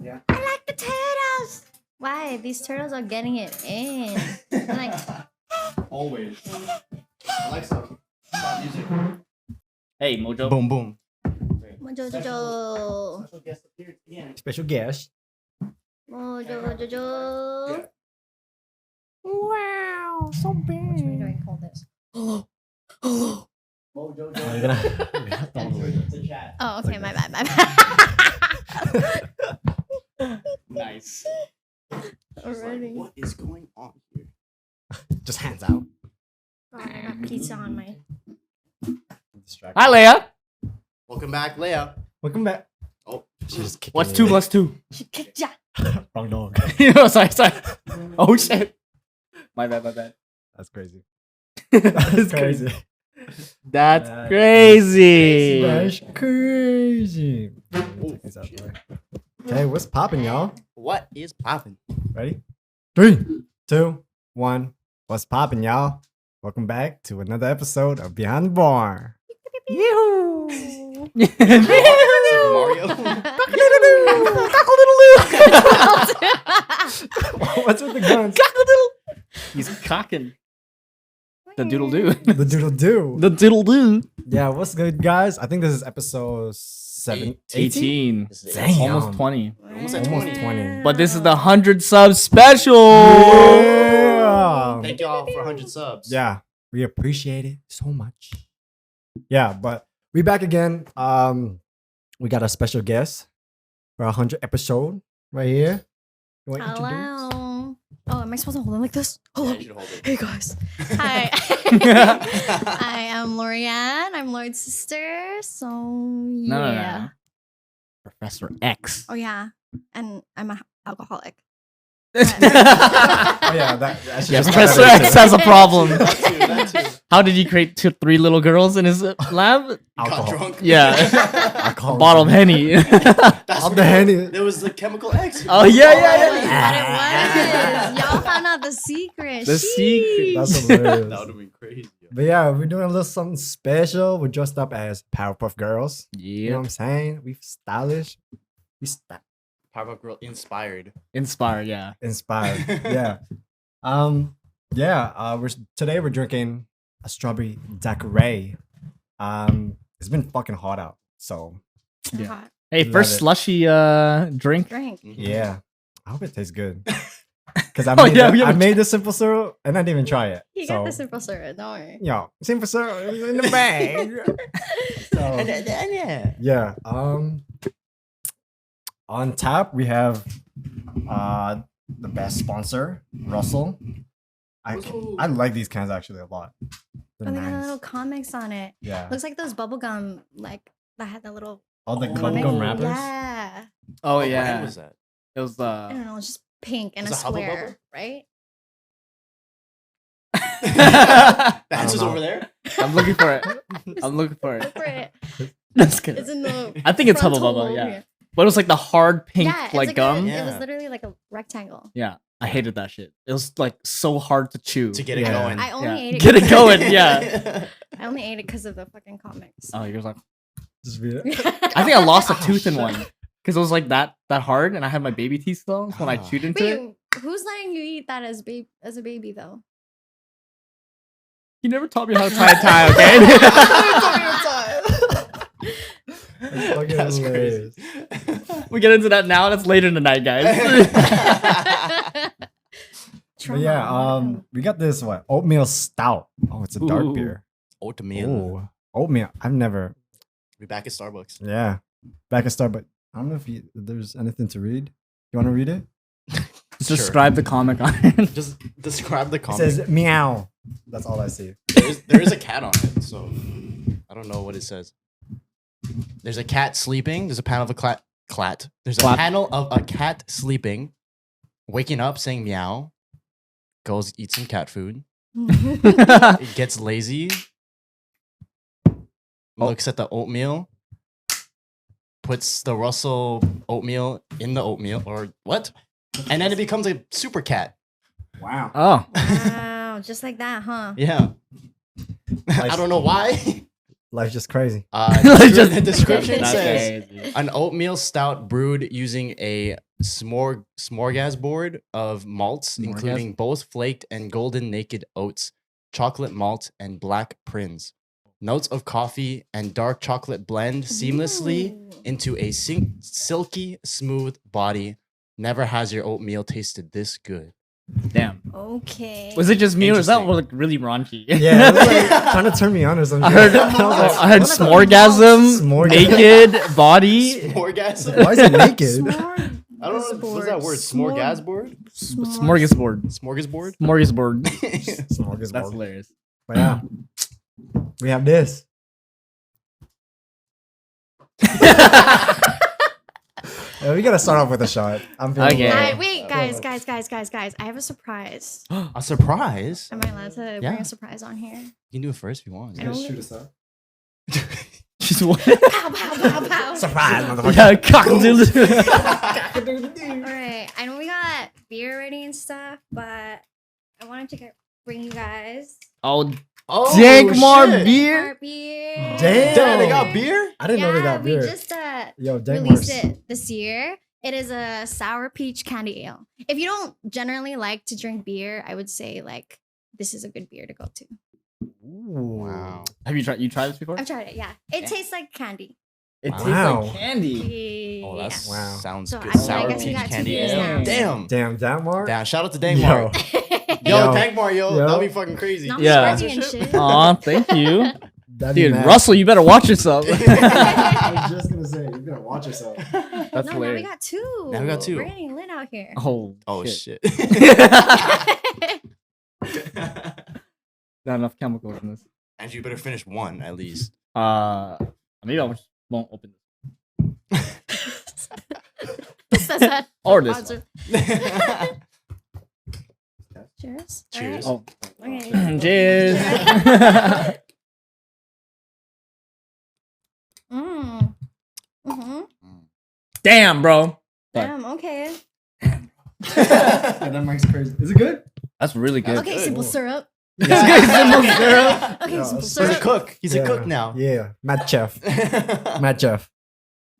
Yeah. I like the turtles. Why? These turtles are getting it in. They're like, Always. Alexa, stop music. Hey, Mojo. Boom, boom. Mojo Jojo. Special guest appeared again. Special guest. Mojo Jojo. Wow, so Which way do big. I call this? Mojo, Oh, you're gonna. the chat. Oh, okay, my bad, my bad. Nice. Already. What is going on here? Just hands out. Oh, I got pizza on my. Distract. Hi, Leia. Welcome back, Leia. Welcome back. Oh, She's just kicking What's me. 2 plus 2? She kicked ya. Wrong dog. Sorry. Oh, shit. My bad. That's crazy. That's crazy. That's That's crazy. That's crazy. Check out, boy. Okay, what's popping, y'all? what is popping? Ready? 3, 2, 1. What's popping, y'all? Welcome back to another episode of Behind the Bar. Yoo-hoo. It's like Mario. What's with the guns? He's cocking. The doodle doo. The doodle do. The doodle doo. Yeah, what's good, guys? I think this is episode 7, 18. 18. Damn. Almost 20. Almost at Almost 20. 20. But this is the 100 sub special. Yeah. Thank y'all for 100 subs. Yeah, we appreciate it so much. Yeah, but we back again. We got a special guest for 100 episode right here. You want to introduce? Hello. Oh, am I supposed to hold it like this? Yeah, Hello. you should hold it. Hey guys. Hi. I am Lorean. I'm Lloyd's sister. So yeah. No. Professor X. Oh yeah. And I'm an alcoholic. Oh yeah, that I should Yes, just Professor cut that X in. has a problem. That too. How did he create 3 little girls in his lab? Got Alcohol. drunk. Yeah. Alcohol. A bottle of Henny. That's Of the Henny. There was the chemical X. Oh, yeah. What it was. Y'all found out the secret. The secret. That's That hilarious. would have been crazy. But yeah, we're doing a little something special. We're dressed up as Powerpuff Girls. You know what Yeah. I'm saying? We stylish. We Powerpuff Girl inspired. Inspired, yeah. inspired. Yeah. Today we're drinking a strawberry Daiquiri. It's been fucking hot out. So Yeah. Hot Hey, Love first it. slushy drink. drink. yeah. I hope it tastes good. Because I Oh, made, yeah, the, we I haven't made the simple syrup and I didn't even try it. You so, got the simple syrup, don't worry. Yo, simple syrup is in the bag. So, Yeah. yeah. On tap we have the best sponsor, Russell. I like these cans actually a lot. They're Oh, they got nice. little comics on it. Yeah. Looks like those bubblegum, like that had the little All the Oh, comic. bubblegum wrappers. Yeah. Oh, What brand yeah. was that? It was I don't know, it's just pink and Was a it Hubba square, right? The answer's know. over there. I'm looking for it. I'm looking for Look it. for it. That's good. It's in the I think it's Hubba frontal Bubba, over yeah. here. But it was like the hard pink Yeah, it's like gum. It was Yeah. literally like a rectangle. Yeah. I hated that shit. It was like so hard to chew. To get it Yeah. going. I only Yeah. ate it. Get it 'cause- going, yeah. I only ate it because of the fucking comics. Oh, you're like Just read it. I think I lost a Oh, tooth in shit. one. Because it was like that hard and I had my baby teeth still when I Ah. chewed into it. Wait, who's letting you eat that as a baby though? He never taught me how to tie a tie, okay? It's fucking That's hilarious. crazy. We get into that now and it's later in the night, guys. But yeah, we got this oatmeal stout. Oh, it's a dark Ooh. beer. Oatmeal. Oh, oatmeal. I've never. We're back at Starbucks. Yeah, back at Starbucks. I don't know if there's anything to read. You want to read it? Describe the comic on it. Just describe the It comic. says meow. That's all I see. There is a cat on it, so I don't know what it says. There's a cat sleeping. There's a panel of a clat. There's a Clap. panel of a cat sleeping, waking up, saying meow. Goes eat some cat food. It gets lazy. Looks at the oatmeal. Puts the Russell oatmeal in the oatmeal, or what? And then it becomes a super cat. Wow. Oh. Wow, just like that, huh? Yeah. I don't know why. Life's just crazy. Just- The description That's says crazy. an oatmeal stout brewed using a smorgasbord of malts, Smorgas- including both flaked and golden naked oats, chocolate malt, and black prince. Notes of coffee and dark chocolate blend seamlessly Ooh. into a silky, smooth body. Never has your oatmeal tasted this good. Damn. Okay. Was it just me or was that Interesting. like really raunchy? Yeah, it was like trying to turn me on or something. I heard, I was like, I heard what the- smorgasm, Smorgasm. naked body, Smorgasm? Why is it naked? I don't know. What's that word? Smorgasbord? smorgasbord, Smorgasbord? smorgasbord. Smorgasbord. That's hilarious. But yeah, we have this. Yeah, we gotta start off with a shot. I'm feeling Okay. like- Wait, guys. I have a surprise. A surprise? Am I allowed to Yeah. bring a surprise on here? You can do it first if you want. I don't- Shoot us up. Just what? Pow, pow, pow, pow. Surprise, motherfucker. Yeah, cock-a-doodle. All right. I know we got beer ready and stuff, but I wanted to bring you guys Oh, Oh, drink more shit. beer. more beer. Damn. Damn, they got beer? I didn't know they got we beer. just Yo, dang released Mars. it this year. It is a sour peach candy ale. If you don't generally like to drink beer, I would say like this is a good beer to go to. Wow. Have you tried? You tried this before? I've tried it. Yeah, it tastes like candy. It Wow. tastes like candy. Oh, that's Wow. sounds So good. I Sour guess we peach got two candy beers ale. now. Damn. Damn, that Mark. Damn. Shout out to Yo. Dangmar. Yo, Yo. Dangmar, yo. Yo. That'd be fucking crazy. Not Yeah. sponsoring and shit. Aw, thank you, That'd be dude. mad. Russell, you better watch yourself. I was just gonna say, you gotta watch yourself. That's No, now we hilarious. got two. Now we got two. We're getting lit out here. Oh, Oh, shit. shit. Not enough chemicals in this. And you better finish one at least. Maybe I just won't open this. Says that. Or this Sponsor. Cheers. Cheers. All Oh, right. Okay. cheers. Mm. Mm-hmm. Damn, bro. Damn, okay. Yeah, that Mark's crazy. Is it good? That's really good. Okay, good. simple syrup. It's good. Simple syrup. Okay, Yeah, simple it's He's a syrup. cook. He's Yeah. a cook now. Yeah, Matt Chef. Matt Chef.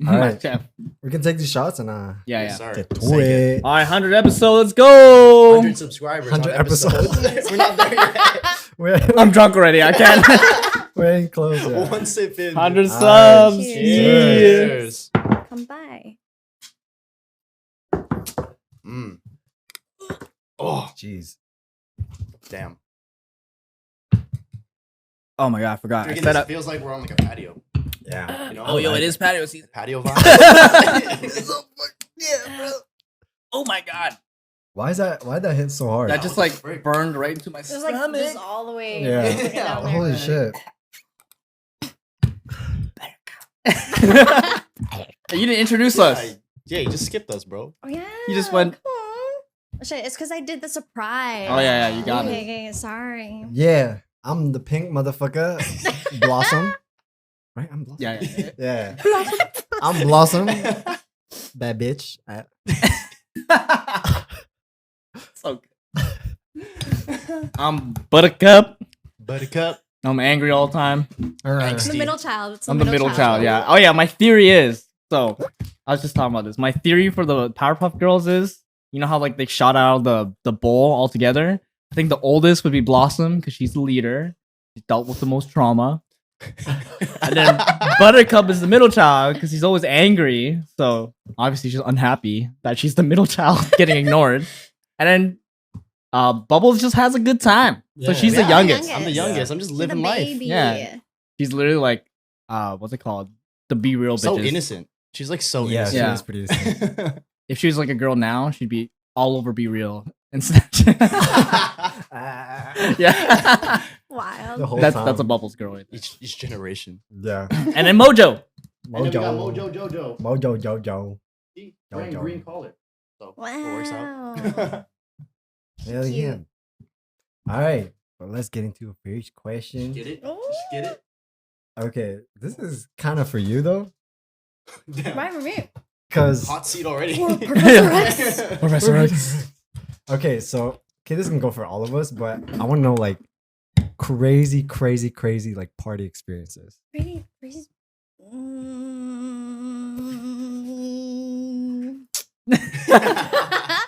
All right. Chef. We can take these shots and Yeah, Yes, yeah. sir. get to Say it. All right, 100 episodes. Let's go. 100 subscribers. 100 on episodes. episodes. We're not there yet. We're, I'm drunk already. I can't. we're in close. Yeah. One sip in. 100 All right. subs. Cheers. Yeah. Come by. Mm. Oh, Jeez. damn. Oh my god, I forgot. I Drinking set this up. feels like we're on like a patio. Yeah. You know? Oh, yo, like it is patio season. patio vibe. Yeah, bro. Oh my god. Why'd that hit so hard? That just what the like frick? burned right into my It was like stomach. this all the way. Yeah. fucking down there. Holy shit. You didn't introduce us. Yeah, you just skipped us, bro. Oh yeah. You just went- Come on. Shit, it's because I did the surprise. Oh yeah, yeah, you got okay, it. okay, sorry. Yeah. I'm the pink motherfucker. Blossom. Right? I'm Blossom. Yeah, yeah. Yeah. I'm Blossom. Bad bitch. So good. I'm Buttercup. Buttercup. I'm angry all the time. All right. I'm the Steve. middle child. It's I'm the middle child. Yeah. Oh yeah. My theory is so. I was just talking about this. My theory for the Powerpuff Girls is, you know how like they shot out the bowl all together. I think the oldest would be Blossom because she's the leader. She dealt with the most trauma. And then Buttercup is the middle child because he's always angry. So obviously she's unhappy that she's the middle child getting ignored. And then Bubbles just has a good time. So Yeah. she's Yeah, the youngest. I'm the Yeah. youngest. I'm just She's living the life. baby. Yeah. She's literally like, what's it called? The Be Real So bitches. innocent. She's like so Yeah, she innocent. Yeah. is pretty innocent. If she was like a girl now, she'd be all over Be Real instead. Yeah. Wild. The whole that's time. that's a Bubbles girl right there. each generation. Yeah. And then Mojo. And then we got Mojo. Mojo Jojo. Mojo Jojo. See, wearing Jojo. green collar. So it works Wow. out. Hell yeah. Cute. All right. Well, let's get into a first question. Get it? Ooh. Just get it? Okay. This is kind of for you, though. Damn. Right for me. Because. Hot seat already. Or Professor X. Professor X. Okay, so. Okay, this can go for all of us, but I want to know, like, crazy, crazy, crazy like party experiences? Crazy, crazy.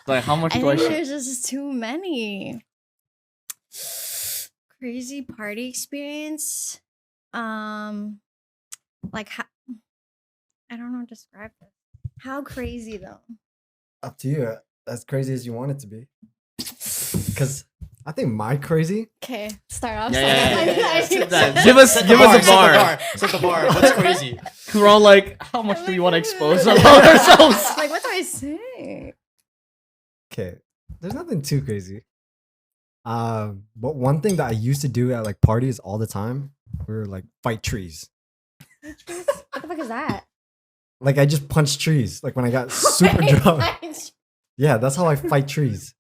Like, how much I do I think share? there's just too many. Crazy party experience. Like how, I don't know how to describe this. How crazy though? Up to you. As crazy as you want it to be. Because I think my crazy. Okay, start off. Yeah. Set the Give us a bar. Set the bar. What's crazy? We're all like, how much do we want to expose ourselves? Like, what do I say? Okay. There's nothing too crazy. But one thing that I used to do at like parties all the time, we were like fight trees. What the fuck is that? Like I just punched trees. Like when I got super drunk. Yeah, that's how I fight trees.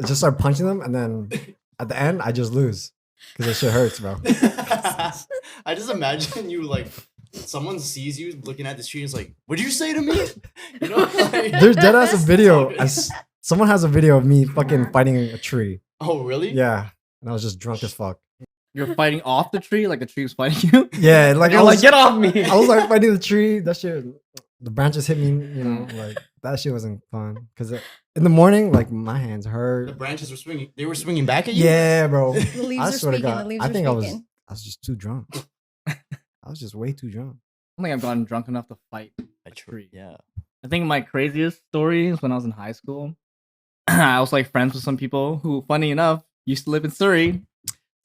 I just start punching them, and then at the end, I just lose because that shit hurts, bro. I just imagine you like someone sees you looking at the tree and is like, "What'd you say to me?" You know, like, There's dead ass a video. It's all Someone has a video of me fucking fighting a tree. oh, really? Yeah, and I was just drunk as fuck. You're fighting off the tree like the tree was fighting you. Yeah, like You're I like, was, get off me. I was like fighting the tree. That shit, the branches hit me. You know, like that shit wasn't fun. Cause in the morning, like my hands The hurt. branches were swinging. They were swinging back at you. Yeah, bro. The leaves I are swear to speaking. God, The leaves I are think speaking. I was just too drunk. I was just way too drunk. I don't think I've gotten drunk enough to fight A a tree. Yeah. I think my craziest story is when I was in high school. I was like friends with some people who, funny enough, used to live in Surrey,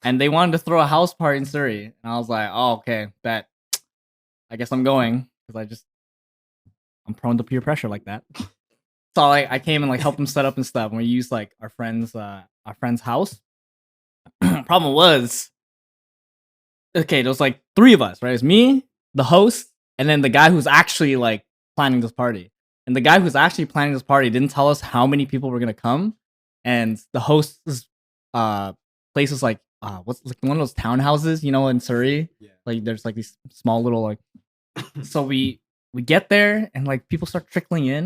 and they wanted to throw a house party in Surrey. And I was like, "Oh, okay, bet. I guess I'm going because I'm prone to peer pressure like that." So I came and like helped them set up and stuff. And we used like our friend's house. Problem was, okay, there was like three of us, right? It's me, the host, and then the guy who's actually like planning this party. And the guy who's actually planning this party didn't tell us how many people were gonna come. And the host's place is like what's like one of those townhouses, you know, in Surrey. Yeah. Like there's like these small little like so we get there and like people start trickling in,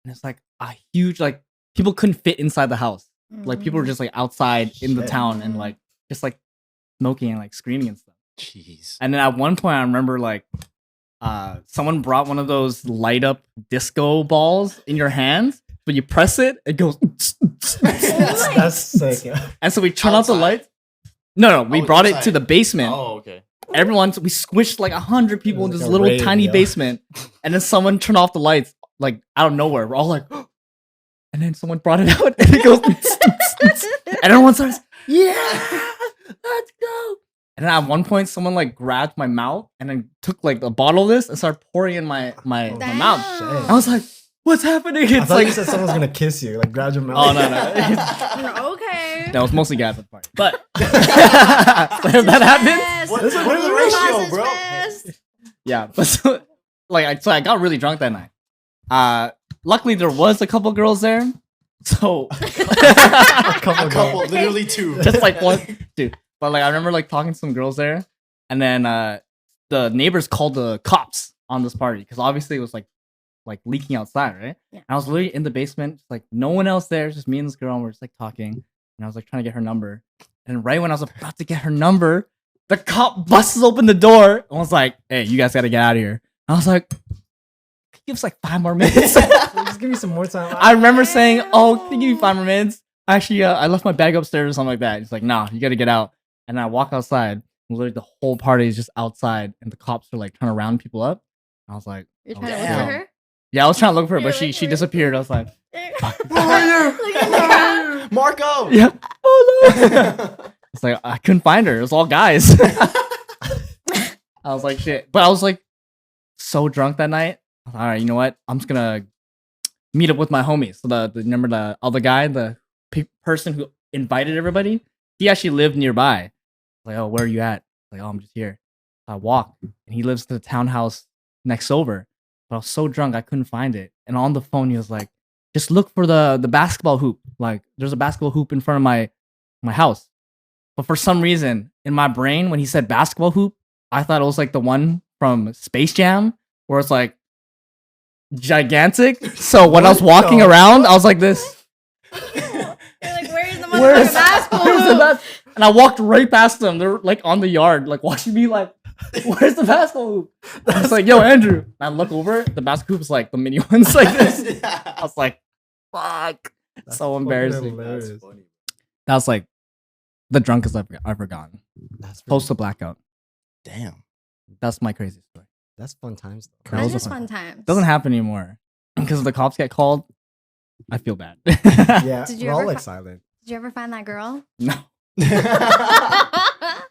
and it's like a huge like people couldn't fit inside the house. Like people were just like outside in the Shit. town and like just like smoking and like screaming and stuff. Jeez. And then at one point I remember like someone brought one of those light up disco balls in your hands, but you press it, it goes That's sick. Yeah. and so we turn out the Outside? lights. No, we Oh, brought it to inside. the basement. Oh, okay. Everyone, we squished like 100 people in It was this like a little rave, tiny yeah. basement, and then someone turned off the lights like out of nowhere. We're all like, and then someone brought it out, and it goes, and everyone starts, yeah, let's go. And then at one point, someone like grabbed my mouth and then took like a bottle of this and started pouring in my mouth. Shit. I was like, what's happening? I It's thought like, you said someone's gonna kiss you, like grab your mouth. oh no. Okay. That was mostly guys at the party, but if that happened, Yes. What- This is what are the really ratio, Causes bro? best. yeah. But so, like, I got really drunk that night. Luckily there was a couple girls there, so A A couple, couple, girls. literally two. just like one dude. But like I remember like talking to some girls there, and then the neighbors called the cops on this party because obviously it was like leaking outside, right? Yeah. And I was literally in the basement, just like no one else there, just me and this girl, and we're just like talking, and I was like trying to get her number, and right when I was about to get her number, the cop busts open the door and was like, "Hey, you guys gotta get out of here." And I was like, "Give us like 5 more minutes." Just give me some more time. I remember saying, "Oh, can you give me 5 more minutes?" Actually, I left my bag upstairs or something like that. He's like, "Nah, you gotta get out." And I walk outside, and literally the whole party is just outside, and the cops are like trying to round people up. I was like, You're oh, trying to look damn. for her? Yeah, I was trying to look for her, You're but she looking for her? disappeared. I was like, Who are you? Look at the Marco. yeah. Oh no. It's like I couldn't find her. It was all guys. I was like, shit. But I was like so drunk that night. I was like, all right, you know what? I'm just gonna meet up with my homies. So the remember the other guy, the person who invited everybody, he actually lived nearby. Like, oh, where are you at? Like, oh, I'm just here. I walk, and he lives in the townhouse next over. But I was so drunk I couldn't find it. And on the phone, he was like, just look for the basketball hoop. Like, there's a basketball hoop in front of my house. But for some reason, in my brain, when he said basketball hoop, I thought it was like the one from Space Jam, where it's like gigantic. So when I was What walking the around, I was like this. You're like, where's the Where's motherfucking basketball? where's the hoop? bas- And I walked right past them. They're like on the yard, like watching me like, where's the basketball hoop? I was like, yo, Andrew. And I look over, the basketball hoop is like the mini ones like this. I was like, fuck. That's So fucking embarrassing. hilarious. That's funny. That was like the drunkest I've ever gotten. That's pretty- Post to blackout. Damn. That's my crazy story. That's fun times. Though. Girls That is are fun times. Doesn't happen anymore. Because the cops get called, I feel bad. Yeah, Did you we're all ever like fi- silent. Did you ever find that girl? No.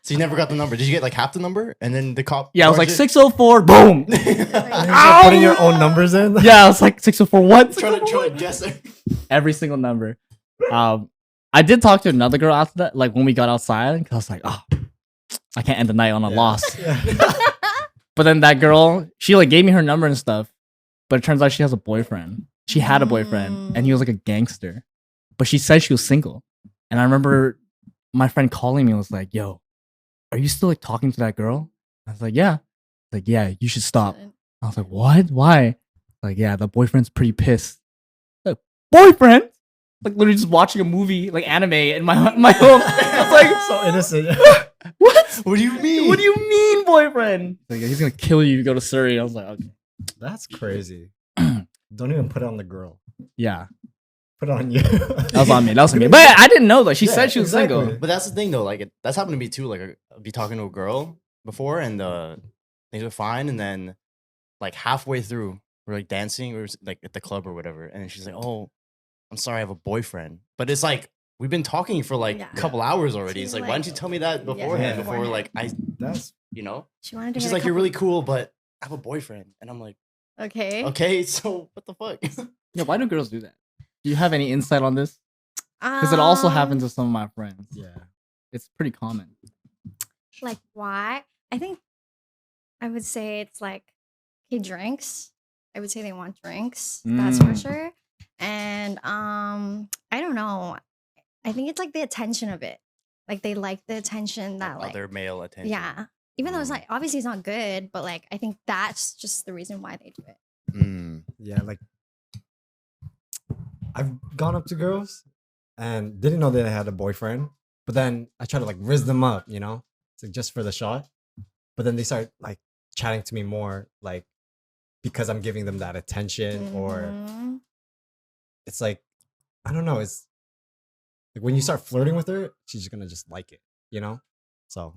So you never got the number. Did you get like half the number? And then the cop. Yeah, I was like charged 604, boom. And you start putting your own numbers in. Yeah, I was like 604 what? it? trying to guess it. Every single number. I did talk to another girl after that, like when we got outside, because I was like, oh, I can't end the night on a loss. Yeah. But then that girl, she like gave me her number and stuff, but it turns out she has a boyfriend. She had a boyfriend, and he was like a gangster. But she said she was single. And I remember my friend calling me and was like, yo, are you still like talking to that girl? I was like, yeah. Like, yeah, you should stop. I was like, what? Why? Like, yeah, the boyfriend's pretty pissed. Like, boyfriend? Like literally just watching a movie, like anime in my home. I was like, So innocent. what? What do you mean? What do you mean, boyfriend? Like, he's gonna kill you if you go to Surrey. I was like, okay. That's crazy. Don't even put it on the girl. Yeah. Put it on you. That was on me. That was on me. But I didn't know though. She Yeah, said she was exactly. single. But that's the thing though. Like that's happened to me too. Like I'd be talking to a girl before, and things were fine, and then like halfway through, we're like dancing, or like at the club or whatever, and then she's like, "Oh, I'm sorry, I have a boyfriend." But it's like we've been talking for like Yeah. a couple hours already. She's It's like, why like- didn't you tell me that beforehand? Yeah. Before like That's you know, She wanted to. she's get a like, "You're couple- really cool, but I have a boyfriend," and I'm like, Okay. "Okay, so what the fuck?" Yeah, why do girls do that? Do you have any insight on this? Because it also happens to some of my friends. yeah. It's pretty common. Like why? I think I would say it's like he drinks. I would say they want drinks. That's for Mm. sure. And I don't know. I think it's like the attention of it. Like they like the attention that like Other male attention. yeah. Even though it's Mm. not obviously it's not good, but like I think that's just the reason why they do it. Mm. Yeah, like I've gone up to girls and didn't know they had a boyfriend, but then I try to like riz them up, you know, it's like just for the shot. But then they start like chatting to me more, like because I'm giving them that attention, or Mhm. it's like I don't know. It's like when you start flirting with her, she's just gonna just like it, you know. So,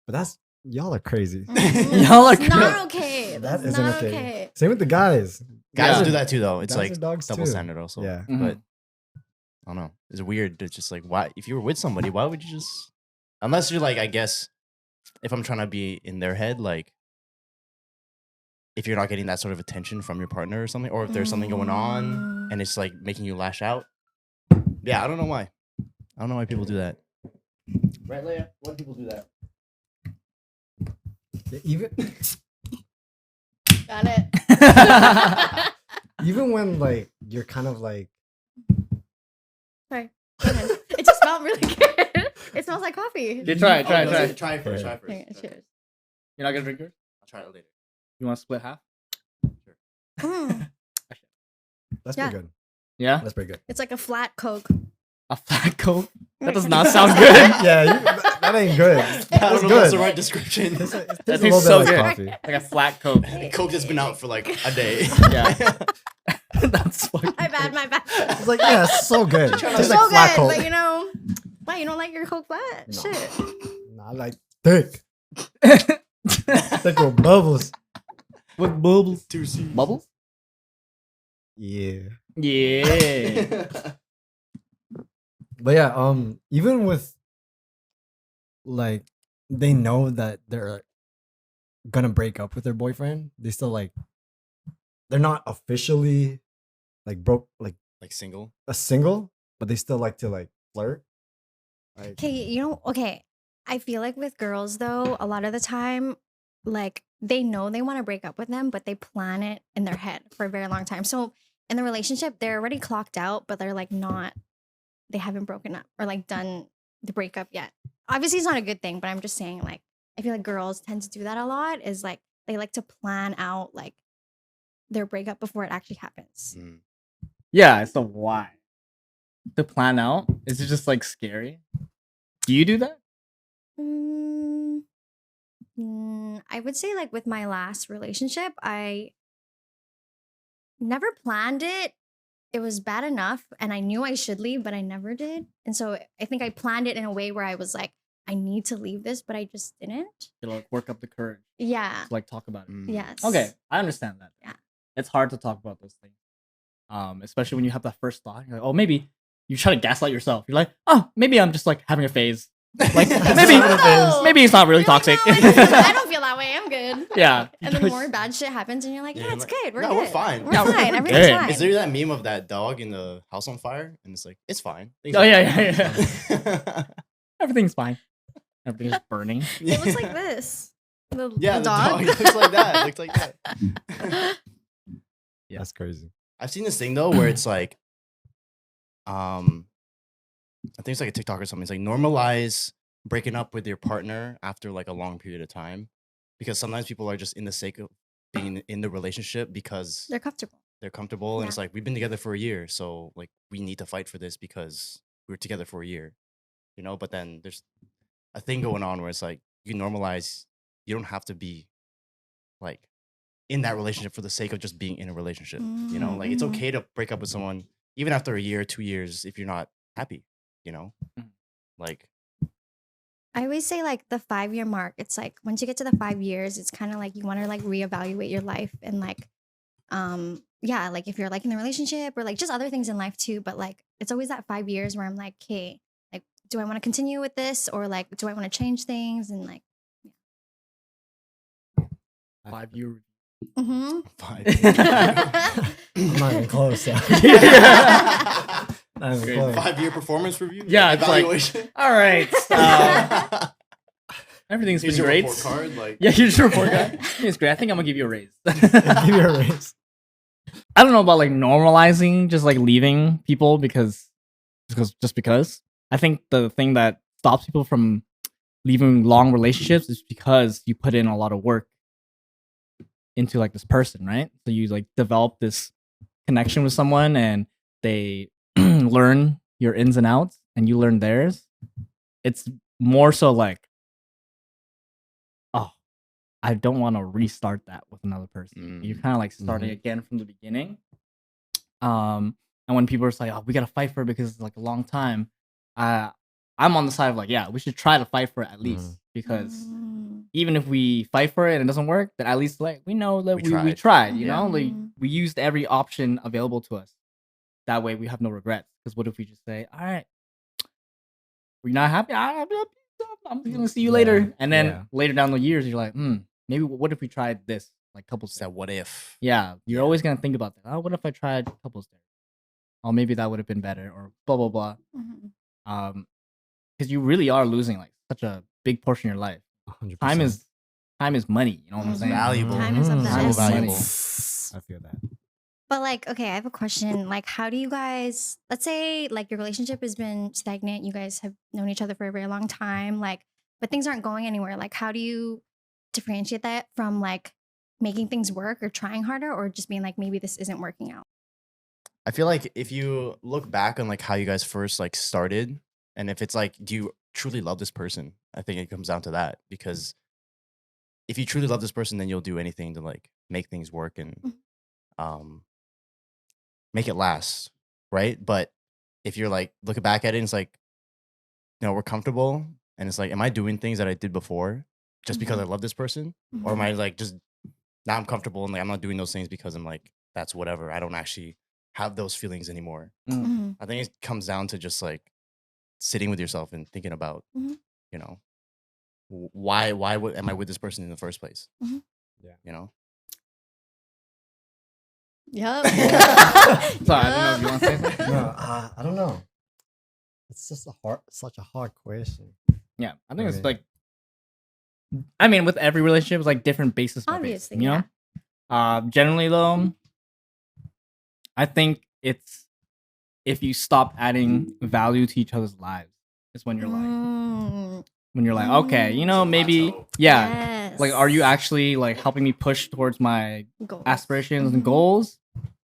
but that's y'all are crazy. Mhm. Y'all are It's not okay. That That's isn't not okay. okay. Same with the guys. Guys Yeah. do that too, though. It's Guys like are dogs double too. standard also. Yeah. Mhm. But I don't know. It's weird. It's just like, why? If you were with somebody, why would you just? Unless you're like, I guess, if I'm trying to be in their head, like, if you're not getting that sort of attention from your partner or something, or if there's something going on and it's like making you lash out. Yeah, I don't know why. I don't know why people do that. Right, Leia? Why do people do that? Yeah, even Got it. even when like you're kind of like Sorry. Go ahead. It just smelled really good. It smells like coffee. Yeah, try it, Oh, try it, no, try it. Try it first. Try it first. Okay, Try it cheers. first. You're not gonna drink yours? I'll try it later. You want to split half? Mm. that's Yeah. pretty good. Yeah? That's pretty good. It's like a flat Coke. A flat coat? That does not sound good. Yeah, that ain't good. I That's don't know if that's good. the right description. It tastes That a tastes little so bit good. like coffee. Like a flat coat. Coke has been out for like a day. Yeah. That's fucking My bad, my bad. It's like, yeah, it's so good. It It's tastes so like flat good. Coke. Like, you know, why you don't like your Coke flat? No. Shit. Nah, I like thick. Thick with bubbles. with bubbles. Two C's. Bubbles? Yeah. Yeah. But yeah, even with like they know that they're gonna break up with their boyfriend, they still like they're not officially like broke like Like single. a single, but they still like to like flirt. Like Okay, you know, okay. I feel like with girls though, a lot of the time, like they know they want to break up with them, but they plan it in their head for a very long time. So in the relationship, they're already clocked out, but they're like not, they haven't broken up or like done the breakup yet. Obviously, it's not a good thing, but I'm just saying, like, I feel like girls tend to do that a lot, is like they like to plan out like their breakup before it actually happens. Mm. Yeah, so why? To plan out? Is it just like scary? Do you do that? I would say like with my last relationship, I never planned it. It was bad enough and I knew I should leave, but I never did. And so I think I planned it in a way where I was like, I need to leave this, but I just didn't. To like work up the courage Yeah. to like talk about it. Yes. Okay, I understand that. Yeah. It's hard to talk about those things. Especially when you have that first thought. You're like, oh, maybe you try to gaslight yourself. You're like, oh, maybe I'm just like having a phase. Like maybe it's not really You're like, toxic. "No, I don't feel that way. I'm good." Yeah. And then more bad shit happens, and you're like, Yeah, "Yeah, it's like, good. We're no, good. we're fine. We're Yeah, we're fine. good. Everything's fine." Is there that meme of that dog in the house on fire? And it's like, it's fine. Things Oh, are yeah, fine. yeah. Everything's fine. Everything's burning. It looks like this. The, Yeah, the dog. looks like that. It looks like that. Yeah. That's crazy. I've seen this thing though where it's like, I think it's like a TikTok or something. It's like normalize breaking up with your partner after like a long period of time, because sometimes people are just in the sake of being in the relationship because They're comfortable. they're comfortable, and Yeah. it's like we've been together for a year, so like we need to fight for this because we were together for a year, you know. But then there's a thing going on where it's like you can normalize. You don't have to be like in that relationship for the sake of just being in a relationship. You know, like it's Mhm. okay to break up with someone even after a year, 2 years if you're not happy. You know, Mhm. like I always say like the 5-year mark. It's like once you get to the 5 years, it's kind of like you want to like reevaluate your life and like, yeah, like if you're like in the relationship or like just other things in life too. But like it's always that 5 years where I'm like, okay, like, do I want to continue with this or like do I want to change things and like, 5-year. mm-hmm. 5 I'm not even close. Yeah. Not even Great. close. 5-year performance review. Yeah, it's like, evaluation. All right. Everything's Here's been your great. report card. Like, Yeah, here's your report card. It's great. I think I'm gonna give you a raise. Give you a raise. I don't know about like normalizing just like leaving people because I think the thing that stops people from leaving long relationships is because you put in a lot of work into like this person, right? So you like develop this connection with someone and they learn your ins and outs and you learn theirs. It's more so like, oh, I don't want to restart that with another person. You're kind of like starting again from the beginning. And when people are like, oh, we gotta fight for it because it's like a long time, I'm on the side of like, yeah, we should try to fight for it at least because even if we fight for it and it doesn't work, then at least like we know that we tried, you know, like we used every option available to us. That way we have no regrets. Because what if we just say, all right, we're not happy? I'm gonna see you later. And then later down the years, you're like, maybe what if we tried this? Like couples. that what if? Yeah, you're always gonna think about that. Oh, what if I tried couples there? Oh, maybe that would have been better, or blah blah blah. Because you really are losing like such a big portion of your life. 100%. Time is money. You know what I'm saying? Valuable. Time is of the Time is valuable. essence. I feel that. But like, okay, I have a question. Like, how do you guys, let's say like your relationship has been stagnant, you guys have known each other for a very long time, like, but things aren't going anywhere. Like, how do you differentiate that from like making things work or trying harder or just being like, maybe this isn't working out? I feel like if you look back on like how you guys first like started, and if it's like, do you truly love this person? I think it comes down to that, because if you truly love this person, then you'll do anything to like make things work and make it last, right? But if you're like looking back at it, and it's like, you know, we're comfortable, and it's like, am I doing things that I did before just because I love this person, or am I like just now I'm comfortable and like I'm not doing those things because I'm like that's whatever. I don't actually have those feelings anymore. I think it comes down to just like sitting with yourself and thinking about, you know, why am I with this person in the first place? Yeah. You know. Yep. Sorry, I don't know if you want to say something. No, I don't know. It's just such a hard question. Yeah, I think it's like, I mean, with every relationship, it's like different basis. Obviously, you know. Generally, though, I think it's if you stop adding value to each other's lives, is when you're like, okay, you know, maybe, Yes. like, are you actually like helping me push towards my Goals. aspirations and goals?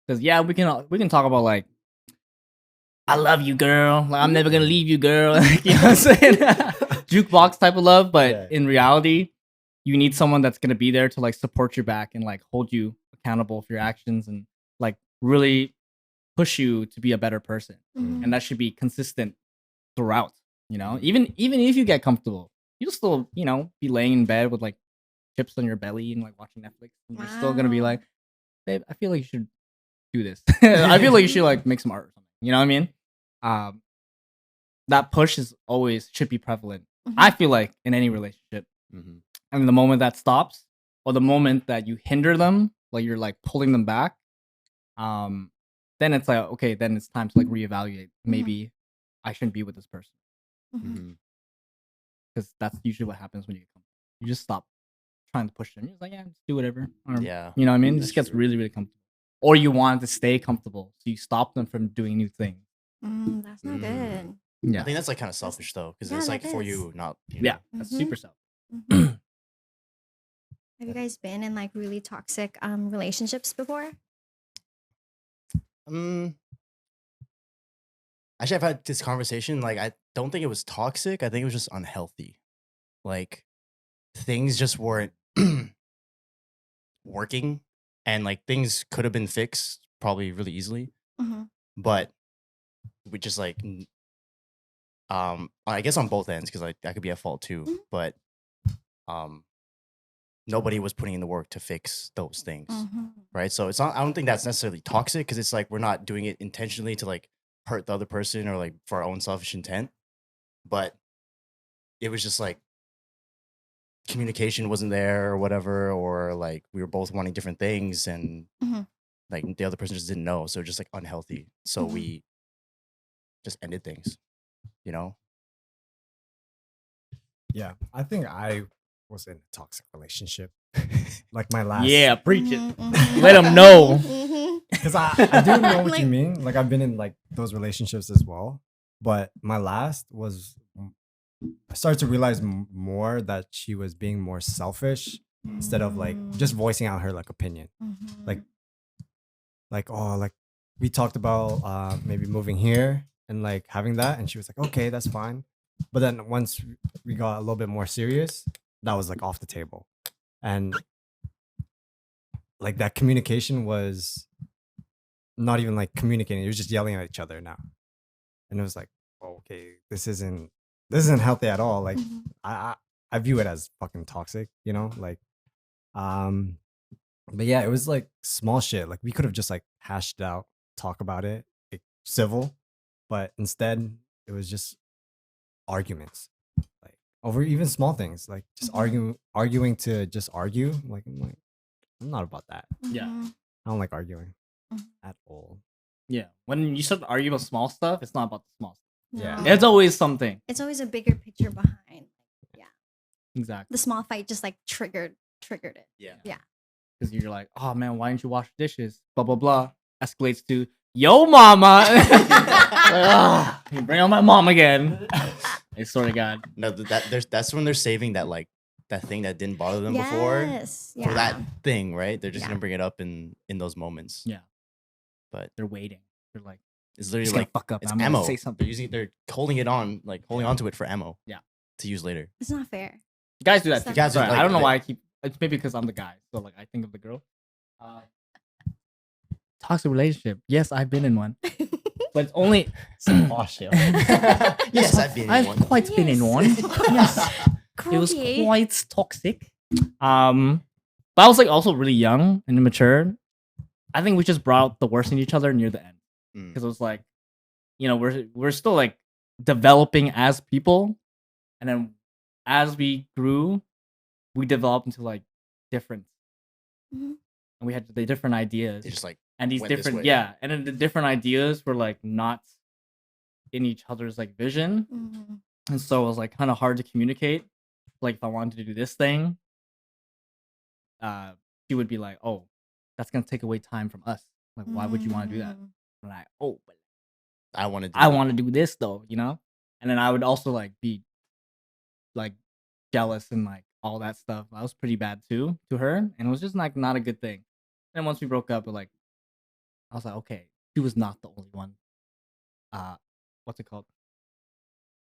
Because yeah, we can talk about like I love you, girl. Like, I'm never gonna leave you, girl. Like, you know what I'm saying? Jukebox type of love, but Yeah. in reality, you need someone that's gonna be there to like support your back and like hold you accountable for your actions and like really push you to be a better person. Mhm. And that should be consistent throughout. You know, even if you get comfortable, you'll still be laying in bed with like chips on your belly and like watching Netflix. And you're still gonna be Wow. like, babe, I feel like you should do this. I feel like you should like make some art or something. You know what I mean? Um, that push is always should be prevalent. I Mhm. feel like in any relationship, Mhm. and the moment that stops, or the moment that you hinder them, like you're like pulling them back, um, then it's like okay, then it's time to like reevaluate. Maybe I shouldn't be with this person Mhm. Mhm. because that's usually what happens when you just stop trying to push them. You're just like yeah, just do whatever. Or, Yeah. you know what I mean? It That's just gets true. really really comfortable. Or you want to stay comfortable, so you stop them from doing new things. That's not Mm. good. Yeah, I think that's like kind of selfish though, because yeah, it's like that for is. you, not yeah, that's Mhm. super self. Mhm. Have you guys been in like really toxic relationships before? Um, actually, I've had this conversation. Like, I don't think it was toxic. I think it was just unhealthy. Like, things just weren't working, and like things could have been fixed probably really easily, Mhm. but we just like, I guess on both ends because like that could be at fault too. Mhm. But um, nobody was putting in the work to fix those things, Mhm. right? So it's not. I don't think that's necessarily toxic because it's like we're not doing it intentionally to like hurt the other person or like for our own selfish intent, but it was just like communication wasn't there or whatever, or like we were both wanting different things and Mhm. like the other person just didn't know. So just like unhealthy. So Mhm. we just ended things, you know? Yeah, I think I was in a toxic relationship. Like my last. Yeah, preach it. Mhm. Mhm. Let 'em know. Mhm. Because I do know what you Like- mean. Like I've been in like those relationships as well. But my last was I started to realize more that she was being more selfish instead of like just voicing out her like opinion. Mhm. Like oh like we talked about maybe moving here and like having that and she was like okay that's fine. But then once we got a little bit more serious, that was like off the table. And like that communication was not even like communicating. It was just yelling at each other now. And it was like, oh, okay, this isn't healthy at all. Like Mhm. I view it as fucking toxic, you know? Like um but yeah, it was like small shit. Like we could have just like hashed it out, talk about it, like, civil, but instead it was just arguments. Like over even small things, like just Mhm. arguing to just argue. I'm not about that. Yeah. Mhm. I don't like arguing Mhm. at all. Yeah, when you start to argue about small stuff, it's not about the small stuff. Yeah. No. It's always something. It's always a bigger picture behind. Yeah. Exactly. The small fight just like triggered it. Yeah. Yeah. Because you're like, oh man, why didn't you wash the dishes? Blah blah blah. Escalates to, yo mama. Like, "Ah, you bring on my mom again. I swear to God. No, that's when they're saving that like that thing that didn't bother them before Yes. for Yeah. that thing, right? They're just Yeah. gonna bring it up in those moments. Yeah. But They're waiting. They're like, it's just literally gonna like fuck up. it's I'm gonna ammo. say something. They're holding it on, like holding Yeah. onto it for ammo. Yeah. To use later. It's not fair. Guys do that. It's Too. not Guys do, Sorry, like, I don't know they- why I keep. It's maybe because I'm the guy. So like I think of the girl. Toxic relationship. Yes, I've been in one, but it's only. Oh shit. Yes, I've been in I've one. quite been in one. Yes. It was Crikey. quite toxic. But I was like also really young and immature. I think we just brought out the worst in each other near the end Mm. because it was like, we're still like developing as people, and then as we grew, we developed into like different, Mhm. and we had the different ideas, They just like and these went this different way. and then the different ideas were like not in each other's like vision, Mhm. and so it was like kind of hard to communicate. Like if I wanted to do this thing, she would be like, "Oh, that's gonna take away time from us. Like, why would you want to do that?" Mm. I'm like, "Oh, but I want to do I want to do this though, you know." And then I would also like be like jealous and like all that stuff. I was pretty bad too to her, and it was just like not a good thing. And once we broke up, like I was like, okay, she was not the only one what's it called?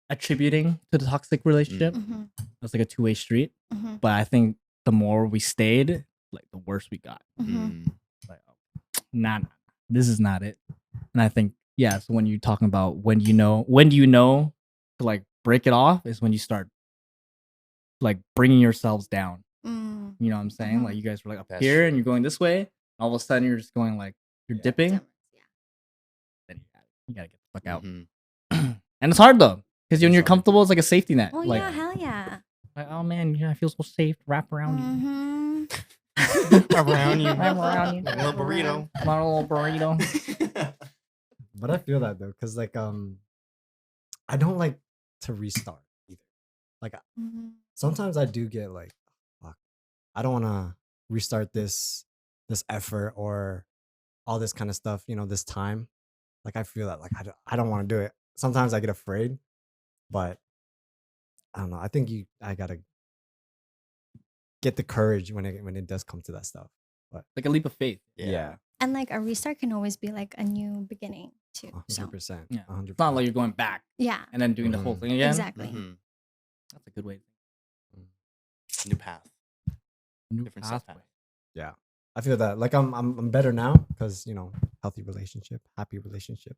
Attributing to the toxic relationship. Mm-hmm. It's like a two-way street. Mm-hmm. But I think the more we stayed, like the worse we got. Mm-hmm. Like, nah, this is not it. And I think, yeah, so when you're talking about when do you know to like break it off is when you start like bringing yourselves down. Mm. You know what I'm saying? Mhm. Like you guys were like up That's here true. and you're going this way. All of a sudden you're just going like, you're Yeah. dipping. Yeah. Then you gotta get the fuck out. Mhm. And it's hard though. Because when It's you're hard. comfortable, it's like a safety net. Well, like, yeah, hell yeah. like, oh man, yeah, I feel so safe to wrap around you. Mm-hmm. Around you. Wrap around you. Like a little burrito. My little burrito. But I feel that though, because like I don't like to restart either. Like Mm-hmm. sometimes I do get like, fuck, I don't want to restart this effort or all this kind of stuff. This time. Like I feel that like I don't want to do it. Sometimes I get afraid, but I don't know. I think I gotta get the courage when it does come to that stuff. Like a leap of faith. Yeah. And like a restart can always be like a new beginning too. So 100%. Yeah. 100%. It's not like you're going back yeah, and then doing the whole Mhm. thing again. exactly. Mhm. That's a good way. New path. New Different pathway. path. Yeah, I feel that. Like I'm better now because healthy relationship, happy relationship.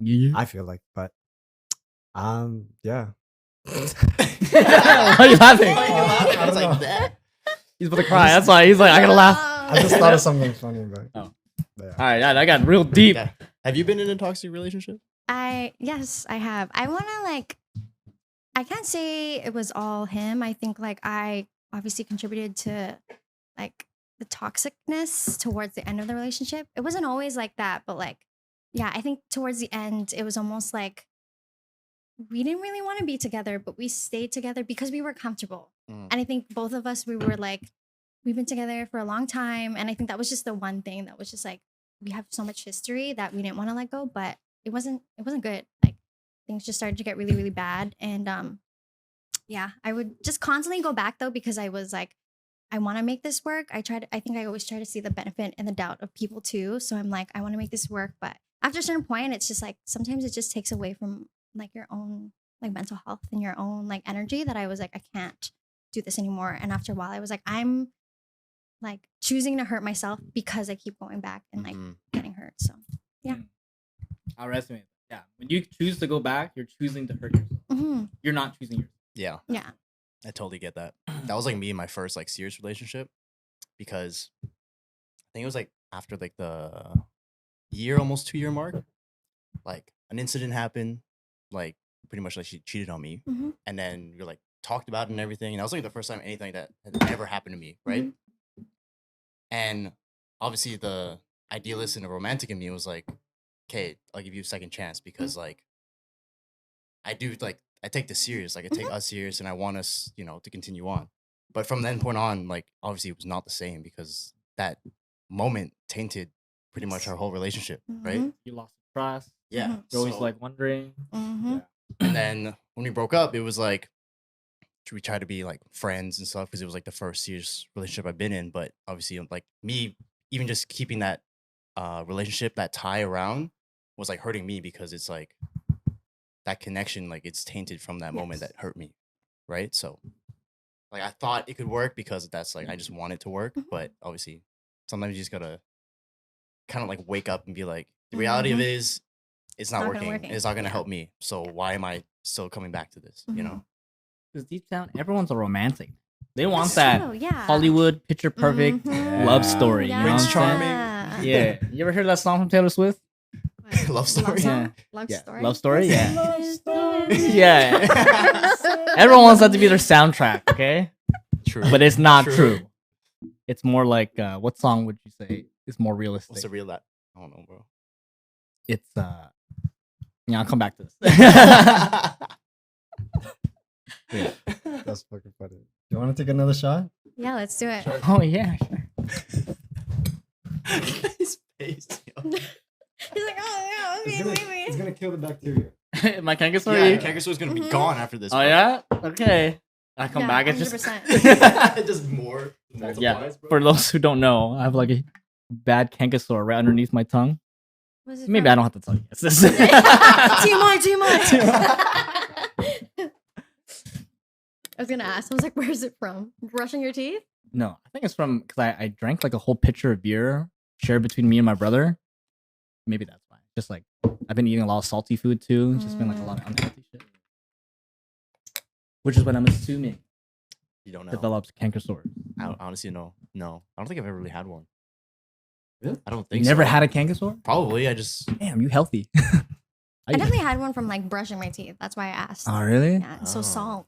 Yeah. I feel like, but yeah. Why are you laughing? I don't know. like that. He's about to cry. That's why he's like, I gotta laugh. I just thought of something funny, but Oh. yeah. All right, I got real deep. Yeah. Have you been in a toxic relationship? Yes, I have. I want to like, I can't say it was all him. I think like I obviously contributed to like the toxicness towards the end of the relationship. It wasn't always like that, but like, yeah, I think towards the end, it was almost like we didn't really want to be together, but we stayed together because we were comfortable. Mm. And I think both of us, we were like, we've been together for a long time. And I think that was just the one thing that was just like, we have so much history that we didn't want to let go, but it wasn't good. Like things just started to get really, really bad. And yeah, I would just constantly go back though, because I was like, I want to make this work. I think I always try to see the benefit and the doubt of people too. So I'm like, I want to make this work. But after a certain point, it's just like, sometimes it just takes away from like your own like mental health and your own like energy that I was like, I can't do this anymore. And after a while I was like, I'm like choosing to hurt myself because I keep going back and like Mhm. getting hurt. So yeah. I'll resonate. Yeah, when you choose to go back, you're choosing to hurt yourself. Mm-hmm. You're not choosing yourself. Yeah. Yeah. I totally get that. That was like me in my first like serious relationship because I think it was like after like the almost 2 year mark, like an incident happened, like pretty much like she cheated on me, Mm-hmm. and then we like talked about it and everything, and that was like the first time anything like that had ever happened to me, right? And obviously the idealist and the romantic in me was like, okay, I'll give you a second chance because like I do like I take this serious, like I take us serious, and I want us, to continue on. But from then point on, like obviously it was not the same because that moment tainted pretty much our whole relationship, right? Mhm. You lost trust. Yeah. Mhm. You're always So- like wondering. Mm-hmm. and then when we broke up, it was like we tried to be like friends and stuff because it was like the first serious relationship I've been in. But obviously, like me, even just keeping that relationship, that tie around, was like hurting me because it's like that connection, like it's tainted from that moment Yes. that hurt me, right? So, like I thought it could work because that's like I just want it to work, Mhm. but obviously, sometimes you just gotta kind of like wake up and be like, the reality of it is, it's not not gonna working. working. It's not gonna Yeah. help me. So why am I still coming back to this? You Mhm. know? Because deep down, everyone's a romantic. They want That's that true, yeah. Hollywood picture perfect Mhm. love story. Yeah. You know Prince what I'm saying? Charming. Yeah. You ever heard that song from Taylor Swift? What? Love story? song? Yeah. Love Yeah. story. Love story. Yeah. Love story. Yeah. Everyone wants that to be their soundtrack. Okay. True. But it's not True. true. It's more like what song would you say is more realistic? What's the real that? I don't know, bro. It's yeah, I'll come back to this. Yeah, that's fucking funny. You want to take another shot? Yeah, let's do it. Oh yeah, sure. His face. Yo. He's like, oh yeah, okay, maybe. It's gonna kill the bacteria. My kangaroo Yeah, story. your Kangaskoo's gonna be Mhm. gone after this. Oh bro. yeah. Okay. I come Yeah, back. It's just 100%. Just more. yeah. For those who don't know, I have like a bad canker sore right underneath my tongue. Was it Maybe I don't have to tell you. It's this. TMI. I was gonna ask. I was like, "Where's it from? Brushing your teeth?" No, I think it's from because I drank like a whole pitcher of beer shared between me and my brother. Maybe that's why. Just like I've been eating a lot of salty food too. It's just been like a lot of unhealthy shit. Which is what I'm assuming You don't know. develops canker sores. I honestly no. I don't think I've ever really had one. Really? I don't You think never so. had a canker sore? Probably. I just. Damn, you healthy. I definitely had one from like brushing my teeth. That's why I asked. Oh, really? Yeah. So Oh.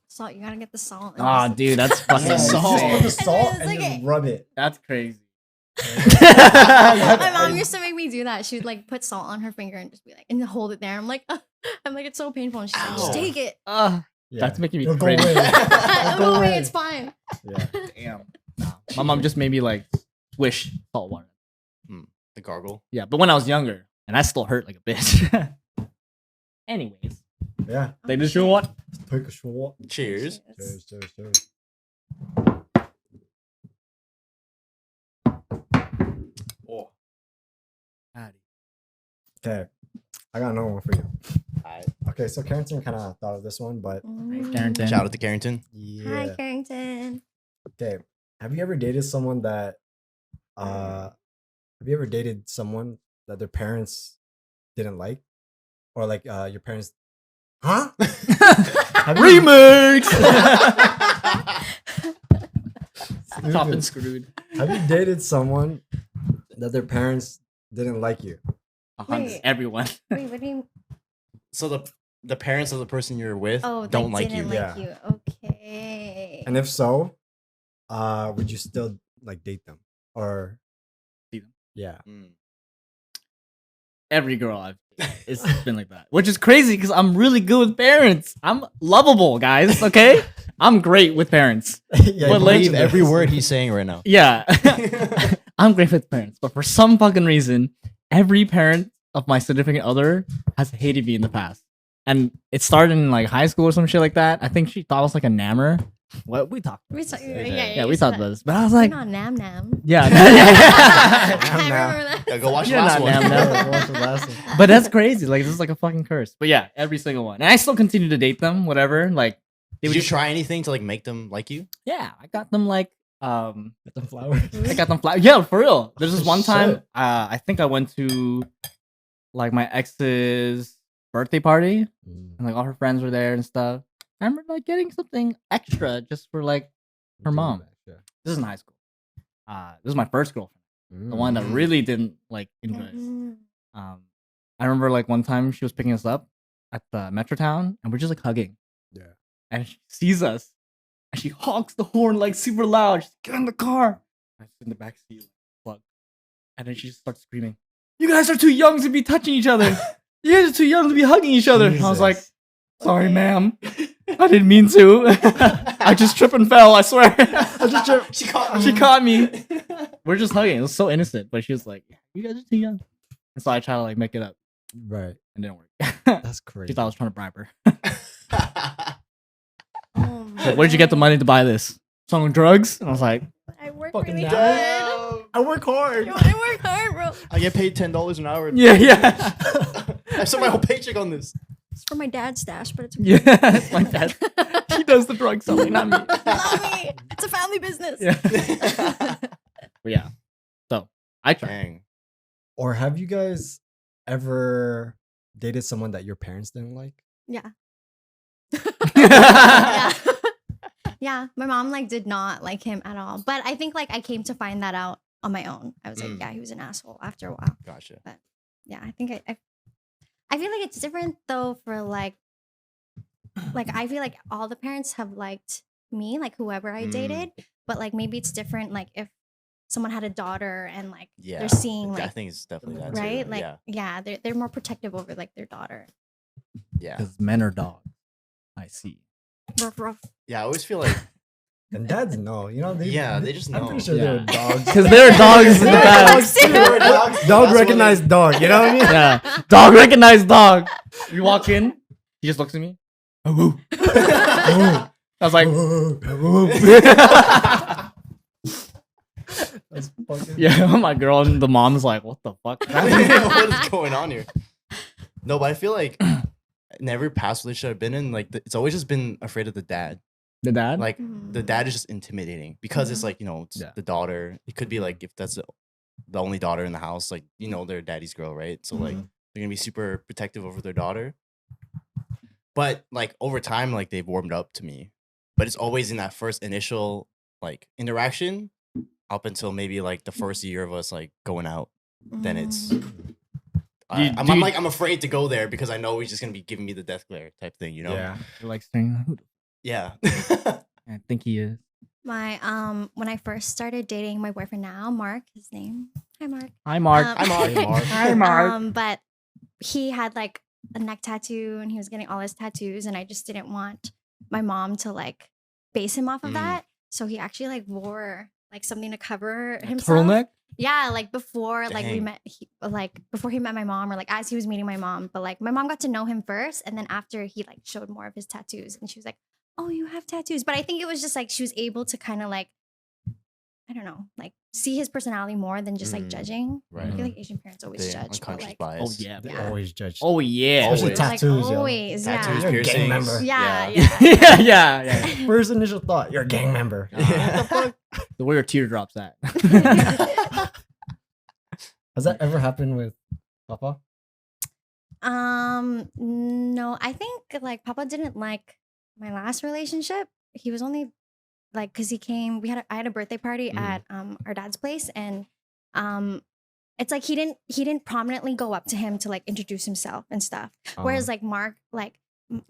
salt. You gotta get the salt. and Oh, just- dude, that's fucking Yeah, Salt. just put the insane. salt it's and like just a- rub it. That's crazy. My mom used to make me do that. She'd like put salt on her finger and just be like, and hold it there. I'm like, it's so painful. And she's like, just Ow. take it. Yeah. That's making me It'll go cringe. away. It'll go away. away. It's fine. Yeah. Damn. Nah. My mom just made me like swish salt water. The gargle. Yeah, but when I was younger, and I still hurt like a bitch. Anyways, Yeah. they just show what? Take a shot. Cheers. Cheers. Oh. Okay. I got another one for you. Hi. Okay, so Carrington kind of thought of this one, but Carrington. Shout out to Carrington. Hi, yeah. Carrington. Okay. Have you ever dated someone that have you ever dated someone that their parents didn't like? Or like your parents Huh? Have you- Remix. Stupid. Chopping screwed. Have you dated someone that their parents didn't like you? Wait. Everyone. Wait, what do you? So the parents of the person you're with Oh, don't they like you. didn't Yeah. you. Okay. And if so, would you still like date them? Or See them? Yeah. Mm. Every girl I've it's been like that, which is crazy because I'm really good with parents. I'm lovable, guys. Okay, I'm great with parents. Yeah, What you language- Believe mentioned every this. word he's saying right now. Yeah, I'm great with parents, but for some fucking reason, every parent of my significant other has hated me in the past, and it started in like high school or some shit like that. I think she thought I was like a nammer. What we talked? We talk- Yeah, we you talked said about this, but I was You're like, not Nam Nam. yeah, I Nam. remember that. Yeah, go watch the You're last not one. Nam Nam. Yeah, watch the last one. but that's crazy. Like this is like a fucking curse. But yeah, every single one, and I still continue to date them. Whatever. Like they Did would you just, try anything to like make them like you? yeah, I got them like Get them flowers. I got them flat. Yeah, for real. There's this Oh, one time, shit. I think I went to like my ex's birthday party, and like all her friends were there and stuff. I remember like getting something extra just for like her mom. Yeah. This is in high school. This is my first girlfriend, the one that Mm. really didn't like enjoy it. Mm. I remember like one time she was picking us up at the Metrotown, and we're just like hugging. Yeah. And she sees us, and she honks the horn like super loud. She's like, get in the car. I sit in the back seat, like, plug. And then she just starts screaming, "You guys are too young to be touching each other. You guys are too young to be hugging each other." And I was like, Jesus. "Sorry, ma'am. I didn't mean to. I just tripped and fell. I swear." She caught She caught me. We're just hugging. It was so innocent, but she was like, "You guys are too young." And so I tried to like make it up, Right. and it didn't work. That's She crazy. thought I was trying to bribe her. Oh my Like, where'd you get the money to buy this? Some drugs? And I was like, I work Fucking really damn. hard. I work hard. I work hard, bro. I get paid $10 an hour. yeah. I spent my whole paycheck on this. It's for my dad's stash, but it's Yeah, it's my dad. He does the drug selling, not me. not me. It's a family business. Yeah. But yeah. So I tried. Dang. Or have you guys ever dated someone that your parents didn't like? Yeah. yeah. Yeah. My mom like did not like him at all. But I think like I came to find that out on my own. I was like, Mm. yeah, he was an asshole after a while. Gotcha. Yeah, I think I feel like it's different though for like I feel like all the parents have liked me, like whoever I Mm. dated, but like maybe it's different like if someone had a daughter and like Yeah. they're seeing I like think it's definitely that. too. right? Like Yeah. they're more protective over like their daughter. Yeah. Because men are dogs. I see. Ruff, ruff. Yeah. I always feel like. And dads know, you know. They just I'm know. pretty sure Yeah. they're dogs. Because they're dogs in the They're past. dogs too. They're dogs. Dog That's what recognize they- dog. You know what I mean? Yeah. Dog recognize dog. You walk in, he just looks at me. Oh, woo. I was like, That's fucking Yeah, my girl and the mom's like, what the fuck? What is going on here? No, but I feel like in every past relationship I've been in, like it's always just been afraid of the dad. The dad? Like the dad is just intimidating because it's like, it's Yeah. the daughter. It could be like if that's the only daughter in the house, like they're daddy's girl, right? So like they're gonna be super protective over their daughter. But like over time, like they've warmed up to me. But it's always in that first initial like interaction up until maybe like the first year of us like going out. Then it's I'm afraid to go there because I know he's just gonna be giving me the death glare type thing, Yeah. You're like saying, Yeah. I think he is. My when I first started dating my boyfriend now, Mark, his name. Hi, Mark. Hi, Mark. Um, Hi, Mark. Hey, Mark. Hi, Mark. But he had like a neck tattoo and he was getting all his tattoos, and I just didn't want my mom to like base him off of that. So he actually like wore like something to cover himself. Turtleneck? Yeah, like before like we Dang. met, before he met my mom, or like as he was meeting my mom. But like my mom got to know him first, and then after he like showed more of his tattoos, and she was like, "Oh, you have tattoos." But I think it was just like she was able to kind of like, I don't know, like see his personality more than just like judging. Right. I feel like Asian parents always The judge, but unconscious like bias. Oh, yeah. They Yeah. always judge. Oh, yeah. Especially Always. tattoos, like yo. always, Tattoos, yeah. You're a gang piercings. member. Yeah, Yeah. yeah. yeah, yeah. First initial thought, you're a gang member. Yeah. The where your teardrops at. Has that ever happened with Papa? No, I think like Papa didn't like my last relationship. He was only like, cause he came. I had a birthday party at our dad's place, and it's like he didn't prominently go up to him to like introduce himself and stuff. Whereas like Mark, like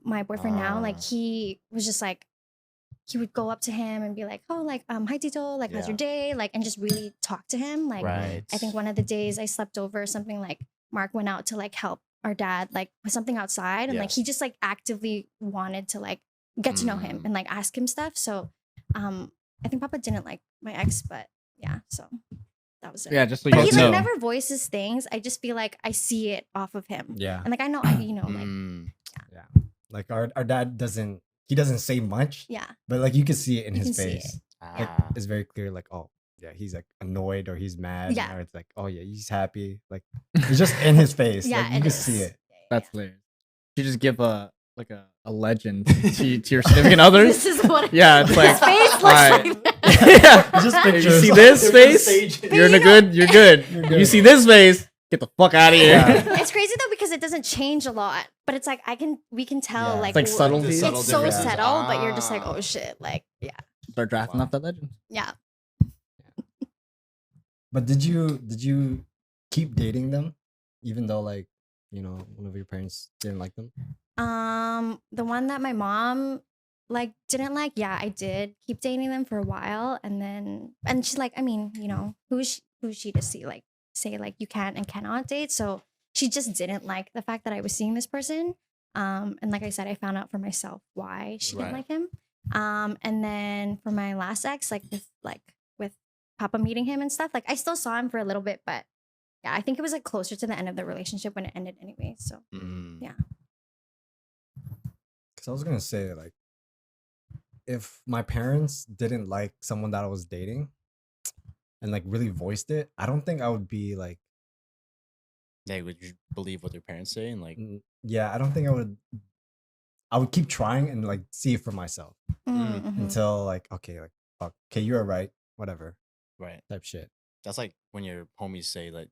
my boyfriend now, like he was just like, he would go up to him and be like, "Oh, like hi Tito, like how's Yeah. your day?" Like, and just really talk to him. Like Right. I think one of the days I slept over or something, like Mark went out to like help our dad like with something outside, and Yeah. like he just like actively wanted to like get to know him and like ask him stuff. So I think Papa didn't like my ex, but yeah, so that was it. Yeah, just so But you he guys like know. never voices things. I just feel like I see it off of him. Yeah. And like I know like Like our dad doesn't say much, yeah. but like you can see it in You his can see face. it. Like, it's very clear, like, oh yeah, he's like annoyed or he's mad. Yeah. Or it's like, oh yeah, he's happy. Like it's just in his face. Yeah, Like you it can is. see it. That's hilarious. You just give a legend to your significant others. This is what Yeah, it's like his face looks alright. like that. yeah. Just You pictures. see this They're face? stage. You're in a you know- good. You're good. You're You good. see this face? Get the fuck out of here. Yeah. It's crazy though because it doesn't change a lot, but it's like we can tell Yeah. like It's like wh- subtleties. subtle It's so differences. subtle, but you're just like, Ah. oh shit, like yeah, Start drafting Wow. off that legend. yeah. But did you keep dating them, even though like one of your parents didn't like them? The one that my mom like didn't like, yeah, I did keep dating them for a while, and she's like, I mean, who's she to say like you can and cannot date? So she just didn't like the fact that I was seeing this person. And like I said, I found out for myself why she didn't Right. like him. And then for my last ex, with Papa meeting him and stuff, like I still saw him for a little bit, but yeah, I think it was like closer to the end of the relationship when it ended anyway. So yeah. Because I was gonna say like, if my parents didn't like someone that I was dating, and like really voiced it, I don't think I would be like, Yeah, would you believe what their parents say and like yeah, I don't think I would. I would keep trying and like see it for myself Mhm. until like, okay, like, fuck, okay, you're right, whatever right? type shit. That's like when your homies say like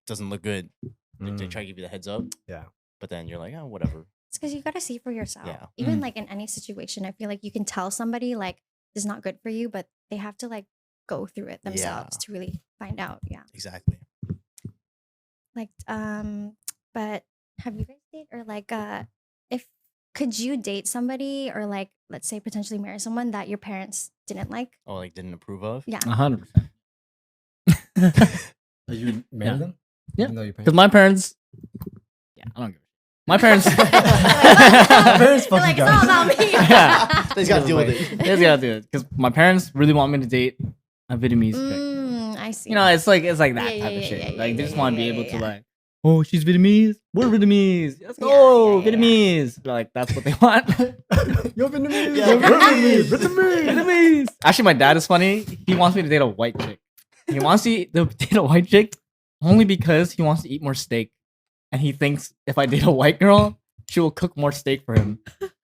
doesn't look good. They Mm. try to give you the heads up, Yeah. but then you're like, oh, whatever. It's because you gotta see for yourself. Yeah. Even Mm. like in any situation, I feel like you can tell somebody like this is not good for you, but they have to like go through it themselves to really find out. Yeah. Exactly. Like but have you guys dated or like if could you date somebody or like let's say potentially marry someone that your parents didn't like? Oh, like didn't approve of. Yeah. 100%. You married Yeah. them? Yeah. Even though your Because parents. my parents. Yeah, I don't give a shit. My parents. parents You're fuck like, you it's all guys. about me. Yeah. They just gotta deal with it. They just gotta do it because my parents really want me to date a Vietnamese chick. I see. You know, it's like that Yeah, type yeah, of yeah, shit. yeah, Like they yeah, just want to be yeah, able yeah, to yeah. like oh, she's Vietnamese. We're Vietnamese. Let's Yeah, go, yeah, yeah. Vietnamese. They're like, that's what they want. Yo, Vietnamese. Yeah, Yo, Vietnamese. Vietnamese. Actually, my dad is funny. He wants me to date a white chick. He wants me to date a white chick only because he wants to eat more steak. And he thinks if I date a white girl, she will cook more steak for him.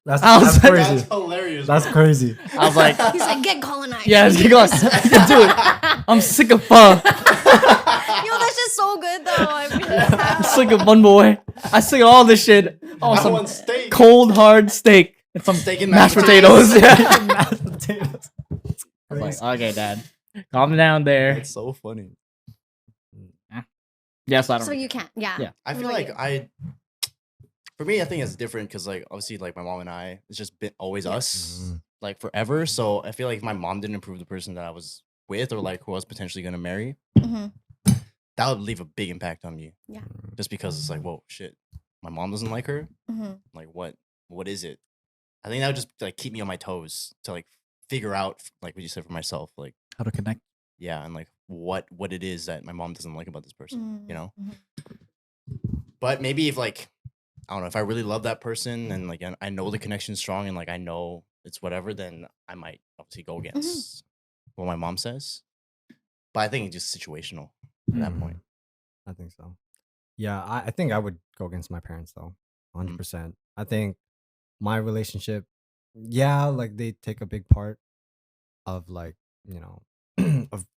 That's I was like- crazy. That's hilarious. That's crazy. I was like, He's like, get colonized. yeah, you can do it. I'm sick of pho. Yo, that's just so good though. I mean, I'm sick of bun boy. I'm sick of all this shit. Oh, I some want steak. cold hard steak and some Steak and mashed mashed potatoes. Yeah. Mashed potatoes. I was like, okay, dad, calm down there. It's so funny. Yes, I don't. so you can't. Yeah. Yeah. I feel What like about you? for me, I think it's different because like obviously like my mom and I, it's just been always us Mhm. like forever. So I feel like if my mom didn't approve the person that I was with or like who I was potentially gonna marry, Mhm. that would leave a big impact on me. Yeah. Just because it's like, whoa, shit, my mom doesn't like her. Mhm. Like what is it? I think that would just like keep me on my toes to like figure out like what you said for myself, like How to connect. yeah, and like what it is that my mom doesn't like about this person, you know? Mhm. But maybe if like I don't know, if I really love that person and like I know the connection's strong and like I know it's whatever, then I might obviously go against what my mom says. But I think it's just situational at that point. I think so. Yeah, I think I would go against my parents though. 100%. I think my relationship, yeah, like they take a big part of like, you know,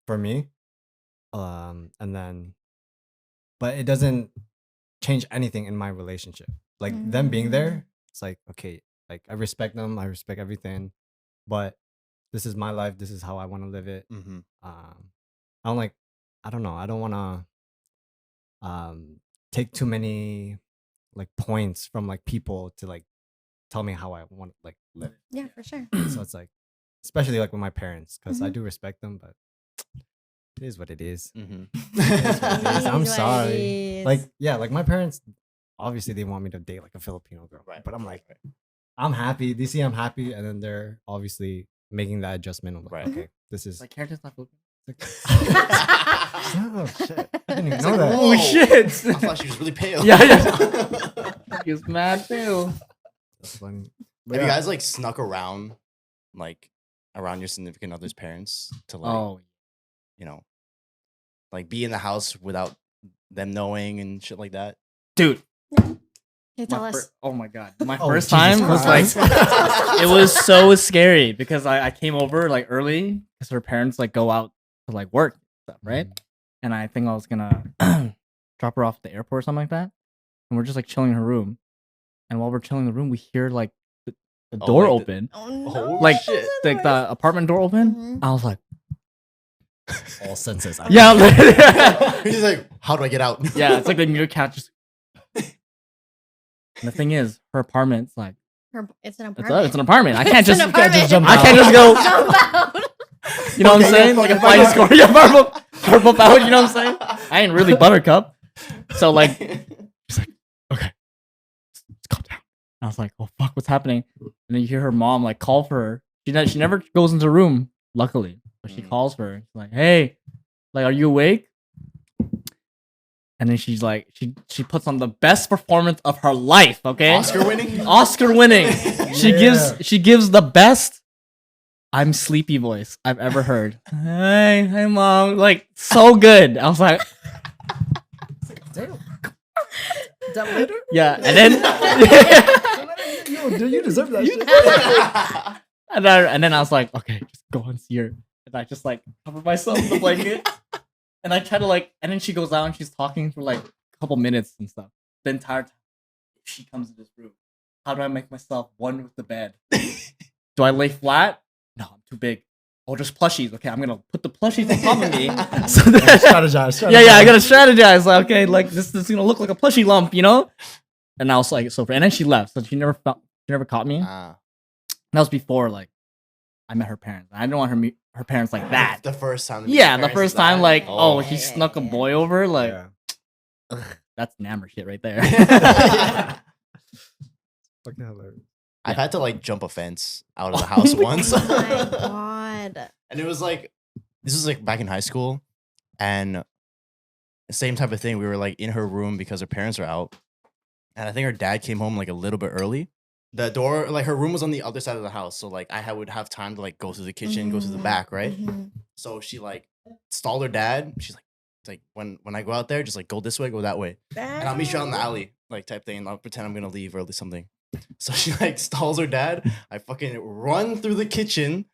for me. And then but it doesn't change anything in my relationship. Like them being there, it's like, okay, like I respect them, I respect everything, but this is my life, this is how I want to live it. Mm-hmm. I don't like, I don't know, I don't want to take too many like points from like people to like tell me how I want to like live it. Yeah, for sure. So it's like, especially like with my parents, because I Mhm. do respect them, but it is what it is. Mm-hmm. I'm It is what sorry. it is. Like, yeah, like my parents, obviously they want me to date like a Filipino girl, Right. but I'm like, I'm happy. They see I'm happy, and then they're obviously making that adjustment. I'm like, Right. okay, this is. Like characters not Filipino. Oh shit! I didn't even know that. Oh, shit. I thought she was really pale. Yeah, yeah. He was mad too. That's funny. Have you guys like snuck around like around your significant other's parents to like Oh, you know like be in the house without them knowing and shit like that? dude. Okay, tell us. Oh my god. My Oh, first Jesus time was like Christ. it was so scary because I came over like early because her parents like go out to like work and stuff, right? And I think I was gonna drop her off at the airport or something like that. And we're just like chilling in her room. And while we're chilling in the room, we hear like the Oh, door like the- open. Oh no. Oh, Like shit. like the apartment door open. Mhm. I was like, All senses. yeah, He's like, how do I get out? yeah, it's like the meerkat just. And the thing is, her apartment's like It's an it's, apartment. it's an apartment. I can't It's an just apartment. jump I can't just go. Jump out. You know what I'm Okay, saying? yeah, Like a fucking fighting Buttercup. score. Yeah, purple out. You know what I'm saying? I ain't really Buttercup. So like, she's like, okay, let's calm down. And I was like, oh fuck, what's happening? And then you hear her mom like call for her. She never goes into the room, luckily, but she Mm. calls for her. She's like, hey, like, are you awake? And then she's like, she puts on the best performance of her life. Okay, Oscar winning? Oscar winning. She Yeah. gives the best I'm sleepy voice I've ever heard. Hey mom, like so good. I was like, Damn. That later? yeah, and then Yo, you deserve that shit. and then I was like, okay, just go and see her. And I just like cover myself in the blanket, and I try to like, and then she goes out and she's talking for like a couple minutes and stuff. The entire time, if she comes in this room, how do I make myself one with the bed? Do I lay flat? No, I'm too big. Oh, just plushies. Okay, I'm gonna put the plushies on top of me. So that, Strategize. yeah, I gotta strategize. Like, okay, like this is gonna look like a plushie lump, you know? And I was like, so, and then she left, so she never caught me. Ah, That was before like I met her parents. I didn't want her parents like that. the first time. to meet Yeah, your the parents first is time that? like, oh, Yeah, he yeah, snuck a yeah. boy over, like Yeah. ugh, that's Nammer shit right there. Fucking hilarious. I've had to like jump a fence out of the house once. Oh my god. And it was like, this was like back in high school. And same type of thing. We were like in her room because her parents are out, and I think her dad came home like a little bit early. The door, like her room was on the other side of the house, so like I would have time to like go through the kitchen, go through the back, right? So she like stalled her dad. She's like when I go out there, just like go this way, go that way, and I'll meet you out in the alley, like type thing. And I'll pretend I'm gonna leave or something. So she like stalls her dad. I fucking run through the kitchen,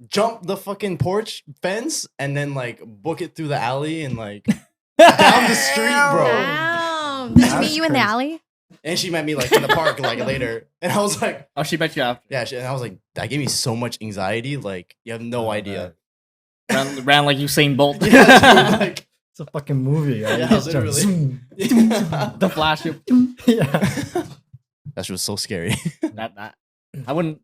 jump the fucking porch fence, and then like book it through the alley and like down the street, bro. Wow. Did she That's meet you in the crazy. alley? And she met me like in the park like later, and I was like, Oh, she met you after. yeah. And I was like, that gave me so much anxiety. Like you have no idea. Ran like Usain Bolt. Yeah, dude, like It's a fucking movie. Right? Yeah, You just jump, literally. zoom. The flash. Yeah. that shit was so scary. That. I wouldn't.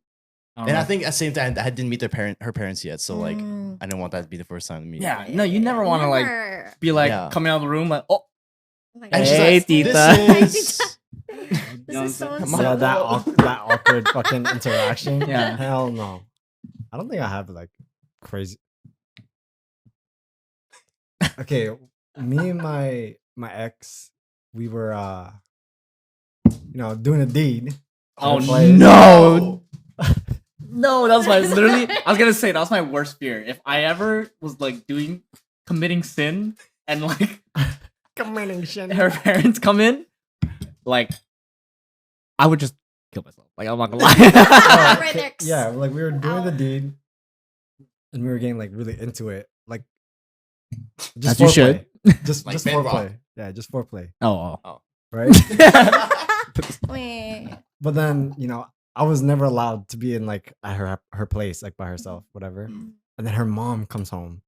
I don't And know. I think at the same time, I didn't meet her parents yet, so like Mm. I didn't want that to be the first time to meet. Yeah. No, you never want to like Never. be like Yeah. coming out of the room like, oh, Like, And she's Hey, like, tita. This is You know this is so what I'm insane. Yeah, that awkward fucking interaction. Yeah. Hell no. I don't think I have like crazy. Okay, me and my ex, we were doing a deed. Oh Her place. no. No, that was my literally. I was gonna say that was my worst fear. If I ever was like committing sin, and like Committing shit. her parents come in, like I would just kill myself. Like I'm not gonna lie. Right Okay, there. yeah, like we were doing the Ow. deed, and we were getting like really into it, like As you should. just Like just bedrock. foreplay. Yeah, just foreplay, Oh. right? Wait. But then I was never allowed to be in like at her place, like by herself, whatever. And then her mom comes home,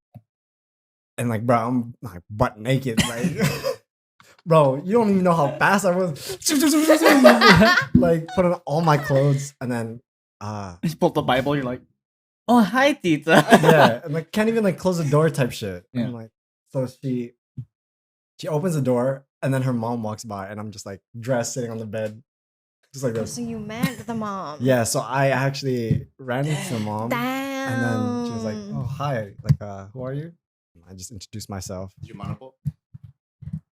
and like, bro, I'm like butt naked, like, bro, you don't even know how fast I was, like put on all my clothes, and then You pull up the Bible. You're like, oh hi, tita. yeah, and like can't even like close the door type shit. Yeah. I'm like, so she opens the door, and then her mom walks by, and I'm just like dressed, sitting on the bed, just like this. So you met the mom. Yeah, so I actually ran into the mom. Damn. And then she was like, "Oh, hi. Like, who are you?" I just introduced myself. Did you monocle?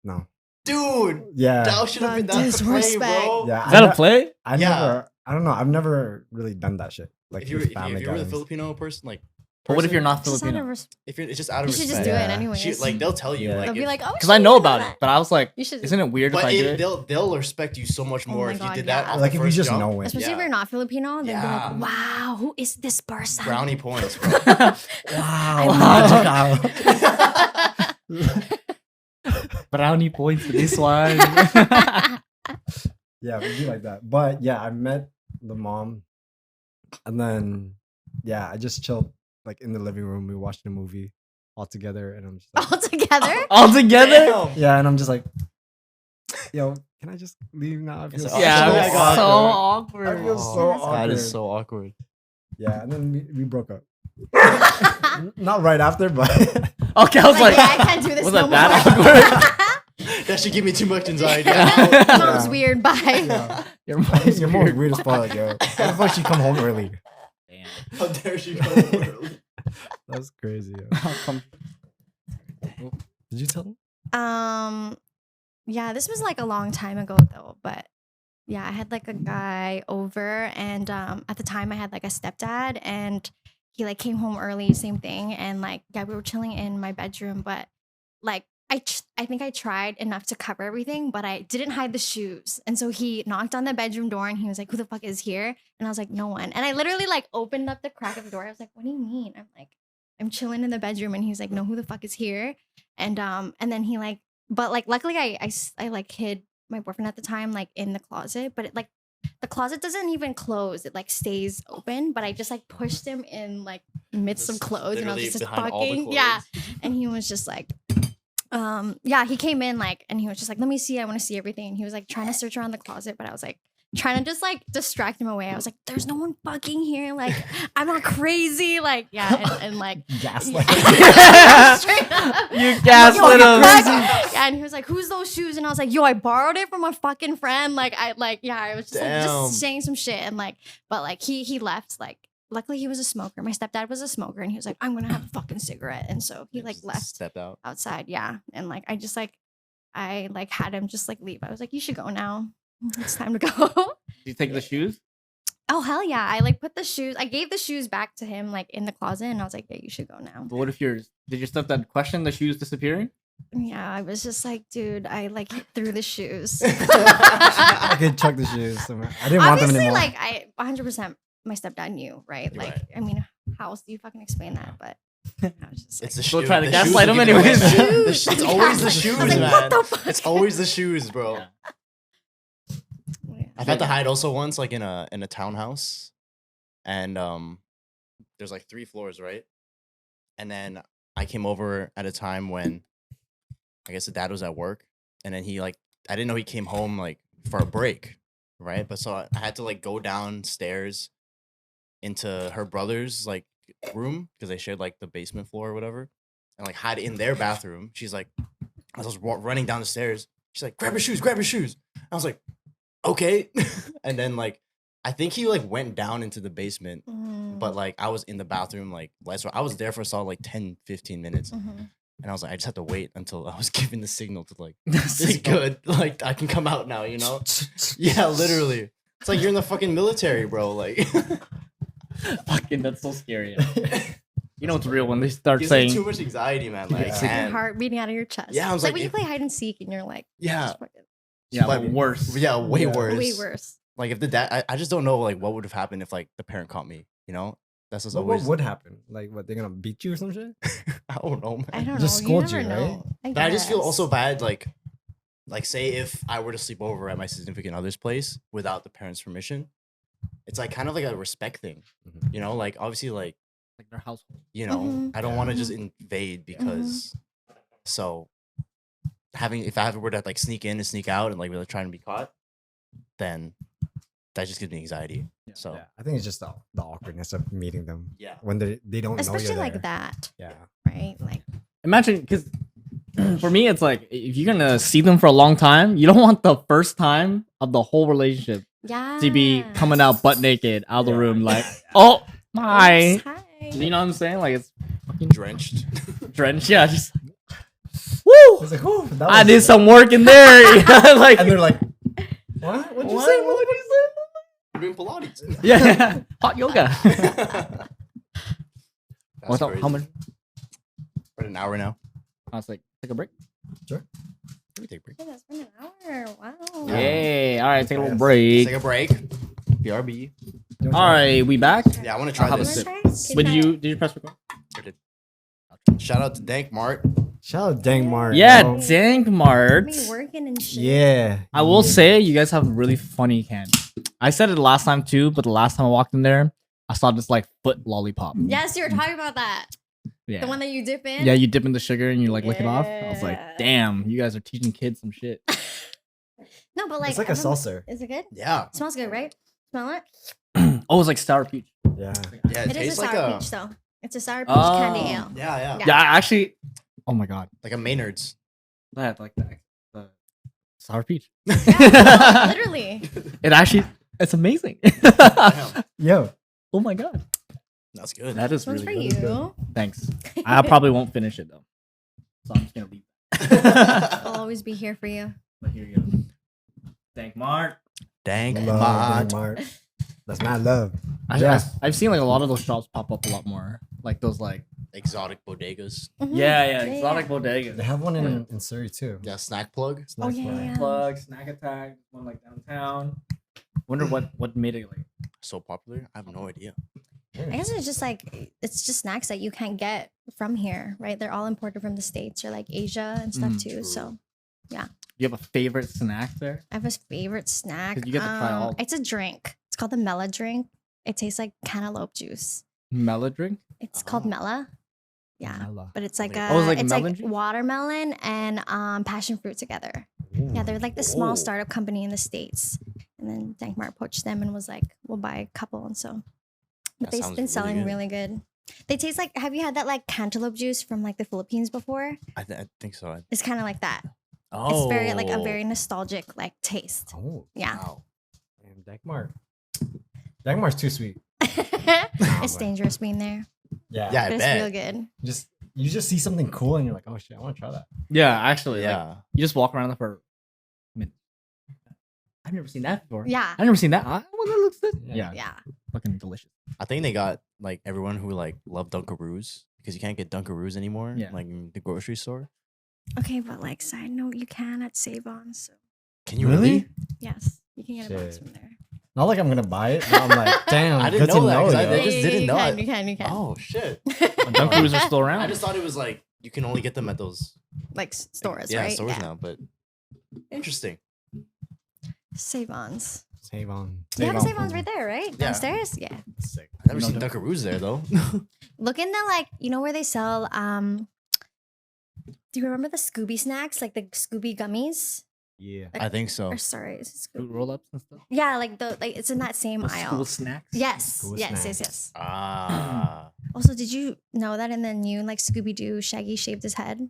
No. Dude, Yeah. that should have been The that's the play, disrespect. bro. Yeah. Is that a play? I Yeah. never. I don't know. I've never really done that shit. Like If you were, with if you, family if you were the gatherings. Filipino person, like, But what if person, you're not Just out of Filipino? If you're, it's just out of You should just respect. do it Yeah. anyways. She, like they'll tell you, Yeah. like, They'll be if- like, oh, Because I know about it, but I was like, You should. isn't it weird if but I do it? they'll respect you so much Oh more my if you God, did that. yeah. off Like the if you first just jump. know it. Especially if Yeah. you're not Filipino, they'll be Yeah. like, wow, who is this person? Brownie points, bro. Wow. Brownie points for this one. Yeah, we do like that. But yeah, I met the mom, and then yeah, I just chilled like in the living room. We watched a movie all together, and I'm just like, All together? All together? Damn. yeah, and I'm just like, yo, can I just leave now? I feel It's so Yeah, so it was awkward. so I awkward. feel so That's awkward. That is so awkward. Yeah, and then we broke up. Not right after, but Okay, I was like, yeah, I can't do this was no that that more. awkward? That should give me too much anxiety. Mom's Yeah. weird. Bye. yeah. Your mom's Your mom's weird as fuck, yo. How the fuck she come home early? Damn. How dare she come over? That's crazy. Yo. How come- Did you tell them? Yeah, this was like a long time ago though, but yeah, I had like a guy over, and at the time I had like a stepdad, and he like came home early, same thing, and like yeah, we were chilling in my bedroom, but like I think I tried enough to cover everything, but I didn't hide the shoes, and so he knocked on the bedroom door, and he was like, "Who the fuck is here?" And I was like, "No one," and I literally like opened up the crack of the door. I was like, "What do you mean?" I'm like, "I'm chilling in the bedroom," and he was like, "No, who the fuck is here?" And then he like. But like, luckily, I like hid my boyfriend at the time like in the closet. But it like the closet doesn't even close; it like stays open. But I just like pushed him in like midst of Just clothes, and I was literally just behind all the fucking yeah. clothes. And he was just like, yeah, he came in like, and he was just like, "Let me see, I want to see everything." And he was like trying to search around the closet, but I was like trying to just like distract him away. I was like, "There's no one fucking here. Like, I'm not crazy." Like, yeah, and like. Gaslight. Yeah, straight up. You Yo, gaslit you're him. crazy. Yeah, and he was like, "Who's those shoes?" And I was like, "Yo, I borrowed it from a fucking friend." Like, I was just like Damn. just saying some shit, and like, but like he left like luckily he was a smoker. My stepdad was a smoker, and he was like, "I'm gonna have a fucking cigarette," and so he like Just left stepped out. outside. Yeah, and like I had him just like leave. I was like, "You should go now. It's time to go." Did you take the shoes? Oh hell yeah! I like put the shoes. I gave the shoes back to him like in the closet, and I was like, "Yeah, you should go now." But what if did your stepdad question the shoes disappearing? Yeah, I was just like, dude, I like threw the shoes. I could chuck the shoes somewhere. I didn't want them Obviously, anymore. like I 100% my stepdad knew, right? Like, Right. I mean, how else do you fucking explain that? But I was just like, It's the Still shoe. trying to the gaslight shoes him will give it anyways. away. Shoes. It's always the I shoes, was like, man. what the fuck? It's always the shoes, bro. Yeah. I've had to hide also once, like in a townhouse, and there's like 3 floors, right? And then I came over at a time when I guess the dad was at work, and then he like I didn't know he came home like for a break, right? But so I had to like go downstairs into her brother's like room because they shared like the basement floor or whatever, and like hide in their bathroom. She's like, as I was running down the stairs, she's like, "Grab your shoes, grab your shoes." I was like, "Okay," and then like I think he like went down into the basement, but like I was in the bathroom like lights were. I was there for a solid like 10-15 minutes, and I was like, I just have to wait until I was given the signal to like it's good, like I can come out now, you know? Yeah, literally. It's like you're in the fucking military, bro. Like, Fucking, that's so scary. You know it's real when they start gives me saying too much anxiety, man. Like, Yeah. I your can't. heart beating out of your chest. Yeah, I was it's like like, when you if- play hide and seek, and you're like, Yeah, just fucking- yeah, but- but worse. yeah, way Yeah. worse. way worse. Like if the dad, I just don't know like what would have happened if like the parent caught me. You know, that's just What always. would happen? Like, what? They're gonna beat you or some shit? I don't know, man. I don't Just know. scold You you, never right? know. But I just feel guess. also bad, like say if I were to sleep over at my significant other's place without the parents' permission, it's like kind of like a respect thing, Mhm. you know. Like obviously, like Like their household. you know, Mhm. I don't want to just invade because so if I were to like sneak in and sneak out and like really trying to be caught, then that just gives me anxiety. Yeah. So Yeah, I think it's just the awkwardness of meeting them yeah, when they don't know especially you're like there. that, Yeah. right? Like, Imagine, because for me, it's like if you're gonna see them for a long time, you don't want the first time of the whole relationship yeah, to be coming out butt naked out of the Yeah. room, like, oh, hi. Hi. You know what I'm saying? Like it's drenched. drenched. Yeah, just woo. It's like, oh, that I was- did some work in there. Yeah, like, and they're like, what? What'd you say? What did you We're doing Pilates. say? Yeah, hot yoga. That's What's up? crazy. How much? We're at an hour now. I was like, take a break. Let me take a break. Yeah, that's been an hour. Wow. Yeah. Yay! All right, take a little Yes. break. Take a break. BRB. All right, we back. Yeah, I want to try I'll have a this. sip. Can Wait, try did you press record? Shout out to Dank Mart. Shout out Dang Mart. Yeah, bro. Dank Mart. Me working and shit. Yeah. I will say you guys have really funny candy. I said it last time too, but the last time I walked in there, I saw this like foot lollipop. Yes, you were talking about that. Yeah. The one that you dip in. Yeah, you dip in the sugar and you like lick it off. I was like, Yeah. damn, you guys are teaching kids some shit. No, but like It's like a I remember- seltzer. Is it good? Yeah. It smells good, right? Smell it? Oh, it's like sour peach. Yeah. Yeah, it, It is a tastes like sour a peach though. It's a sour peach candy Oh. ale. yeah, yeah, Yeah. Yeah, I actually. Oh my god, like a Maynard's. that like the sour peach. Yeah, literally. It actually, it's amazing. Damn, Yo. Oh my god, that's good. that is One's really for good. you. Thanks. I probably won't finish it though, so I'm just gonna leave. That. I'll always be here for you. But here you go. Thank Mark. Dank Love Mart. Dang Mart. That's my love. I, Yeah. I've seen like a lot of those shops pop up a lot more, like those like Exotic bodegas. Mhm. yeah, exotic bodegas. They have one in Surrey too. Yeah, snack plug. Oh, Snack yeah, bar. yeah. Plug, Snack Attack, one like downtown. Wonder what made it like. So popular. I have no idea. I guess it's just like it's just snacks that you can't get from here, right? They're all imported from the States or like Asia and stuff Mm, too. true. So You have a favorite snack there? I have a favorite snack. 'Cause you get to try all. It's a drink. It's called the Mela drink. It tastes like cantaloupe juice. Mellow drink? It's called Oh. Mela. Yeah. Mela. But it's like Oh, a, it's like it's melon like juice? watermelon and passion fruit together. Yeah, they're like the small Oh. startup company in the States. And then Dankmart poached them and was like, we'll buy a couple. And so, but That they've sounds been really selling good. really good. They taste like, have you had that like cantaloupe juice from like the Philippines before? I think so. It's kind of like that. Oh, It's very like a very nostalgic like taste. Oh, Yeah. Wow. damn, Dang Mart. Dang Mart's too sweet. It's but- dangerous being there, Yeah. Yeah, I but it's real bet. good. You just see something cool and you're like, oh shit, I want to try that. Yeah, actually, like, Yeah. you just walk around there for. I mean, I've never seen that before. Yeah. I've never seen that. Well, that looks good. Yeah. Yeah, Yeah. fucking delicious. I think they got like everyone who like love Dunkaroos because you can't get Dunkaroos anymore. Yeah. Like in the grocery store. Okay, but like side note, you can at Save On. So Can you really? yes, you can get a box Shit. from there. Not like I'm gonna buy it. But I'm like, damn, I didn't good to know that, 'cause know. I yo. just didn't you know can, it. you can. Oh shit! Dunkaroos are still I around. just thought it was like you can only get them at those Like stores, yeah, right? stores now. But interesting. Save Ons. Save on. You have a on Save Ons food. right there, right? Yeah. Downstairs? Yeah. Sick. I've never No seen Dunk- Dunkaroos there though. Look in the like, you know where they sell do you remember the Scooby snacks? Like the Scooby gummies? Yeah. I think so. Or sorry, is it Scooby? Roll ups and stuff. Yeah, like it's in that same The aisle. school snacks. Yes. School Yes, snacks. yes. Ah, Also, did you know that in the new like Scooby Doo, Shaggy shaved his head?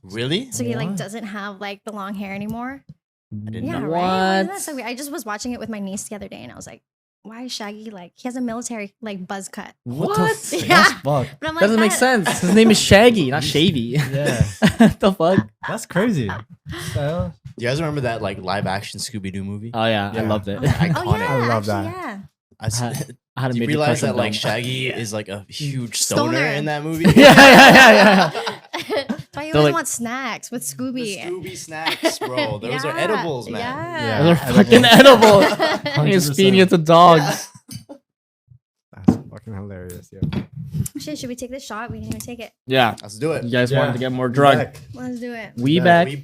really? So he like What? doesn't have like the long hair anymore. I didn't Yeah, know. right. Wasn't that What? so weird? I just was watching it with my niece the other day, and I was like, "Why is Shaggy like he has a military like buzz cut?" What? the f- Yeah. That's fuck. But I'm like, Doesn't make that- sense. His name is Shaggy, not Shavy. Yeah. What the fuck? That's crazy. What the hell? Do you guys remember that like live action Scooby Doo movie? Oh yeah, I Yeah. loved it. Oh yeah, Iconic. I love actually, that. yeah. I s- I had a do you major realize crush that on like them. Shaggy is like a huge Stoner. stoner in that movie? yeah, yeah. That's why you They're always like- want snacks with The Scooby. Scooby snacks, bro. Those are Yeah, edibles, man. Yeah. They're edible. fucking edible. He's 100%. feeding it to dogs. That's fucking hilarious, yo. Shit, should we take this shot? We didn't even take it. Yeah. Let's do it. You guys Yeah. wanted to get more drug. Back, Let's do it. We Yeah. back. We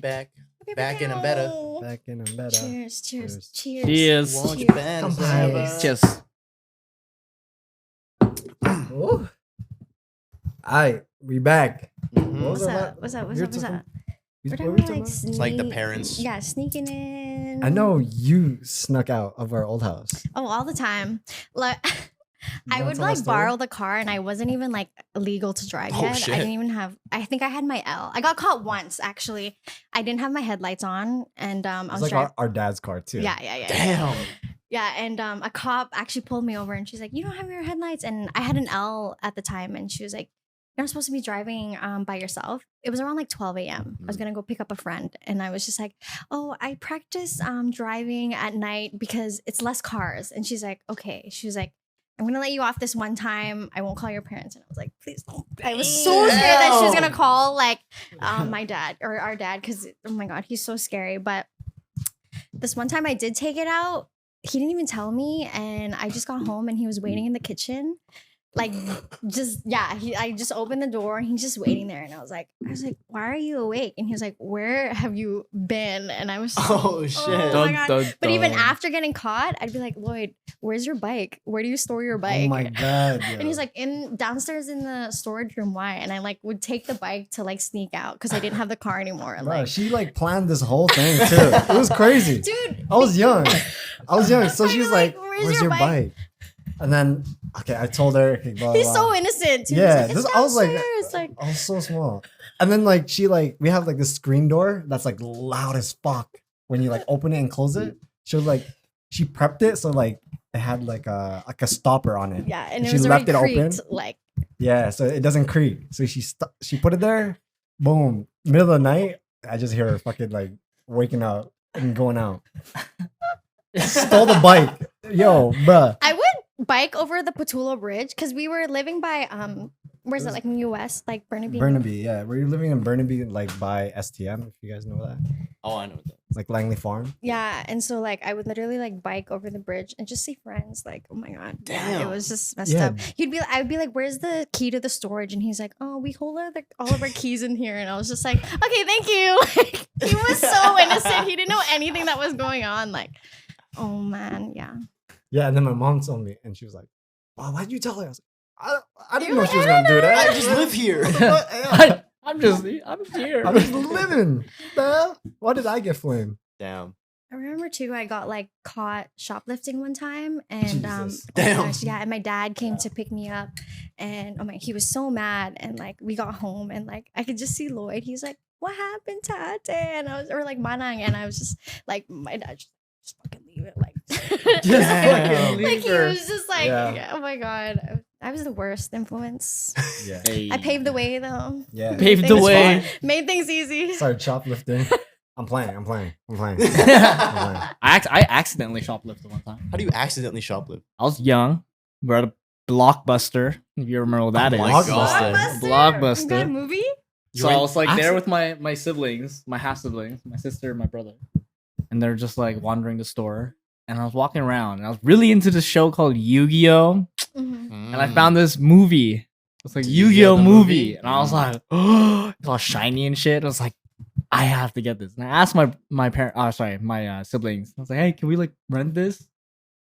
back in and better. back in and better. Cheers, cheers, Cheers. cheers. Cheers. Want your Cheers. band, Cheers. Cheers. Ooh. Alright, we back. Mhm. What What's was that? up? What's up? What's You're up? What's talking- up? What We're were talking we about, talking like about? It's like the sneak- parents. Yeah, sneaking in. I know you snuck out of our old house. Oh, all the time. Like I wanna would tell that like story? borrow the car, and I wasn't even like legal to drive Oh, yet. shit. I didn't even have. I think I had my L. I got caught once actually. I didn't have my headlights on, and I It's was like driving. our dad's car too. Yeah, yeah, yeah. Damn. Yeah, and a cop actually pulled me over, and she's like, "You don't have your headlights." And I had an L at the time, and she was like, "You're not supposed to be driving by yourself." It was around like 12 a.m. I was Mm. gonna go pick up a friend, and I was just like, "Oh, I practice driving at night because it's less cars." And she's like, "Okay." She was like, "I'm gonna let you off this one time. I won't call your parents." And I was like, "Please don't." I was so scared that she was gonna Damn. call like my dad or our dad because oh my god, he's so scary. But this one time I did take it out. He didn't even tell me, and I just got home and he was waiting in the kitchen. Like just yeah, I just opened the door and he's just waiting there, and I was like, "Why are you awake?" And he was like, "Where have you been?" And I was just like, Oh shit. Oh my God. Dun, but even dun. after getting caught, I'd be like, "Lloyd, where's your bike? Where do you store your bike?" Oh my god. And he's like, in downstairs in the storage room. Why? And I like would take the bike to like sneak out because I didn't have the car anymore. And bro, like, she like planned this whole thing too. It was crazy. dude, I was young. So I'd she be was like, like, "Where's "Where's your your bike?" And then, okay, I told her. Okay, blah, he's blah, so blah. innocent. Too. Yeah, He's like, this- "It's I was like- downstairs." Like, I was so small. And then like she like we have like this screen door that's like loud as fuck when you like open it and close it. She was like she prepped it so like it had like a stopper on it. yeah, and it She was left already it open? creaked. Like, Yeah, so it doesn't creak. So she put it there. Boom. Middle of the night, I just hear her fucking like waking up and going out. Stole the bike. Yo, bruh. I would bike over the Patulo Bridge because we were living by where's it, like in US, like Burnaby. Burnaby, yeah. We're living in Burnaby, like by STM, if you guys know that. Oh, I know that. It's like Langley Farm. Yeah, and so like I would literally like bike over the bridge and just see friends. Like, oh my god, yeah, it Damn. was just messed Yeah. up. I would be like, "Where's the key to the storage?" And he's like, "Oh, we hold all of our keys in here." And I was just like, "Okay, thank you." Like, he was so innocent. He didn't know anything that was going on. Like, oh man, yeah. Yeah, and then my mom told me, and she was like, "Wow, why'd you tell her?" I was like, I didn't You're know like, she was "I gonna don't do that. I just live here. I'm just here. I'm just living. The hell? Why did I get flamed? Damn. I remember too. I got like caught shoplifting one time, and Jesus. oh my Damn. gosh, yeah. And my dad came to pick me up, and oh my, he was so mad. And like we got home, and like I could just see Lloyd. He's like, "What happened, Tate?" And I was, or like Manang, and I was just like, my dad just fucking leave it. Like it. Just fucking Like leave he her. was just like, Yeah. oh my god, I was the worst influence. Yeah. I paved the way though. Yeah. Paved the Things- way. Made things easy. Started shoplifting. I'm playing. I accidentally shoplifted one time. How do you accidentally shoplift? I was young. We're at a Blockbuster. If you remember what that is. my God. Blockbuster. You got a movie? So I was like there with my siblings, my half siblings, my sister and my brother, and they're just like wandering the store. And I was walking around, and I was really into this show called Yu-Gi-Oh. Mhm. And I found this movie. It's like Yu-Gi-Oh the movie, movie? and I was like, oh, it's all shiny and shit. I was like, I have to get this. And I asked my parent, my siblings. I was like, hey, can we like rent this?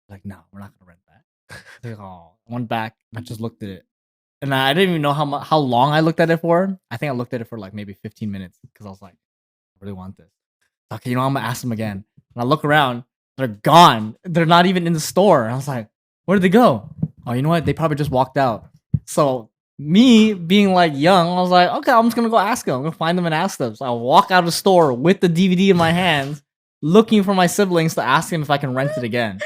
Like, no, we're not gonna rent that. They're like, oh, I went back and I just looked at it, and I didn't even know how long I looked at it for. I think I looked at it for like maybe 15 minutes because I was like, I really want this. Okay, I'm gonna ask them again. And I look around, they're gone. They're not even in the store. And I was like, where did they go? Oh, you know what? They probably just walked out. So me being like young, I was like, okay, I'm just gonna go ask them. I'm gonna find them and ask them. So I walk out of the store with the DVD in my hands, looking for my siblings to ask them if I can rent it again.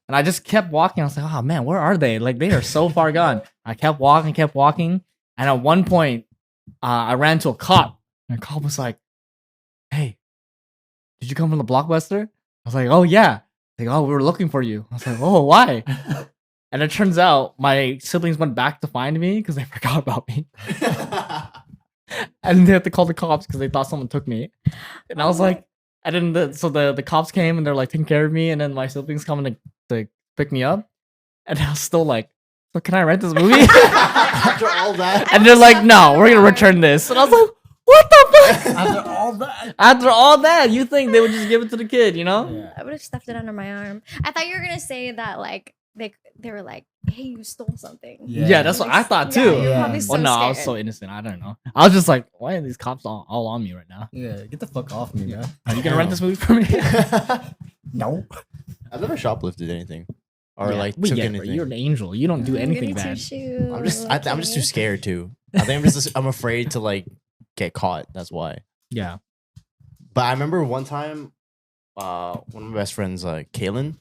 And I just kept walking. I was like, oh man, where are they? Like they are so far gone. I kept walking. And at one point, I ran to a cop. And the cop was like, hey, did you come from the Blockbuster? I was like, oh yeah. Like, oh, we were looking for you. I was like, oh, why? And it turns out my siblings went back to find me because they forgot about me. And they had to call the cops because they thought someone took me. And I was like, and then the cops came and they're like taking care of me. And then my siblings coming to pick me up. And I was still like, so can I rent this movie? After all that, And they're like, no, we're going to return this. And I was like, what the fuck? After all that. After all that, you think they would just give it to the kid, you know? Yeah. I would have stuffed it under my arm. I thought you were gonna say that like they were like, hey, you stole something. Yeah, that's what I thought Yeah, too. you're Yeah. probably so Well, no, I was scared. so innocent. I don't know. I was just like, why are these cops all on me right now? Yeah. Get the fuck off me, man. Are you gonna rent this movie for me? No. I've never shoplifted anything or Yeah, like we took get it, bro. anything. You're an angel. You don't do anything Goody bad. two-shoe, I'm just too okay. scared too. I think I'm afraid to like get caught. That's why. Yeah. But I remember one time, one of my best friends, Kaylin,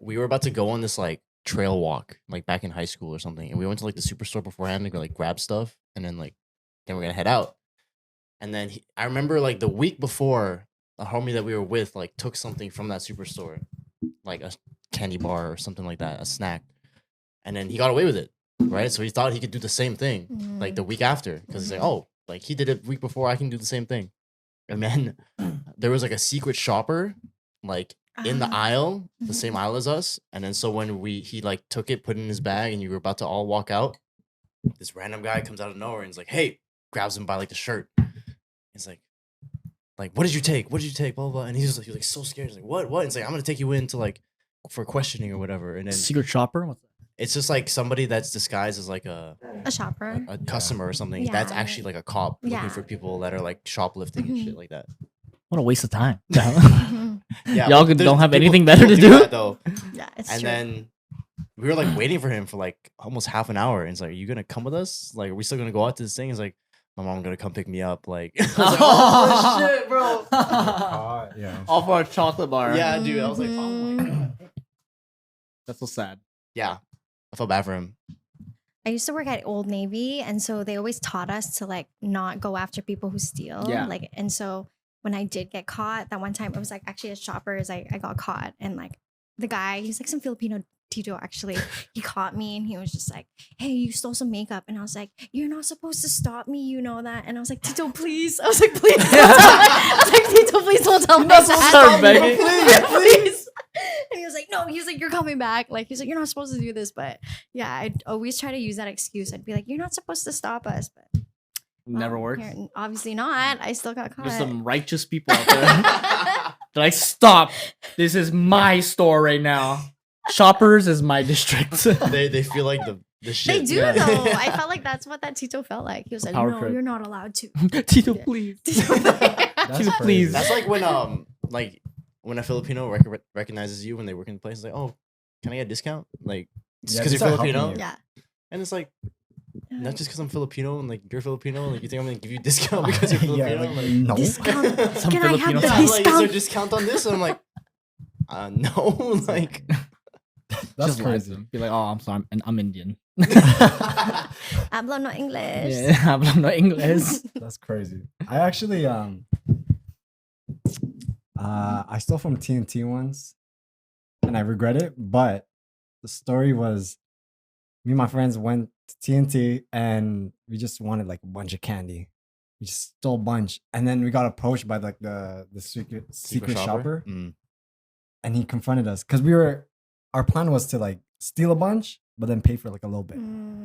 we were about to go on this like trail walk, like back in high school or something, and we went to like the superstore beforehand to go like grab stuff, and then we're gonna head out. And then I remember like the week before, a homie that we were with like took something from that superstore, like a candy bar or something like that, a snack, and then he got away with it, right? So he thought he could do the same thing like the week after, because he's like, oh, like he did it week before, I can do the same thing. And then there was like a secret shopper, like in the aisle, the same aisle as us. And then so when he like took it, put it in his bag, and you were about to all walk out, this random guy comes out of nowhere and he's like, hey, grabs him by like the shirt. He's like, what did you take? What did you take? Blah, blah, blah. And he was like so scared. He's like, what? And he's like, I'm gonna take you in to like for questioning or whatever. And then Secret shopper? What's that? it's just like somebody that's disguised as like A shopper. a customer or something. That's Yeah. actually like a cop Yeah. looking for people that are like shoplifting and shit like that. What a waste of time. Mhm. Yeah, Y'all but don't have people- anything better people to do do? that, though. Yeah, it's And true. then we were like waiting for him for like almost half an hour. And it's like, are you gonna come with us? Like, are we still gonna go out to this thing? He's like, my mom gonna come pick me up. Like, I was like, oh shit, bro. Yeah. All for a chocolate bar. Yeah, dude. I was like, oh my god. That's so sad. Yeah, I felt bad for him. I used to work at Old Navy, and so they always taught us to like not go after people who steal. Yeah. Like, and so when I did get caught, that one time it was like actually at Shoppers, I got caught, and like the guy, he's like some Filipino Tito actually. He caught me and he was just like, hey, you stole some makeup. And I was like, you're not supposed to stop me, you know that. And I was like, Tito, please. I was like, please don't tell me. I was like, Tito, please don't tell me. not supposed to start begging. Please. And he was like, no, he was like, you're coming back. Like, he's like, you're not supposed to do this. But yeah, I'd always try to use that excuse. I'd be like, you're not supposed to stop us. But Never well, works. here- obviously not. I still got caught. There's some righteous people out there. They're like, stop. This is my store right now. Shoppers is my district. They feel like the They shit. do Yeah. though. I felt like that's what that Tito felt like. He was like, power no, trip. you're not allowed to. Tito, Yeah. please. That's Tito, crazy. please. That's like when a Filipino recognizes you when they work in the place. It's like, oh, can I get a discount? Like, just Yeah, because they you're start helping Filipino. you. Yeah. And it's like, not just because I'm Filipino and like you're Filipino, like you think I'm gonna give you a discount because you're Yeah, Filipino? like, like, no. Discount. Some Can I have Filipino the yeah, like, is there a discount? discount on this? And I'm like, No, like That's Just lie to crazy. them. Be like, oh, I'm sorry, I'm Indian. Hablo no English. Yeah, hablo no inglés. That's crazy. I actually I stole from TNT once, and I regret it. But the story was, me and my friends went to TNT, and we just wanted like a bunch of candy. We just stole a bunch, and then we got approached by like the secret shopper, Mm. and he confronted us because our plan was to like steal a bunch, but then pay for like a little bit,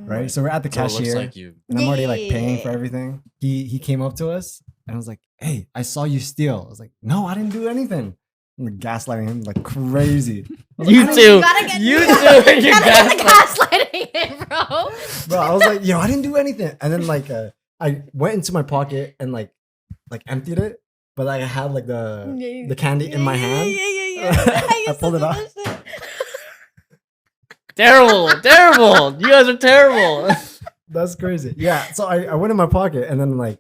right? So we're at the So it cashier. looks like you. And I'm already like paying for Yeah. everything. He came up to us and was like, "Hey, I saw you steal." I was like, "No, I didn't do anything." I'm like gaslighting him like crazy. You too. gotta get You you too. gotta You get the gaslight. gaslighting in, bro. Bro, I was like, "Yo, I didn't do anything." And then like I went into my pocket and like emptied it, but like I had like the candy in my hand. I used pulled to it do out. that shit. Terrible. Terrible. You guys are terrible. That's crazy. Yeah. So I went in my pocket and then like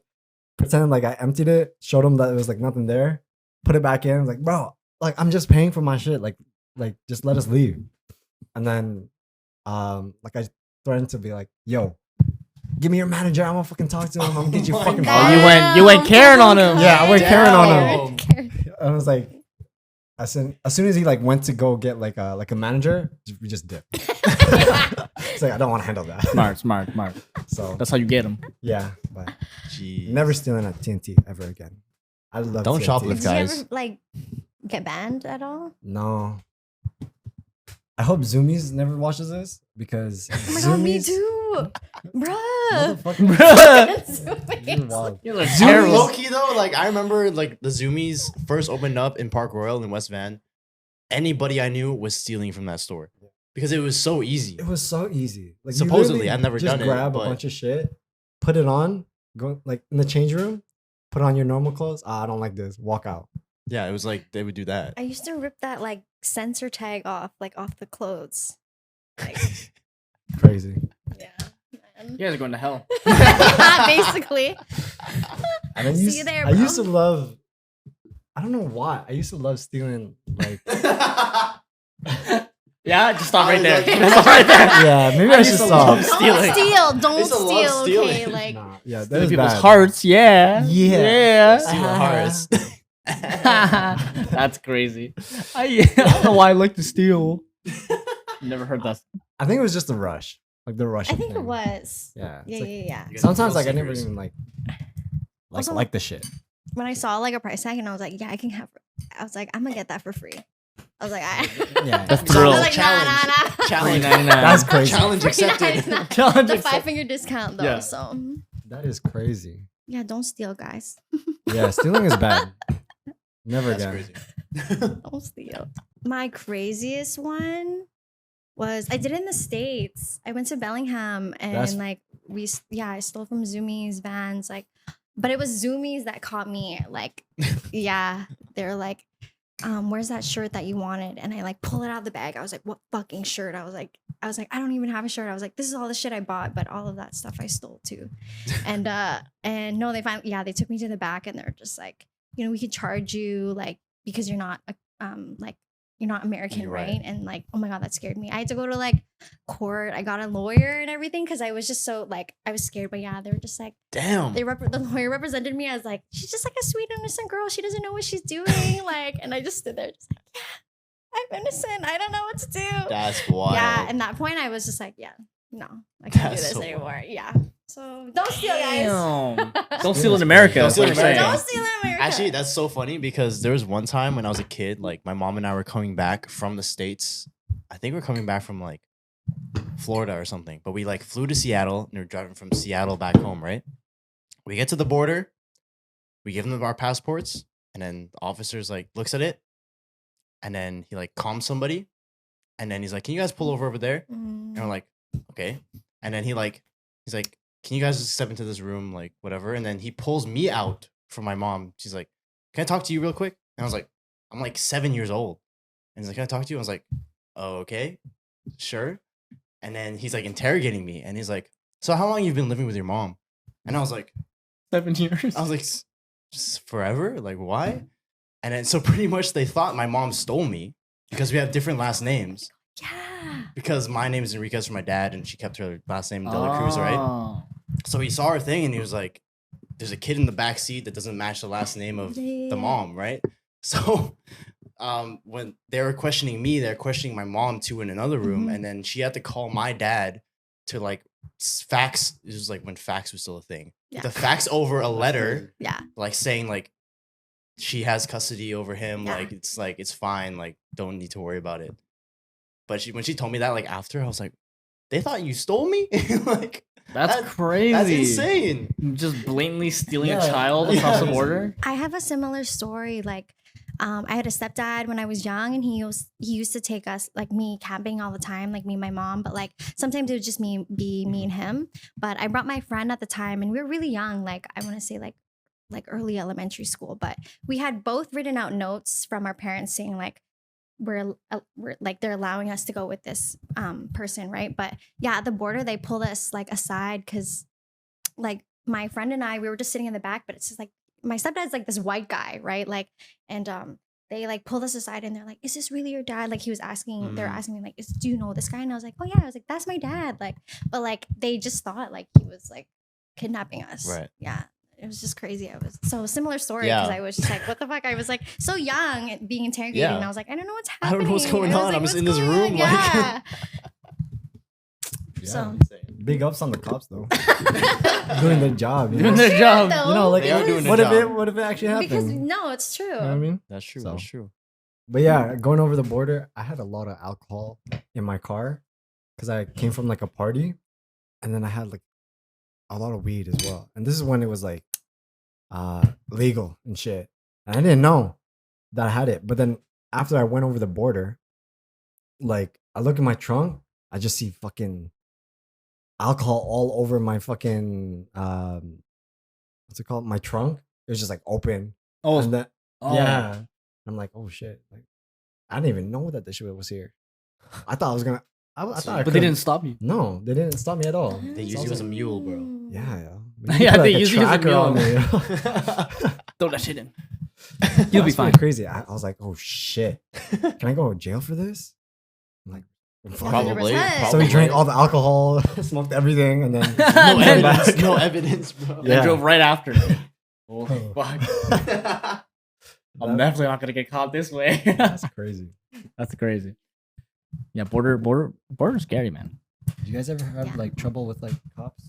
pretended like I emptied it, showed him that there was like nothing there, put it back in. I was like, "Bro, like I'm just paying for my shit. Like just let us leave." And then like I threatened to be like, "Yo, give me your manager. I'm gonna fucking talk to him. I'm gonna get you Oh my fucking God. Oh, fired." you went Karen on him. Yeah, I went Karen on him. I was like, as soon as he like went to go get like a manager, we just dipped. It's like I don't want to handle that. Smart. So That's how you get them. yeah, but Jeez. never stealing at TNT ever again. I love Don't TNT. shoplift, Did you guys. ever like get banned at all? No. I hope Zoomies never watches this because Oh my god, me Zoomies, too, bruh. motherfucker, you're wild. You look Zoom terrible. low key though, like I remember like the Zoomies first opened up in Park Royal in West Van. Anybody I knew was stealing from that store because it was so easy. It was so easy. Like you Supposedly, literally I've never just done it, grab a but- bunch of shit, put it on, go like in the change room, put on your normal clothes. I don't like this. Walk out. Yeah, it was like they would do that. I used to rip that like sensor tag off the clothes. Like, Crazy. yeah, man. You guys are going to hell. Basically. And I See used, you there, I used to bro. love. I don't know why. I used to love stealing like. Yeah, just stop right there. Okay. Just stop right there. Yeah, maybe I I used should to stop. love Don't stealing. steal. Don't used to love steal. stealing. Okay, like Nah, yeah, that Stealing is people's bad. hearts, yeah. Yeah. Steal the hearts. That's crazy. I don't know why I like to steal. Never heard that. I think it was just the rush, like the rush. I of think it thing. was. Yeah. it's Yeah, like- yeah, yeah. You guys Sometimes are like I never secrets. even Also, like the shit. When I saw like a price tag and I was like, yeah, I can have. I was like, I'm gonna get that for free. I was like, Yeah. That's I thrill. was like, Challenge. nah. Challenge. $3.99. That's crazy. Challenge Free accepted. 99. Challenge The accepted. 5-finger discount though. Yeah. So That is crazy. yeah, don't steal, guys. Yeah, stealing is bad. Never That's again. crazy. Don't steal. My craziest one was I did it in the States. I went to Bellingham and That's- like I stole from Zoomies, Vans, like, but it was Zoomies that caught me. Like, yeah, they're like, where's that shirt that you wanted? And I like pull it out of the bag. I was like, what fucking shirt? I was like, I don't even have a shirt. I was like, this is all the shit I bought, but all of that stuff I stole too. And no, they took me to the back and they're just like, you know, we could charge you like because you're not like you're not American, You're right? right. And like, oh my god, that scared me. I had to go to like court. I got a lawyer and everything because I was just so like I was scared. But yeah, they were just like Damn. the lawyer represented me as like she's just like a sweet innocent girl. She doesn't know what she's doing. Like, and I just stood there just like, yeah, I'm innocent. I don't know what to do. That's wild. Yeah, and that point I was just like, yeah, no, I can't That's do this so anymore. Yeah. So don't steal, guys. Damn. Don't steal in America. Don't That's what steal in you're saying. America. Don't steal in America. Actually, that's so funny because there was one time when I was a kid, like my mom and I were coming back from the States. I think we're coming back from like Florida or something, but we like flew to Seattle and we are driving from Seattle back home, right? We get to the border, we give them our passports, and then the officer's like looks at it, and then he like calms somebody, and then he's like, "Can you guys pull over there?" And we're like, "Okay." And then he's like, "Can you guys just step into this room, like whatever?" And then he pulls me out from my mom. She's like, "Can I talk to you real quick?" And I was like, "I'm like 7 years old." And he's like, "Can I talk to you?" I was like, "Oh, okay, sure." And then he's like interrogating me, and he's like, "So how long you've been living with your mom?" And I was like, 7 years. I was like, "Just forever? Like why?" And then so pretty much they thought my mom stole me because we have different last names. Yeah. Because my name is Enriquez for my dad, and she kept her last name De La Cruz, right? So he saw her thing, and he was like, "There's a kid in the back seat that doesn't match the last name of the mom, right?" So, when they were questioning me, they're questioning my mom too in another room, and then she had to call my dad to like fax. It was like when fax was still a thing. Yeah. The fax over a letter, Yeah. like saying like she has custody over him, Yeah. like it's fine, like don't need to worry about it. But when she told me that, like after, I was like, they thought you stole me? Like That's crazy. That's insane. Just blatantly stealing a Yeah. child across the border. I have a similar story. Like, I had a stepdad when I was young, and he used to take us, like me, camping all the time, like me and my mom. But like sometimes it would just be me and him. But I brought my friend at the time, and we were really young. Like I want to say like early elementary school. But we had both written out notes from our parents saying like we're like they're allowing us to go with this person, right? But yeah, at the border they pulled us like aside because like my friend and I, we were just sitting in the back, but it's just like my stepdad's like this white guy, right? Like, and they like pulled us aside and they're like, "Is this really your dad?" Like he was asking, they're asking me like, "Do you know this guy?" And I was like, "Oh yeah." I was like, "That's my dad." Like, but like they just thought like he was like kidnapping us. Right. Yeah. It was just crazy. I was so similar story because I was just like, what the fuck? I was like so young and being interrogated, Yeah. and I was like, I don't know what's I happening. don't know what's going I was on. like, I'm just "What's in this going on?" room, like- Yeah. Yeah. So Big ups on the cops though. Doing their job. You know, Doing their job. You know, like They are doing their what if job. what if it actually happened? because no, it's true. You know what I mean? That's true. So- That's true. But yeah, going over the border, I had a lot of alcohol in my car because I came from like a party, and then I had like a lot of weed as well. And this is when it was like legal and shit. And I didn't know that I had it. But then after I went over the border, like I look in my trunk, I just see fucking alcohol all over my fucking what's it called? My trunk. It was just like open. Oh, And then oh. yeah. I'm like, oh shit. Like I didn't even know that this shit was here. I thought I was gonna I thought I But they could've- didn't stop you. No, they didn't stop me at all. They So use I you was as a like, mule, bro. yeah, yeah. Yeah, Put, they like, use you as a tracker on mule. me, you know? Throw that shit in. You'll You'll be fine. Crazy. I was like, oh shit. Can I go to jail for this? I'm like, fuck it. Probably. 100%. So we drank all the alcohol, smoked everything, and then No And then- evidence. No evidence, bro. Yeah. And drove right after. Oh, Oh. fuck. I'm That- definitely not gonna get caught this way. That's crazy. That's crazy. Yeah, border's scary, man. Do you guys ever have Yeah. like trouble with like cops?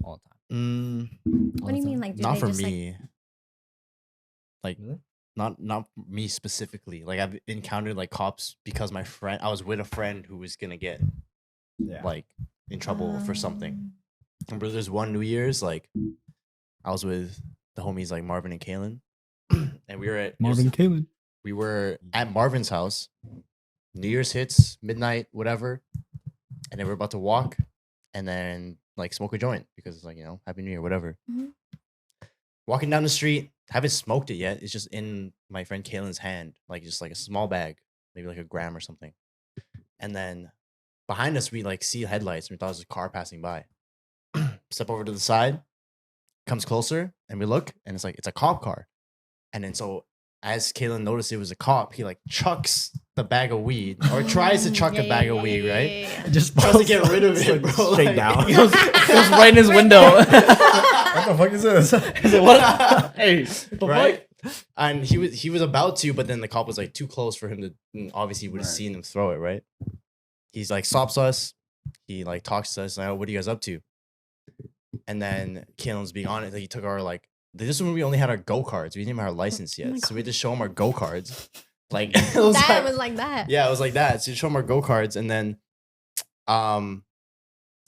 All the time. What do you mean? Like, do Not they for just, me. Like, Really? not me specifically. Like I've encountered like cops because I was with a friend who was gonna get Yeah. like in trouble for something. Remember there's one New Year's, like I was with the homies like Marvin and Kalen. And we were at Kaylin. we were at Marvin's house. New Year's hits, midnight, whatever. And then we're about to walk and then like smoke a joint because it's like, you know, Happy New Year, whatever. Mhm. Walking down the street, haven't smoked it yet. It's just in my friend Kalen's hand, like just like a small bag, maybe like a gram or something. And then behind us, we like see headlights and we thought it was a car passing by. Step over to the side, comes closer, and we look, and it's a cop car. And then so as Kalen noticed it was a cop, he like chucks the bag of weed or tries to chuck a bag of weed, right? Just Tries to get rid of it, bro, Straight like- down. It was right in his window. What the fuck is this? He's like, what? Hey, what the Right? And he was about to, but then the cop was like too close for him to. Obviously, would have Right. seen him throw it. Right? He's like stops us. He like talks to us. Like, oh, what are you guys up to? And then Kalen's being honest. Like, he took our like. This one we only had our go kards. We didn't even have our license yet, my so we had to show him our go kards. Like it was That like, was like that. yeah, it was like that. So you show him our go kards, and then,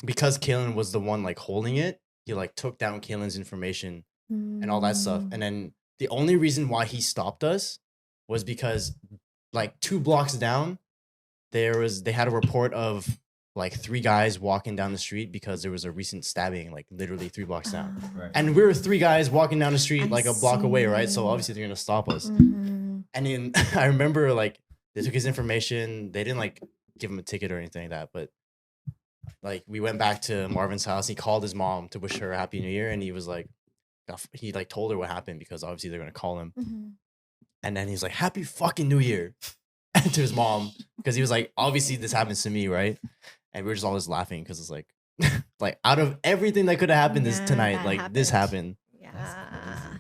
because Kalen was the one like holding it, he like took down Kalen's information and all that stuff. And then the only reason why he stopped us was because like 2 blocks down, they had a report of like 3 guys walking down the street because there was a recent stabbing, like literally 3 blocks down. Right. And we were 3 guys walking down the street I like a block away, right? So see. obviously they're gonna stop us. Mhm. And then I remember like they took his information. They didn't like give him a ticket or anything like that, but like we went back to Marvin's house. He called his mom to wish her a happy new year, and he was like, he like told her what happened because obviously they're gonna call him. Mhm. And then he's like, "Happy fucking New Year." And to his mom because he was like, obviously this happens to me, right? And we were just always laughing because it's like, like out of everything that could have happened this tonight, that like this happened. Yeah.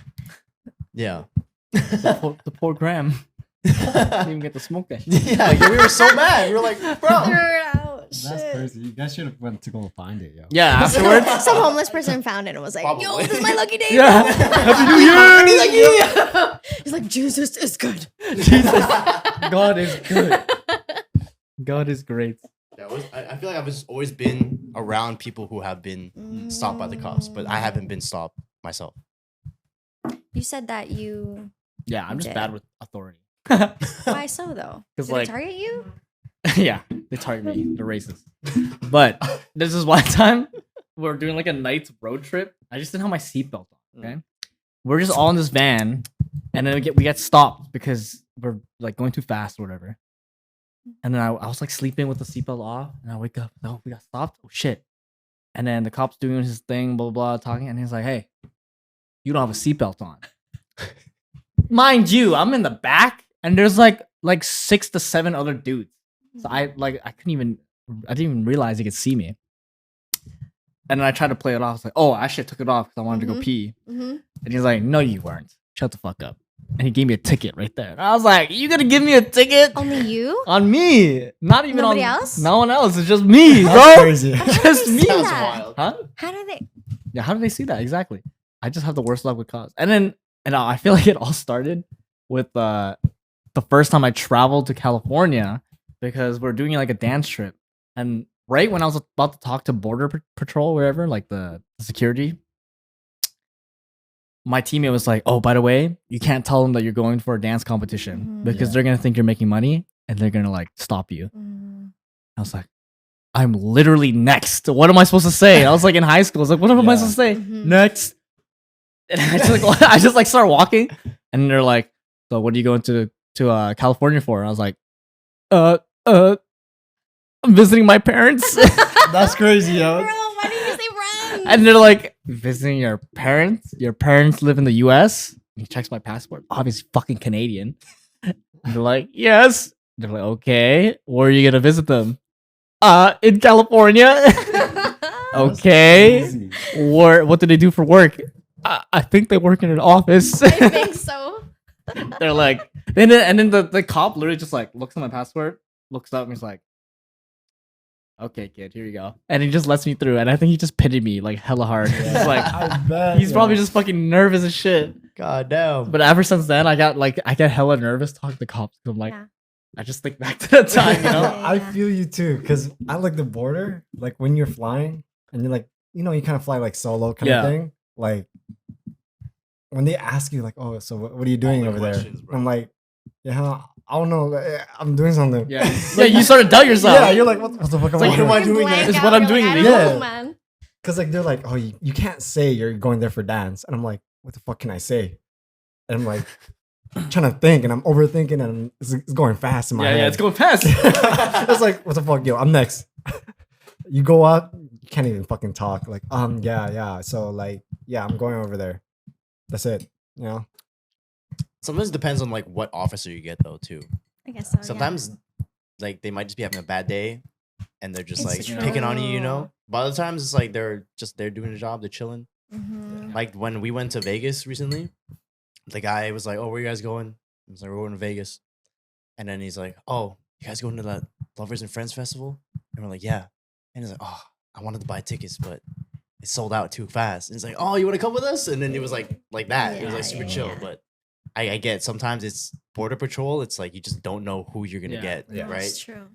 Yeah. The poor Graham. Didn't even get to smoke that shit. Yeah, we were so mad. We were like, Threw bro. it out. That's Shit. crazy. You guys should have went to go find it, yo. Yeah, afterwards. Some homeless person found it and was like, "Yo, Probably. this is my lucky day." Yeah. bro." Happy New Year! He's like, "Jesus is good." Jesus. God is good. God is great. Yeah, I feel like I've just always been around people who have been stopped by the cops, but I haven't been stopped myself. You said that you. Yeah, I'm just Did. bad with authority. Why so though? 'Cause, Did like- it target you? Yeah, they target me. They're racist. But this is one time we're doing like a night's road trip. I just didn't have my seatbelt on. Okay, we're just all in this van, and then we get stopped because we're like going too fast or whatever. And then I was like sleeping with the seatbelt off, and I wake up. Oh, we got stopped. Oh shit! And then the cop's doing his thing, blah blah, blah talking, and he's like, "Hey, you don't have a seatbelt on." Mind you, I'm in the back, and there's like 6 to 7 other dudes. So I didn't even realize he could see me. And then I tried to play it off. I was like, oh, I should have took it off because I wanted to go pee. Mm-hmm. And he's like, no, you weren't. Shut the fuck up. And he gave me a ticket right there. And I was like, you gonna give me a ticket? Only you? On me. Not even Nobody on else? No one else. It's just me, That's bro. crazy. Just me. Sounds wild. Huh? How do they? Yeah, how did they see that? Exactly. I just have the worst luck with cops. And I feel like it all started with the first time I traveled to California because we're doing like a dance trip. And right when I was about to talk to Border Patrol, wherever, like the security, my teammate was like, oh, by the way, you can't tell them that you're going for a dance competition because they're going to think you're making money and they're going to like stop you. I was like, I'm literally next. What am I supposed to say? I was like in high school. I was like, what am I supposed to say? Mhm. Next. And I just like start walking, and they're like, "So what are you going to California for?" And I was like, I'm visiting my parents." That's crazy, yo. Bro, why didn't you say run? And they're like, visiting your parents? Your parents live in the US? And he checks my passport. Obviously fucking Canadian. And they're like, yes. They're like, okay. Where are you gonna visit them? In California. Okay. Crazy. What do they do for work? I think they work in an office. I think so. They're like, and then the cop literally just like looks at my passport, looks up, and he's like, okay, kid, here you go. And he just lets me through. And I think he just pitied me like hella hard. He's like, I bet. he's probably just fucking nervous as shit. God damn. But ever since then, I get hella nervous talking to cops. 'Cause I'm like, Yeah. I just think back to the time, you know? I feel you too, because I like the border. Like when you're flying and you're like, you kind of fly like solo kind Yeah. of thing. Like when they ask you, like, oh, so what are you doing the over there? questions, bro. I'm like, yeah, I don't know. I'm doing something. Yeah. Yeah, you sort of doubt yourself. Yeah, you're like, what the fuck am I like, doing? what am I doing Blank there? It's out, what I'm you're doing like, I legal. don't know, Yeah. man. Because like they're like, oh, you can't say you're going there for dance, and I'm like, what the fuck can I say? And I'm like trying to think, and I'm overthinking, and it's going fast in my head. Yeah, it's going fast. It's like, what the fuck, yo, I'm next. You go up, you can't even fucking talk. Like, yeah. So like, yeah, I'm going over there. That's it. You know? Sometimes it depends on like what officer you get though too. I guess so. Sometimes like they might just be having a bad day and they're just It's like picking on you, you true. know? But other times it's like they're doing a job, they're chilling. Yeah. Mhm. Like when we went to Vegas recently, the guy was like, oh, where you guys going? I was like, we're going to Vegas. And then he's like, oh, you guys going to that Lovers and Friends festival? And we're like, yeah. And he's like, oh, I wanted to buy tickets, but it sold out too fast. And he's like, oh, you want to come with us? And then it was like that. It was like super chill. Yeah. But I get sometimes it's Border Patrol. It's like you just don't know who you're gonna Yeah. get, Yeah. right? That's true.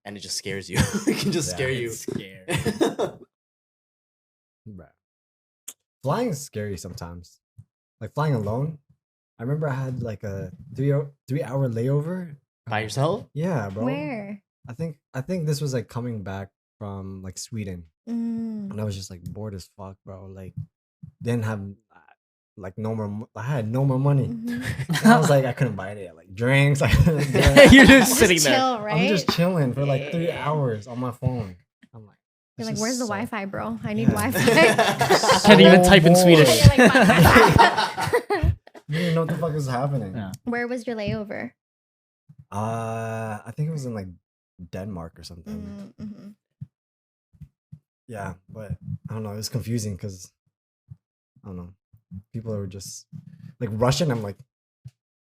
And it just scares you. It can just Yeah, scare you. Scared. Bruh. Flying is scary sometimes. Like flying alone. I remember I had like a 3-hour layover. By yourself? Yeah, bro. Where? I think this was like coming back from like Sweden. Mm. And I was just like bored as fuck, bro. Like didn't have like no more. I had no more money. Mhm. And I was like, I couldn't buy it. Like drinks. I couldn't get- You're just sitting Just there. chill, right? I'm just chilling for like 3 Yeah. hours on my phone. I'm like, You're this like, is where's the so- Wi-Fi, bro? I need Yeah. Wi-Fi. Can't even So type in bored. Swedish. You're like, You didn't know what the fuck was happening. Yeah. Where was your layover? I think it was in like Denmark or something. Mm-hmm. Yeah, but I don't know. It was confusing because I don't know. People are just like Russian. I'm like,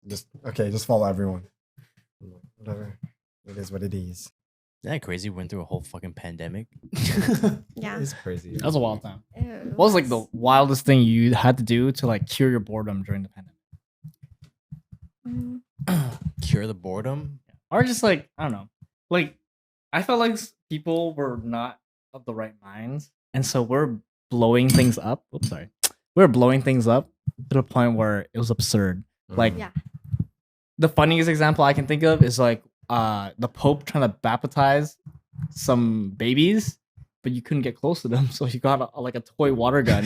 just okay, just follow everyone. I'm like, whatever. It is what it is. Isn't that crazy? We went through a whole fucking pandemic. Yeah. It's crazy. That was a wild time. It What was like the wildest thing you had to do to like cure your boredom during the pandemic? Cure the boredom? Or just like, I don't know. Like, I felt like people were not of the right minds. And so we're blowing things up. Oops, sorry. We're blowing things up to the point where it was absurd. Like, Yeah. the funniest example I can think of is like the Pope trying to baptize some babies, but you couldn't get close to them, so he got like a toy water gun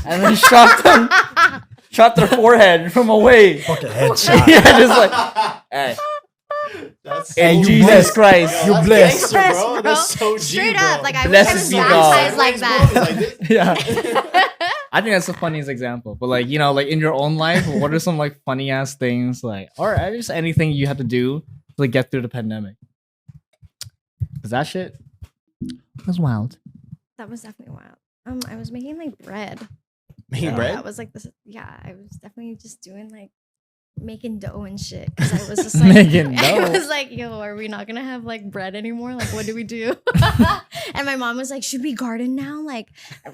and then shot their forehead from away. Fucking headshot. Yeah, just like, hey, That's hey, you Jesus blessed. Christ, You that's blessed. gangster, Bro. bro. That's so G, Straight bro. up, like I Blessed wish I was be God. baptized like that. Yeah. I think that's the funniest example. But like, you know, like in your own life, what are some like funny ass things like, or just anything you had to do to like get through the pandemic? Cause that shit was wild. That was definitely wild. I was making like bread. Making Yeah. bread? That was like this. Yeah, I was definitely just doing like making dough and shit because I was just like Making I dough. was like, yo, are we not gonna have like bread anymore? Like, what do we do? And my mom was like, should we garden now? Like,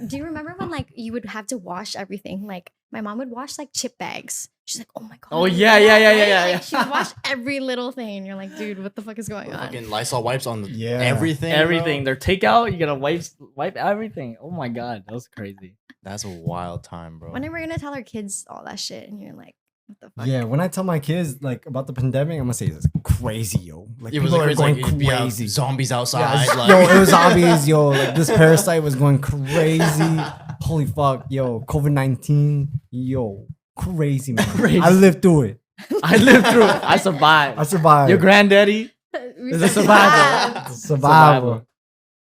do you remember when like you would have to wash everything? Like, my mom would wash like chip bags. She's like, oh my god. Oh, you yeah, know yeah, that, yeah, right? yeah, Like, yeah. she would wash every little thing, and you're like, dude, what the fuck is going on? Fucking Lysol wipes on Yeah. everything. Everything. Bro. Their takeout, you gotta wipe everything. Oh my god, that was crazy. That's a wild time, bro. When are we gonna tell our kids all that shit? And you're like, what the fuck? Yeah, when I tell my kids like about the pandemic, I'm gonna say it's crazy, yo. Like It was people like, are going it'd be, crazy. zombies Yeah, outside. it's- like, yo, it was zombies, yo. Like this parasite was going crazy. Holy fuck, yo. COVID-19, yo, crazy man. Crazy. I lived through it. I lived through it. I survived. I survived. Your granddaddy? We It's a survived. Survival.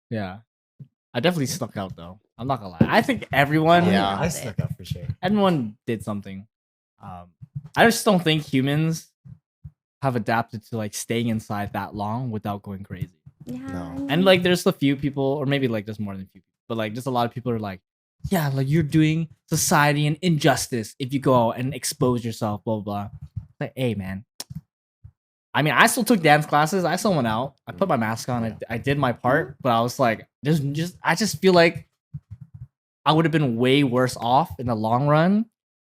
Yeah. I definitely stuck out though. I'm not gonna lie. I think everyone Yeah. I stuck up for sure. everyone did something. I just don't think humans have adapted to like staying inside that long without going crazy. Yeah. No. And like there's a few people, or maybe like there's more than a few people, but like just a lot of people are like, yeah, like you're doing society an injustice if you go out and expose yourself, blah blah blah. Like, hey man. I mean, I still took dance classes. I still went out. I put my mask on. I did my part, but I was like, I just feel like I would have been way worse off in the long run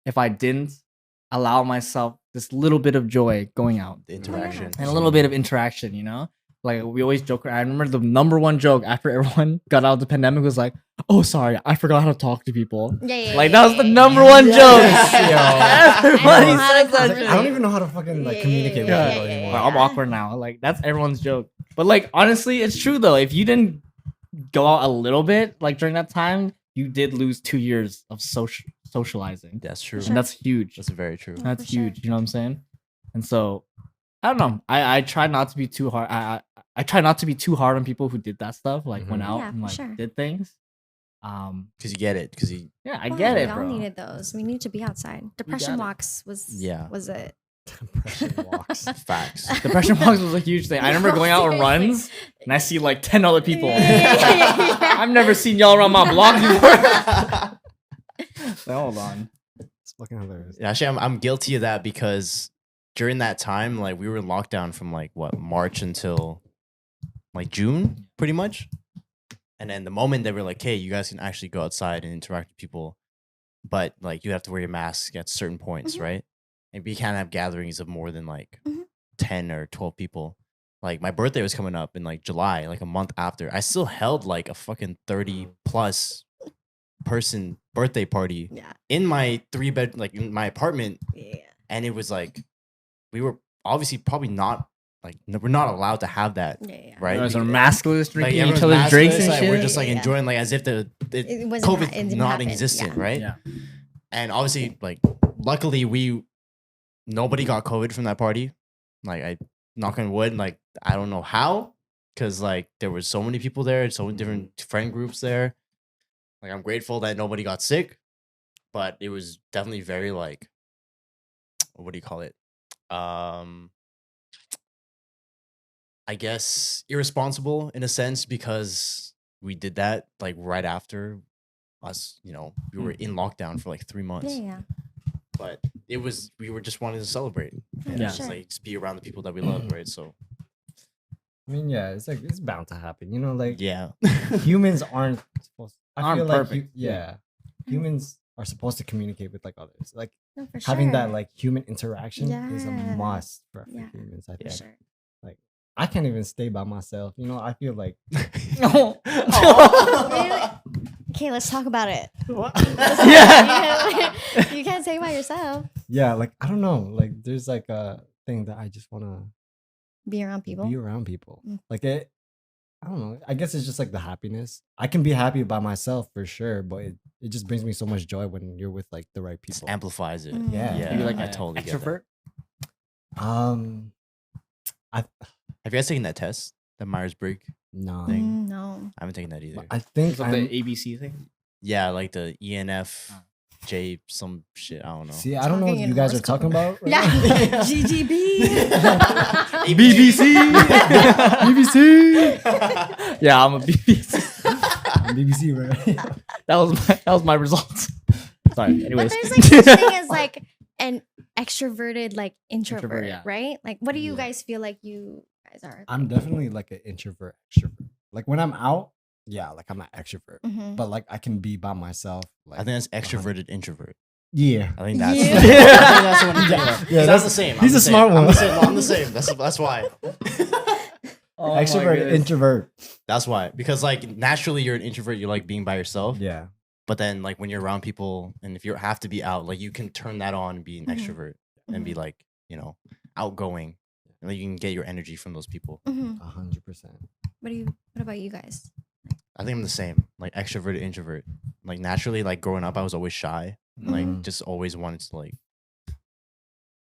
if I didn't allow myself this little bit of joy going out the interaction. and a little bit of interaction, you know? Like we always joke. I remember the number one joke after everyone got out of the pandemic was like, "Oh, sorry, I forgot how to talk to people." Yeah. Like that was the number one Yes, joke. yo. Everybody I know how to says that talk shit. I don't even know how to fucking like communicate with yeah, people yeah, anymore. Like, I'm awkward now. Like that's everyone's joke. But like honestly, it's true though. If you didn't go out a little bit, like during that time, you did lose 2 years of socializing. That's true. And that's huge. That's very true. Yeah. That's for sure. huge. You know what I'm saying? And so I don't know. I try not to be too hard. I try not to be too hard on people who did that stuff, like went Mhm. out Yeah, and for like sure. did things. Because you get it. Because you. Yeah, I Well, get we it, all bro. needed those. We need to be outside. Depression it. walks was it. Depression walks. Facts. Depression box was a huge thing. I remember going out on runs and I see like 10 other people. Yeah. I've never seen y'all around my block before. Like, hold on. It's fucking hilarious. Actually, I'm guilty of that because during that time, like we were in lockdown from like what March until like June, pretty much. And then the moment they were like, "Hey, you guys can actually go outside and interact with people, but like you have to wear your mask at certain points, Mhm. right? And we can't have gatherings of more than like Mhm. 10 or 12 people." Like my birthday was coming up in like July, like a month after. I still held like a fucking 30 plus person birthday party Yeah. in my 3-bed, like in my apartment. Yeah. And it was like, we were obviously probably not, like, we're not allowed to have that, Yeah. right? You guys are Because, maskless like, drinking everyone's each other's drinks maskless, and like, shit. we're just like Yeah. enjoying, like, as if It wasn't COVID it didn't not happen. existent, Yeah. right? Yeah. And obviously, like, luckily nobody got COVID from that party. Like, I knock on wood, like, I don't know how, because like there was so many people there, so many different friend groups there. Like, I'm grateful that nobody got sick, but it was definitely very like, what do you call it? I guess irresponsible in a sense because we did that like right after us. You know, we were in lockdown for like 3 months. Yeah. But it was we were just wanting to celebrate. And Yeah. just like just be around the people that we love, right? So I mean, yeah, it's like it's bound to happen. You know, like yeah. humans aren't supposed. I Aren't feel like perfect. humans are supposed to communicate with like others. Like No, for having that sure. like human interaction is a Yes. must for Yeah. humans. I For think. sure. I can't even stay by myself. You know, I feel like Really? Okay, let's talk about it. Yeah. You can't say by yourself. yeah, like I don't know, like there's like a thing that I just want to Be around people. be around people. Mm. Like it, I don't know. I guess it's just like the happiness. I can be happy by myself for sure, but it just brings me so much joy when you're with like the right Just people. amplifies it. Mm. Yeah. Yeah. Maybe like I an totally get that. extrovert. Have you guys taken that test? That Myers-Briggs? No, Thing. No. I haven't taken that either. but I think Is that the I'm, ABC thing? Yeah, like the ENFJ some shit. I don't know. see. I don't know Talking what in you guys are horoscope. talking about. Right Yeah. now. GGB. BBC. BBC. Yeah, I'm a BBC. BBC, right? That was my results. Sorry. But Anyways. there's like such thing as like an extroverted like introvert, yeah. right? Like what do you Yeah. guys feel like you guys are? I'm definitely like an introvert, extrovert. Like when I'm out, yeah, like I'm an extrovert. Mhm. But like I can be by myself. Like I think that's extroverted introvert. yeah. I think that's Yeah. I think that's the one to think of. Yeah, I'm that's- the same. he's I'm a the same. smart I'm one. the same. I'm the same. That's why. Oh my Extrovert, goodness. introvert. That's why. Because like naturally you're an introvert, you like being by yourself. Yeah. But then like when you're around people and if you have to be out, like you can turn that on and be an Mhm. extrovert and be like, you know, outgoing. And like you can get your energy from those people. Mhm. 100%. What about you guys? I think I'm the same. Like extroverted, introvert. Like naturally, like growing up, I was always shy. Like Mhm. just always wanted to like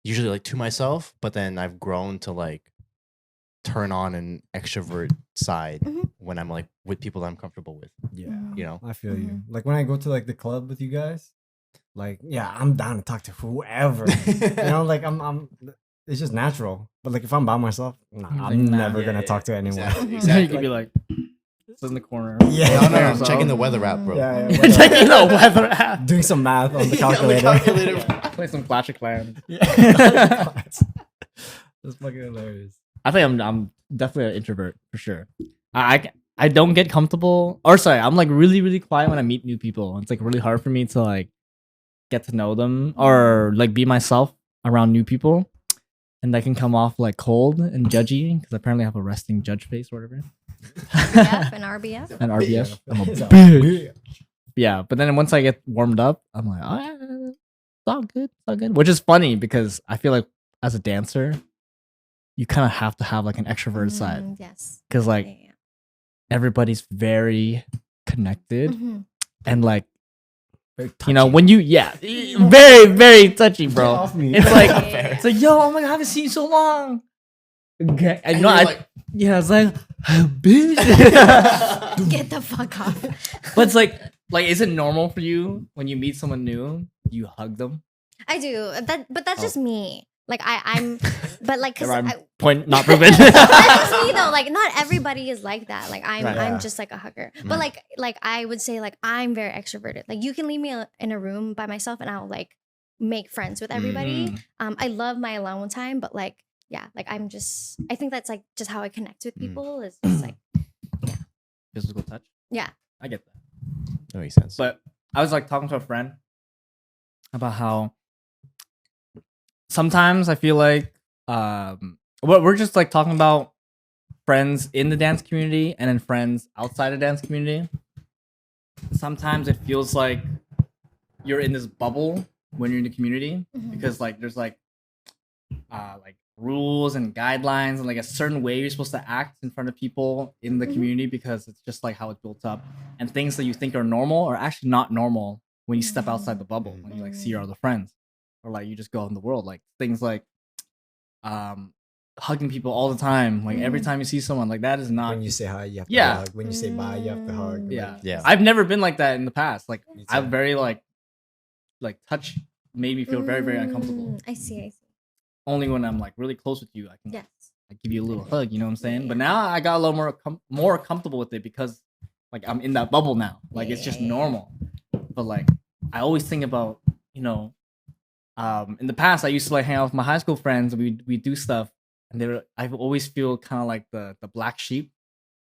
usually like to myself, but then I've grown to like turn on an extrovert side Mhm. when I'm like with people that I'm comfortable with. Yeah. Mhm. You know? I feel you. Like when I go to like the club with you guys, like yeah, I'm down to talk to whoever. You know, like I'm it's just natural. But like if I'm by myself, nah, Like, I'm nah. never Yeah, gonna yeah, talk to anyone. Exactly. Mhm. exactly. You could be like, sit in the corner. Yeah. No, no, By I'm checking the yourself. weather app, bro. Yeah, Checking the weather app. Doing some math on the Yeah, on the calculator. calculator. Play some Clash of Clans. That's fucking hilarious. I think I'm definitely an introvert for sure. I don't get comfortable, or sorry, I'm like really quiet when I meet new people. It's like really hard for me to like get to know them or like be myself around new people, and I can come off like cold and judgy because apparently I have a resting judge face or whatever. RBF and RBF. And RBF. I'm a It's a bitch. Yeah, but then once I get warmed up, I'm like, oh, yeah, it's all good, it's all good. Which is funny because I feel like as a dancer, you kind of have to have like an extroverted side Yes. because like Yeah. everybody's very connected Mhm. and like Very you know touchy. when you very touchy, Get bro. off me. It's like Fair. it's like yo, oh my god, I haven't seen you so long. Okay, and And you know, you're I like- yeah, it's like bitch. Get the fuck off. But it's like is it normal for you when you meet someone new, you hug them? I do that, but that's Oh. just me. Like I'm, but like, cause Never mind. I, Point not proven. that's just me though. Like not everybody is like that. Like I'm, Right. I'm Yeah. just like a hugger. Mm. But like I would say like I'm very extroverted. Like you can leave me in a room by myself and I'll like make friends with everybody. Mm. I love my alone time, but like yeah, like I think that's like just how I connect with Mm. people is just like Physical touch. yeah. I get that. That makes sense. But I was like talking to a friend about how sometimes I feel like we're just like talking about friends in the dance community and then friends outside the dance community. Sometimes it feels like you're in this bubble when you're in the community Mhm. because like there's like rules and guidelines and like a certain way you're supposed to act in front of people in the Mhm. community because it's just like how it's built up, and things that you think are normal are actually not normal when you step outside the bubble, when you like see your other friends or like you just go out in the world, like things like hugging people all the time, like every Mhm. time you see someone, like that is not When you say hi, you have to Yeah. hug. When you say bye, you have to hug. Yeah. Yeah. I've never been like that in the past. Like Me too. I'm very like touch made me feel very uncomfortable. I see. Only when I'm like really close with you, I can Yes. I give you a little hug. You know what I'm saying? But now I got a little more comfortable with it because like I'm in that bubble now. Like it's just normal. But like I always think about, you know, in the past I used to like hang out with my high school friends. And we do stuff, and I always feel kind of like the black sheep.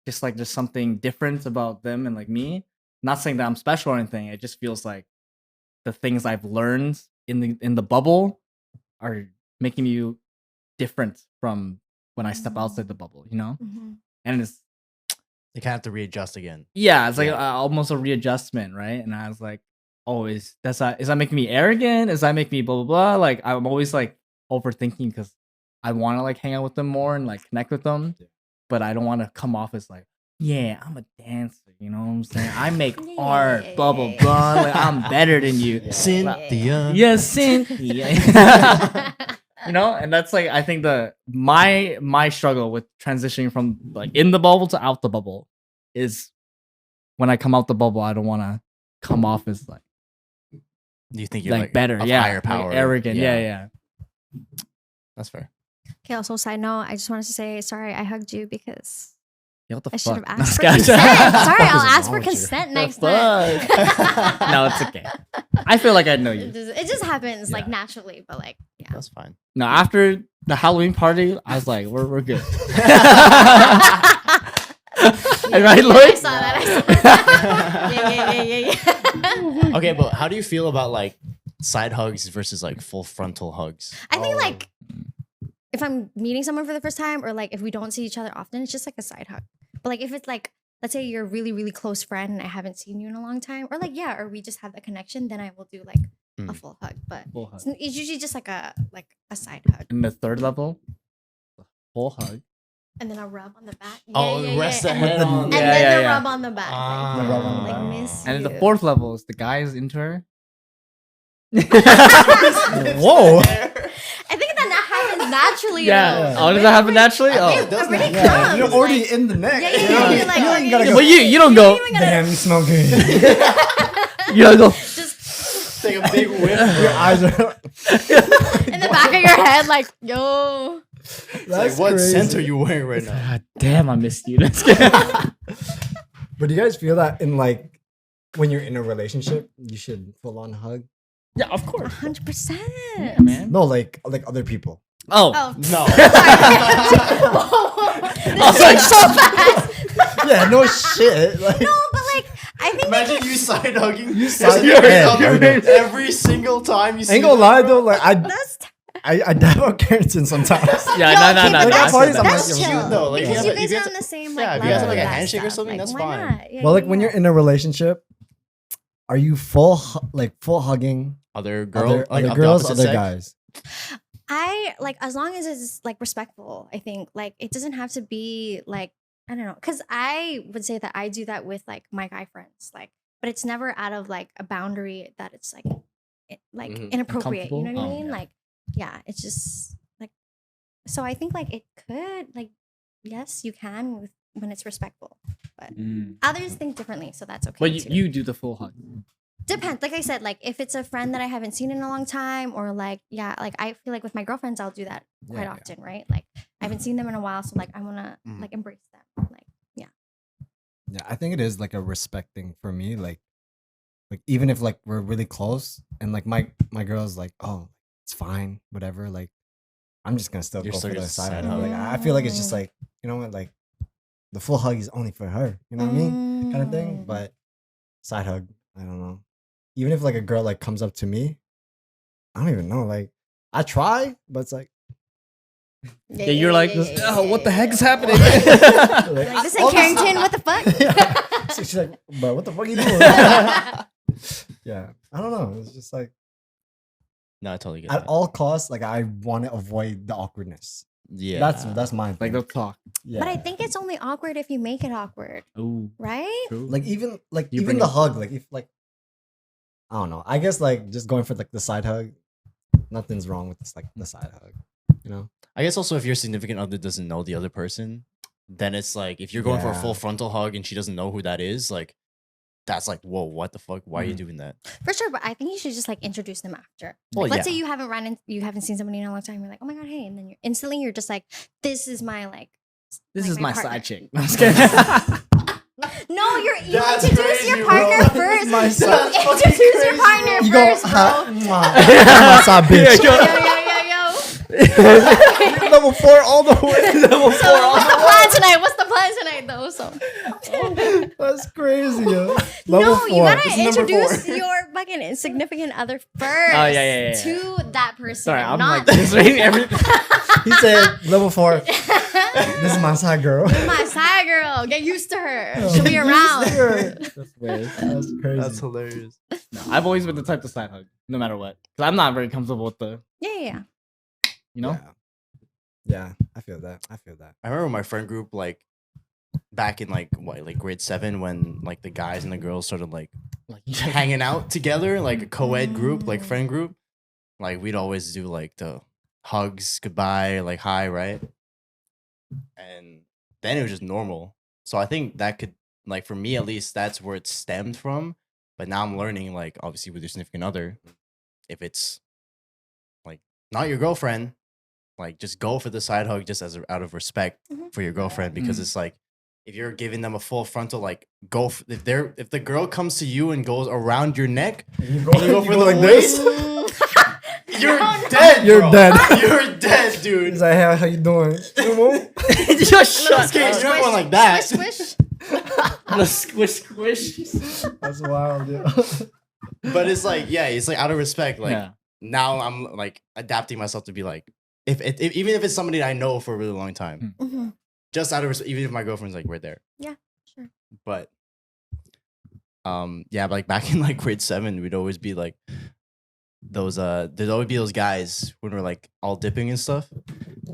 Just like there's something different about them and like me. Not saying that I'm special or anything. It just feels like the things I've learned in the bubble are making me different from when I step outside the bubble, you know? And it's You kind of have to readjust again. yeah, it's like almost a readjustment, right? And I was like, oh, is that making me arrogant? Is that making me blah blah blah? Like I'm always like overthinking because I want to like hang out with them more and like connect with them, but I don't want to come off as like, yeah, I'm a dancer. You know what I'm saying? I make art, blah blah blah. Like I'm better than you, Cynthia. yes, Cynthia. You know, and that's like I think my struggle with transitioning from like in the bubble to out the bubble is when I come out the bubble, I don't want to come off as like Do you think you're like better, of yeah, higher power, like arrogant, yeah. That's fair. Okay, also side note, I just wanted to say sorry I hugged you because Yeah, what the I should fuck? have asked for No, consent. Sorry, I'll What is ask wrong for with you? consent The next time. fuck? No, it's okay. I feel like I know It you. just happens like Yeah. naturally, but like yeah. That's fine. No, after the Halloween party, I was like, we're good. Right, I Lloyd? saw that. I saw that. Yeah. Okay, but how do you feel about like side hugs versus like full frontal hugs? I think like if I'm meeting someone for the first time or like if we don't see each other often, it's just like a side hug. But like if it's like let's say you're a really, really close friend and I haven't seen you in a long time, or like or we just have that connection, then I will do like a full hug. But Full hug. it's usually just like a side hug. And the third level, full hug. And then a rub on the back. Rest the And head on. and Yeah, then yeah, the yeah. rub on the back. Ah. Like, The rub on the like back. miss And then the you. fourth level is the guy is into her. Whoa. I think that happens naturally. Yeah. though. Oh, does that happen naturally? Yeah, Oh. it already Yeah, comes. You're already in the neck. Yeah, you yeah, know? yeah, you're like, you oh, ain't gotta yeah, go. But you don't go. even gotta Damn, you smell good. You don't go. just Take a big whiff. Your eyes are. in the back of your head, like, yo. Like, That's what crazy. scent are you wearing right now? God damn, I missed you. That's good. But do you guys feel that in like when you're in a relationship, you should full on hug? Yeah, of course. 100%. Yeah, man. No, like other people. Oh. Oh, No. this is so fast. Yeah, no shit. Like, No, but like, I think Imagine you side hugging. You side- every single time you see ain't gonna lie though, like that's I dab out Karen sometimes. Yeah, Yo, no, okay, no, but no. that's- I said that. that's That's chill. cute though. Like, Because you you have, guys if are you on the same yeah, like if you have level like a with that handshake or stuff. something, Like, that's why fine. not? Yeah, Well, like yeah, when yeah. you're in a relationship, are you full hugging other girl, other, like other of the girls, opposite other sex? guys? I like as long as it's like respectful. I think like it doesn't have to be like I don't know because I would say that I do that with like my guy friends, like, but it's never out of like a boundary that it's like Mhm. inappropriate. You know what I Uncomfortable? Oh, mean? yeah. Like yeah, it's just like so. I think like it could like yes, you can when it's respectful, but others think differently, so that's okay. But too. you do the full hug. Depends. Like I said, like if it's a friend that I haven't seen in a long time, or like like I feel like with my girlfriends, I'll do that quite Yeah. often, right? Like I haven't seen them in a while, so like I want to Mhm. like embrace them. Like Yeah, I think it is like a respect thing for me. Like even if like we're really close and like my girl's like, oh, it's fine, whatever. Like I'm just gonna still You're go still for the just side side hug. Like I feel like it's just like you know what, like the full hug is only for her. You know what I mean, kind of thing. Mm. But side hug, I don't know. Even if like a girl like comes up to me, I don't even know. Like I try, but it's like Yeah, you're like, oh, what the heck is happening? Like this ain't Carrington. What the fuck? Yeah. So she's like, but what the fuck are you doing? Yeah, I don't know. It's just like No, I totally get at that. all costs, like I want to avoid the awkwardness. Yeah, That's my Like thing. they'll talk. Yeah. But I think it's only awkward if you make it awkward, Ooh, right? true. like even You bring the it- hug, like if like I don't know. I guess like just going for like the side hug, nothing's wrong with this like the side hug. You know? I guess also if your significant other doesn't know the other person, then it's like if you're going for a Yeah. full frontal hug and she doesn't know who that is, like that's like, whoa, what the fuck? Why are you Mhm. doing that? For sure, but I think you should just like introduce them after. Well, Like, let's yeah. say you haven't seen somebody in a long time. You're like, oh my god, hey, and then you're just like, this is my like. This like is my partner. side chick. I'm just kidding. No, you That's introduce crazy, your bro. partner first. My You side- introduce your crazy, partner bro. You go, first, bro. ha, my side bitch. Yo, yo. Level 4 all the way. Level 4 So all what's the the plan tonight? What's the plan tonight, though? So way. That's crazy, yo. Level no, 4. you gotta This is number introduce 4. your fucking significant other first. Oh, yeah. To that person. Sorry, I'm not like this reading everything. He said, level 4. This is my side girl. my side girl. Get used to her. She'll be around. That's weird. That's crazy. That's hilarious. No, I've always been the type to side hug, no matter what. Because I'm not very comfortable with the, Yeah. you know? Yeah, I feel that. I remember my friend group, like, back in, like, grade 7, when, like, the guys and the girls started, like, Like, hanging out together, like, a co-ed group, like, friend group. Like, we'd always do, like, the hugs, goodbye, like, hi, right? And then it was just normal. So I think that could, like, for me at least, that's where it stemmed from. But now I'm learning, like, obviously with your significant other, if it's, like, not your girlfriend, like, just go for the side hug just as out of respect Mhm. for your girlfriend, because Mhm. it's like, if you're giving them a full frontal, like, if the girl comes to you and goes around your neck, You go, you go for the like waist, this. you're No. dead. You're bro. dead. You're dead, dude. He's like, hey, how you doing? Just No, shut I'm kidding. up. You're not going like that. Swish, swish. The squish, squish. That's wild, yeah. But it's like, yeah, it's like out of respect. Like, Yeah. now I'm like adapting myself to be like, if even if it's somebody that I know for a really long time, Mhm. just out of respect, even if my girlfriend's like right there. Yeah, sure. But yeah, like back in like grade 7, we'd always be like those there'd always be those guys when we're like all dipping and stuff,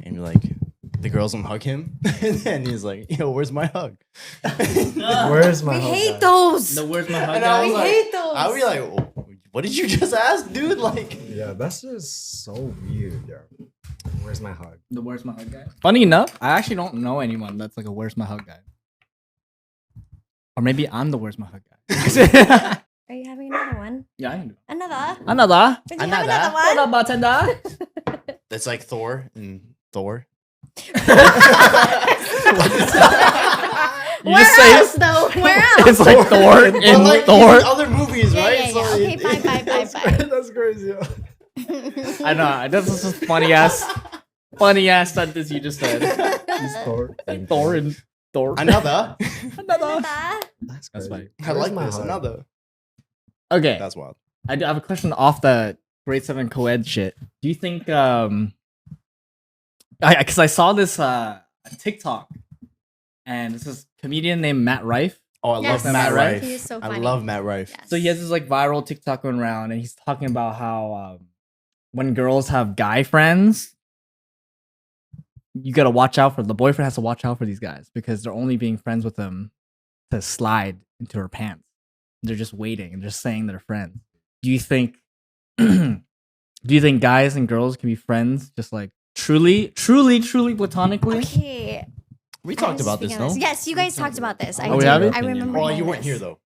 and you're like, the girls will hug him, and then he's like, yo, where's my hug? Where's my We hug hate at? those. The where's my hug And I guy? was We like- hate those. I'd be like, what did you just ask, dude? Like, Yeah, that's just so weird, yo. Where's my hug? The where's my hug guy? Funny enough, I actually don't know anyone that's like a where's my hug guy. Or maybe I'm the where's my hug guy. Are you having another one? Yeah, I can do it. Another? Another. Did you Another? have What another one? about tender? that's like Thor and Thor. You Where just say else, though? Where else? it's like Thor But in like Thor. in other movies, Yeah, right? yeah, So yeah. Okay, fine, fine, fine, fine. That's crazy, yo. I know. This is just funny ass sentence you just said. He's Thor. Thor and Thor. Another. Another. That's That's crazy. funny. I Where's like my this. hug? Another. Okay, That's wild. I do have a question off the grade 7 co-ed shit. Do you think because I saw this TikTok, and this is a comedian named Matt Rife. Oh, I Yes, love Matt Matt Rife. Rife. He is so I funny. love Matt Rife. Yes. So he has this like viral TikTok going around, and he's talking about how when girls have guy friends, you gotta watch out for the boyfriend has to watch out for these guys because they're only being friends with them to slide into her pants. They're just waiting and just saying they're friends. Do you think guys and girls can be friends just like truly platonically? Okay. We talked about this, no? Yes, you guys talked about this. Oh, we have it? I remember. Oh, hearing you weren't this. here though.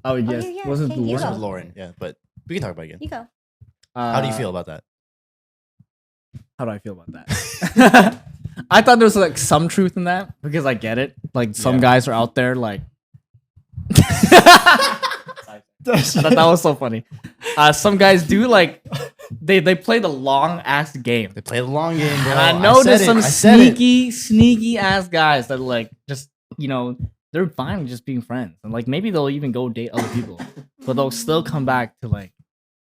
Oh yes, yeah, yeah. wasn't Okay, the you Yours go. was Lorean, yeah, but we can talk about it again. You go. How do you feel about that? How do I feel about that? I thought there was like some truth in that because I get it. Like some Yeah. guys are out there like. I thought that was so funny. Some guys do like they play the long ass game, They play the long game, bro. and I know there's some I said it. sneaky ass guys that like just they're fine with just being friends, and like maybe they'll even go date other people, but they'll still come back to like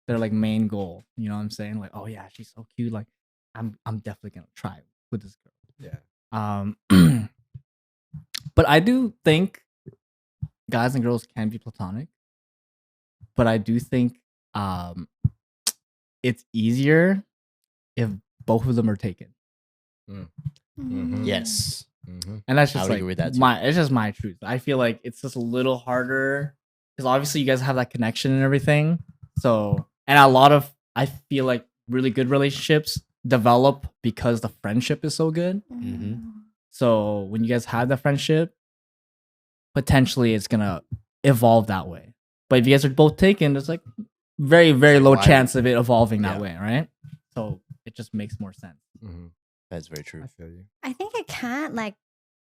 their like main goal. You know what I'm saying? Like, oh yeah, she's so cute. Like, I'm definitely gonna try with this girl. Yeah. But I do think guys and girls can be platonic. But I do think it's easier if both of them are taken. Mhm. Yes. Mm-hmm. And that's I just would like agree with that too. it's just my truth. I feel like it's just a little harder because obviously you guys have that connection and everything. So, and a lot of I feel like really good relationships develop because the friendship is so good. Mhm. So when you guys have the friendship, potentially it's gonna evolve that way. But if you guys are both taken, there's like very, very It's low like, why- chance of it evolving that Yeah. way, right? So it just makes more sense. Mhm. That's very true. I feel you. I think it can't like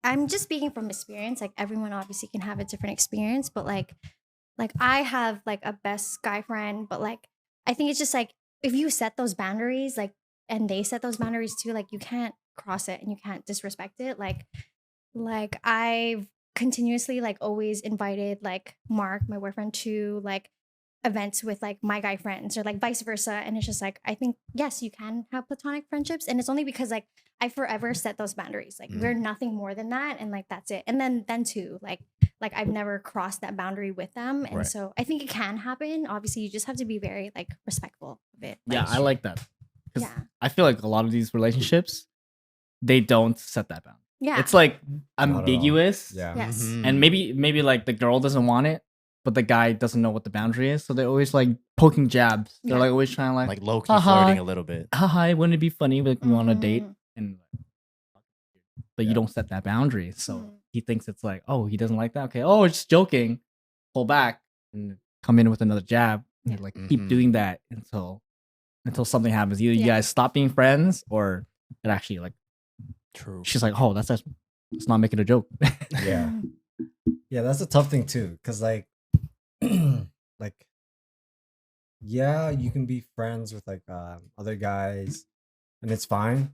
I'm just speaking from experience. Like everyone obviously can have a different experience, but like I have like a best guy friend, but like I think it's just like if you set those boundaries, like and they set those boundaries too, like you can't cross it and you can't disrespect it. Like I've continuously like always invited like Mark, my boyfriend, to like events with like my guy friends or like vice versa. And it's just like I think yes, you can have platonic friendships. And it's only because like I forever set those boundaries. Like we're nothing more than that. And like that's it. And then too, like I've never crossed that boundary with them. And Right. so I think it can happen. Obviously, you just have to be very like respectful of it. Yeah, I like that. 'Cause Yeah. I feel like a lot of these relationships, they don't set that boundary. Yeah. It's like at all. ambiguous. Yeah. Yes. Mhm. And maybe like the girl doesn't want it, but the guy doesn't know what the boundary is. So they're always like poking jabs. They're Yeah. like always trying to like low key haha. flirting a little bit. haha, wouldn't it be funny like we on a date? Mm. And but Yeah. you don't set that boundary. So Mm. he thinks it's like, oh, he doesn't like that. Okay, oh, it's just joking. Pull back and come in with another jab. And Yeah. like keep Mhm. doing that until something happens. Either you Yeah. guys stop being friends or it actually like True. she's like, oh, that's it's not making a joke. Yeah. Yeah, that's a tough thing too, cause like, like, yeah, you can be friends with like other guys, and it's fine.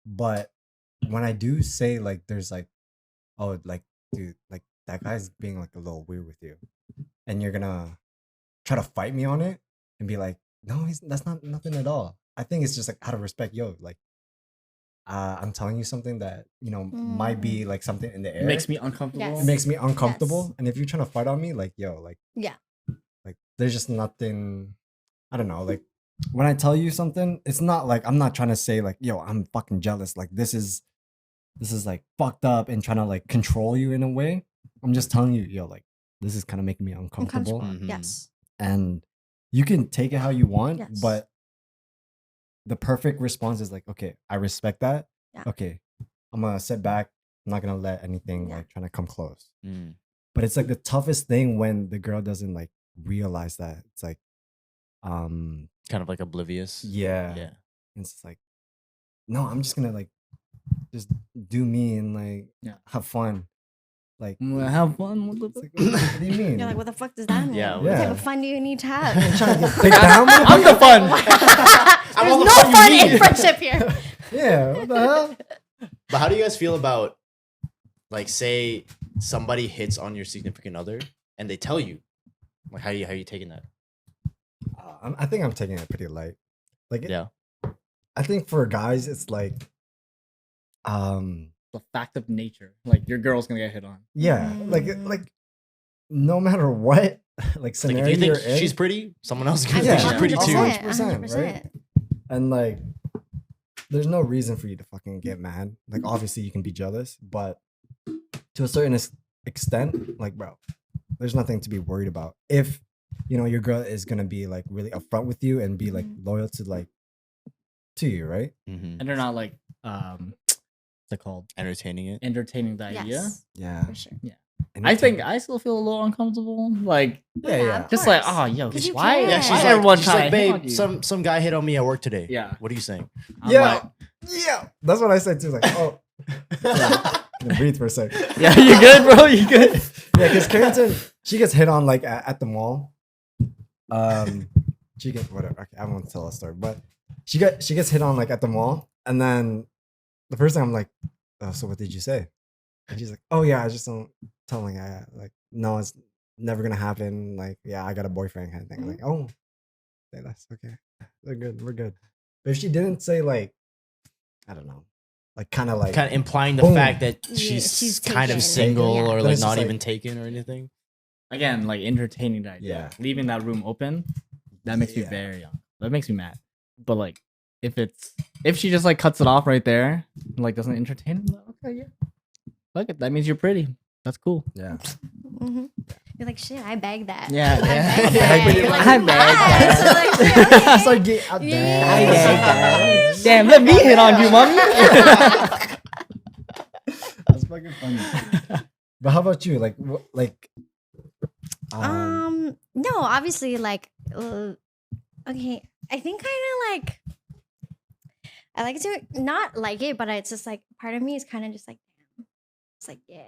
But when I do say like, there's like, oh, like, dude, like that guy's being like a little weird with you, and you're gonna try to fight me on it and be like, no, that's not nothing at all. I think it's just like out of respect, yo, like. I'm telling you something that might be like something in the air. It makes me uncomfortable. Yes. It makes me uncomfortable. Yes. And if you're trying to fight on me, like, yo, like, Yeah. like, there's just nothing. I don't know. Like, when I tell you something, it's not like I'm not trying to say like, yo, I'm fucking jealous. Like, this is like fucked up and trying to like control you in a way. I'm just telling you, yo, like, this is kind of making me uncomfortable. Mhm. Yes. And you can take it how you want, Yes. but the perfect response is like, okay, I respect that. Yeah. Okay, I'm gonna sit back. I'm not gonna let anything Yeah. like trying to come close. Mm. But it's like the toughest thing when the girl doesn't like realize that. It's like, Kind of like oblivious. yeah, Yeah. it's just like, no, I'm just gonna like just do me and like Yeah. have fun. Like, Have fun. What the it's fuck? like, what do you mean? You're like, what the fuck does that mean? Yeah, What type yeah. of fun do you need to I'm have? trying to get picked down. I'm the fun. There's want the no fun you fun in need. friendship here. Yeah, what the hell? But how do you guys feel about, like, say somebody hits on your significant other and they tell you, like, how you taking that? I think I'm taking it pretty light. Like, Yeah. I think for guys, it's like, The fact of nature. Like your girl's gonna get hit on. yeah, Mm. like no matter what, like Like, scenario if you think you're in, she's pretty, someone else can Yeah, think she's pretty too. 100%, right? and like, there's no reason for you to fucking get mad. Like, obviously, you can be jealous, but to a certain extent, like, bro, there's nothing to be worried about. If your girl is gonna be like really upfront with you and be like loyal to you, right? Mhm. And they're not like what's it called? Entertaining it. Entertaining the idea. Yes, Yeah. for sure. I think I still feel a little uncomfortable. Like Yeah. Of just like, course. oh yo, 'Cause you why? care. Yeah, Why she's Why like, everyone she's trying like, to hit on babe, you?" some guy hit on me at work today. Yeah. What are you saying? I'm Yeah. like, Yeah, that's what I said too. Like, oh, gonna breathe for a sec. yeah, you good, bro? You good? Yeah, because Carrington, she gets hit on like at the mall. She gets whatever. Okay, I won't tell a story, but she gets hit on like at the mall, and then the first time I'm like, oh, so what did you say? And she's like, oh yeah, I just don't tell my guy. Like, no, it's never gonna happen. Like, yeah, I got a boyfriend kind of thing. I'm like, oh, say less. Okay, we're good. But if she didn't say like, I don't know, like kind of like Kind of implying the Boom. fact that Yeah, she's she's kind of taken. single Yeah. or Then like it's just not like- even taken or anything. Again, like entertaining the idea. Yeah. Leaving that room open, that makes me Yeah. very young. That makes me mad. But like if she just like cuts it off right there, and, like doesn't entertain him, like, okay, yeah. Look it, that means you're pretty. That's cool. yeah. Mhm. You're like, shit, I bagged that. Yeah, I yeah. bagged I bagged that. it. You're like, I bagged "Nice." that. So like, shit, okay. It's like get out Yeah. there. I bagged that. Damn, let me hit on you, mommy. That's fucking funny. But how about you? Like, No, obviously, like, okay, I think kind of like I like to not like it, but it's just like part of me is kind of just like, damn, it's like yeah,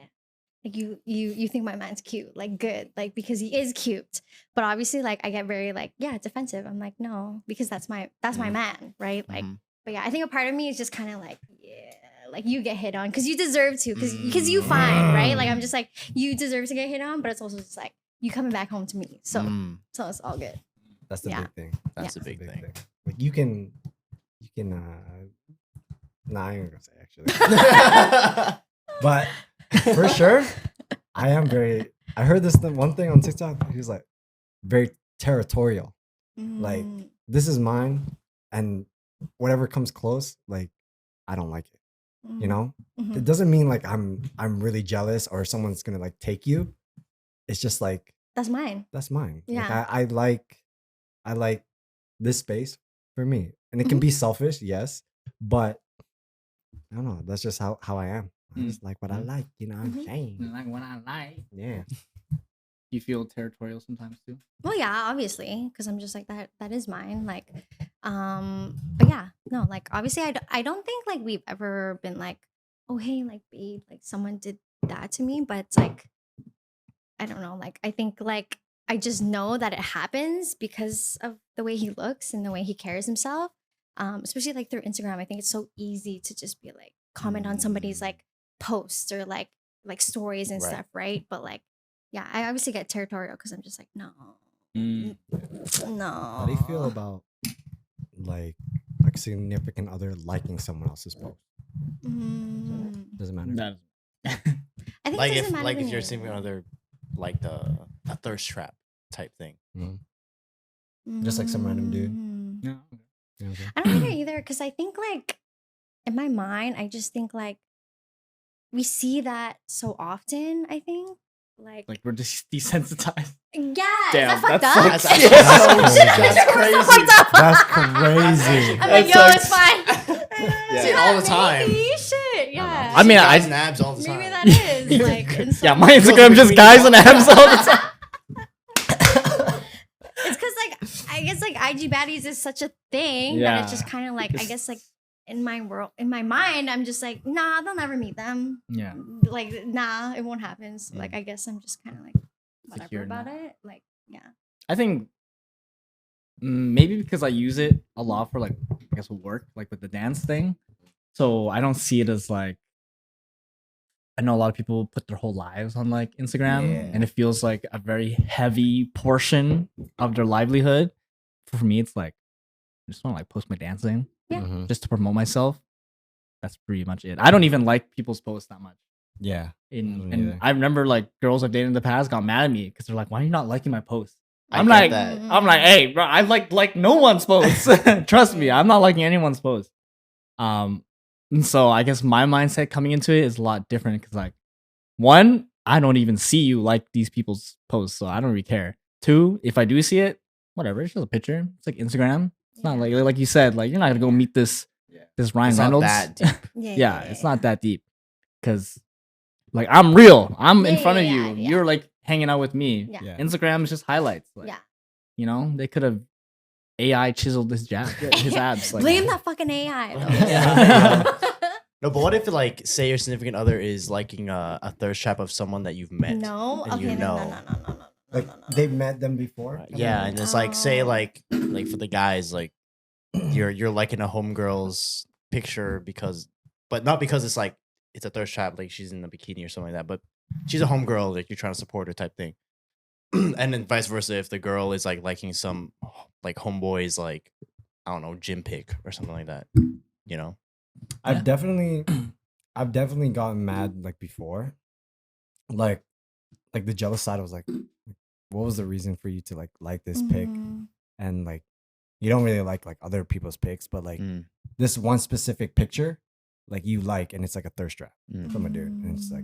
like you think my man's cute, like good, like because he is cute, but obviously like I get very like yeah defensive. I'm like no, because that's my man, right? Like, but yeah, I think a part of me is just kind of like yeah. Like you get hit on because you deserve to because you fine, right? Like I'm just like you deserve to get hit on, but it's also just like you coming back home to me, so it's all good. That's the big thing. That's a big thing. Like you can nah, I ain't gonna say actually. But for sure, I heard this one thing on TikTok. He was like very territorial. Like this is mine, and whatever comes close, like I don't like it. You know, it doesn't mean like I'm really jealous or someone's gonna like take you. It's just like that's mine. That's mine. Yeah, like, I like this space for me, and it can be selfish, yes, but I don't know. That's just how I am. I just like what I like. You know what I'm saying? Like what I like. Yeah. You feel territorial sometimes too? Well, yeah, obviously, because I'm just like that is mine. Like, but yeah, no, like obviously, I don't think like we've ever been like, oh hey, like babe, like someone did that to me, but it's like, I don't know, like I think like I just know that it happens because of the way he looks and the way he carries himself. Especially like through Instagram, I think it's so easy to just be like comment on somebody's like posts or like stories and stuff, right? But like, yeah, I obviously get territorial because I'm just like, no. How do you feel about like a significant other liking someone else's post? Doesn't matter. I think like it doesn't matter if to you're me. significant other like a thirst trap type thing. Just like some random dude. Yeah. You know what I'm saying? I don't think either because I think like in my mind, I just think like we see that so often. I think like we're just desensitized. yeah, Damn, is that fucked that's up? so- That's crazy. That's crazy. I'm like, yo, That's it's fine. See it all the time. Maybe, shit, yeah. I mean, guys and abs all the time. maybe that is like. in Yeah, some my way. Instagram just guys and abs all the time. It's because like I guess like IG baddies is such a thing Yeah. that it's just kind of like I guess like in my world, in my mind, I'm just like, nah, they'll never meet them. Yeah. Like, nah, it won't happen. So, like, I guess I'm just kind of like whatever Secure about now. it. Like, yeah. I think maybe because I use it a lot for like I guess work, like with the dance thing. So I don't see it as like I know a lot of people put their whole lives on like Instagram and it feels like a very heavy portion of their livelihood. For me, it's like I just want to like post my dancing just to promote myself. That's pretty much it. I don't even like people's posts that much. Yeah. And I remember like girls I've dated in the past got mad at me because they're like, "Why are you not liking my posts?" I'm like, hey, bro, I like no one's posts. Trust me, I'm not liking anyone's posts. And so I guess my mindset coming into it is a lot different because like, one, I don't even see you like these people's posts, so I don't really care. Two, if I do see it, whatever, it's just a picture. It's like Instagram. It's not like you said, like you're not gonna go meet this Ryan It's Reynolds. not that deep. Yeah, it's not that deep because like I'm real. I'm in front of you. yeah. You're like hanging out with me. Yeah. Instagram is just highlights. Like, Yeah. You know, they could have AI chiseled his abs. Like, Blame that fucking AI. No, but what if like say your significant other is liking a thirst trap of someone that you've met? No. and Okay. you know. No. Like they've met them before. Yeah, and it's like say Oh. like for the guys like you're liking a homegirl's picture but not because it's like it's a thirst trap like she's in a bikini or something like that, but she's a homegirl like you're trying to support her type thing. And then vice versa if the girl is like liking some like homeboys like I don't know gym pic or something like that, you know. I've definitely gotten mad like before, like the jealous side was like, what was the reason for you to like this pic? And like you don't really like other people's pics, but like this one specific picture like you like, and it's like a thirst trap from a dude, and it's like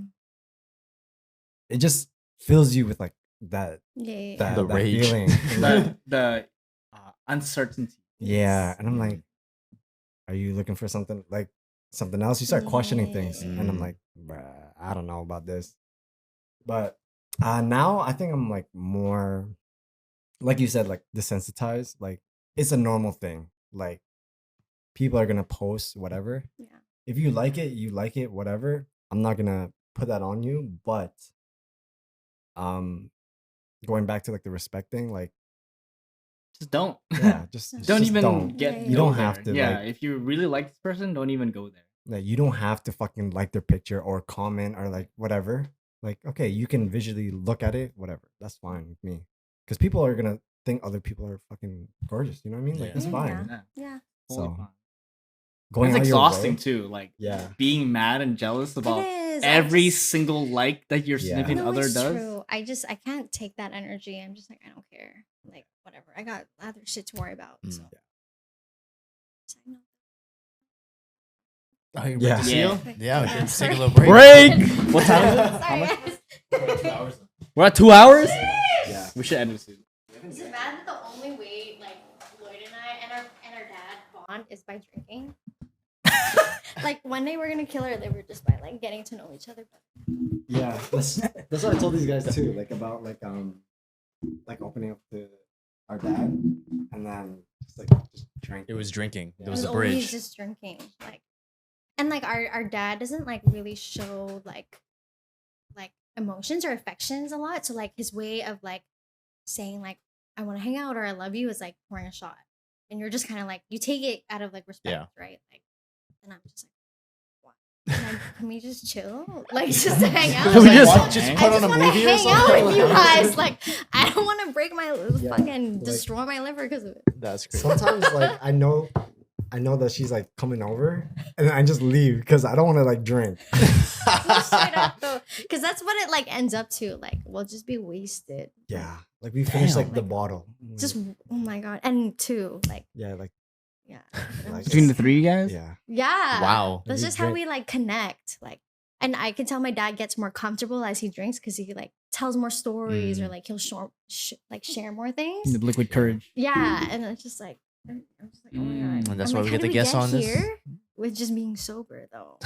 it just fills you with like that The rage. feeling. the uncertainty. Yeah, and I'm like, are you looking for something else? You start questioning things, and I'm like, bruh, I don't know about this. But Now I think I'm like more, like you said, like desensitized. Like it's a normal thing. Like people are gonna post whatever. Yeah. If you like it, you like it. Whatever. I'm not gonna put that on you. But um, going back to like the respect thing, like Just don't. yeah, just Don't just even don't. get. Yeah, go You don't there. have to, Yeah, like- if you really like this person, don't even go there. Like you don't have to fucking like their picture or comment or like whatever. Like okay, you can visually look at it, whatever. That's fine with me. Because people are gonna think other people are fucking gorgeous. You know what I mean? Like Yeah. that's Yeah. fine. Yeah, Yeah. totally So, fine. Going It's out your exhausting way- too. Like Yeah. being mad and jealous about It is. every single like that your Yeah. significant No, other it's does. true. I can't take that energy. I'm just like, I don't care. Like, whatever. I got other shit to worry about. Mm. So. Yeah. So I know. Oh, you Yeah. break the Yeah. seal? Yeah, we Yeah, should sorry. take a little break. Break. What time is it? How Sorry, much? guys. We're at 2 hours. Yeah. We should end it soon. Is it bad that the only way, like, Lloyd and I and our dad bond is by drinking? Like, one day we're gonna kill our liver just by like getting to know each other better. Yeah. That's what I told these guys too. Like about like opening up to our dad and then just drink. It was drinking. Yeah. There was a always bridge. just drinking, like, and like our dad doesn't like really show like emotions or affections a lot. So like his way of like saying like I want to hang out or I love you is like pouring a shot, and you're just kind of like you take it out of like respect, Yeah. right? Like, and I'm just like, what? Can we just chill? Like just hang out. Can we Like, just- I just hang? put I on just a want to movie or hang out something? with you guys. Like, I don't want to break my Yeah, fucking like- destroy my liver because of it. That's crazy. Sometimes like I know that she's like coming over and then I just leave because I don't want to like drink. Straight up though, because that's what it like ends up to. Like, we'll just be wasted. Yeah. Like we finished like Damn. the bottle. Just oh my god, and two like yeah, like yeah, Like, Between the three of you guys. yeah. yeah. Wow. That's We just how drink- we like connect. Like, and I can tell my dad gets more comfortable as he drinks because he like tells more stories or like he'll share more things. The liquid courage. Yeah, and it's just like I'm just like oh my god. And that's I'm why like, we how get the did guests on this. here with just being sober though.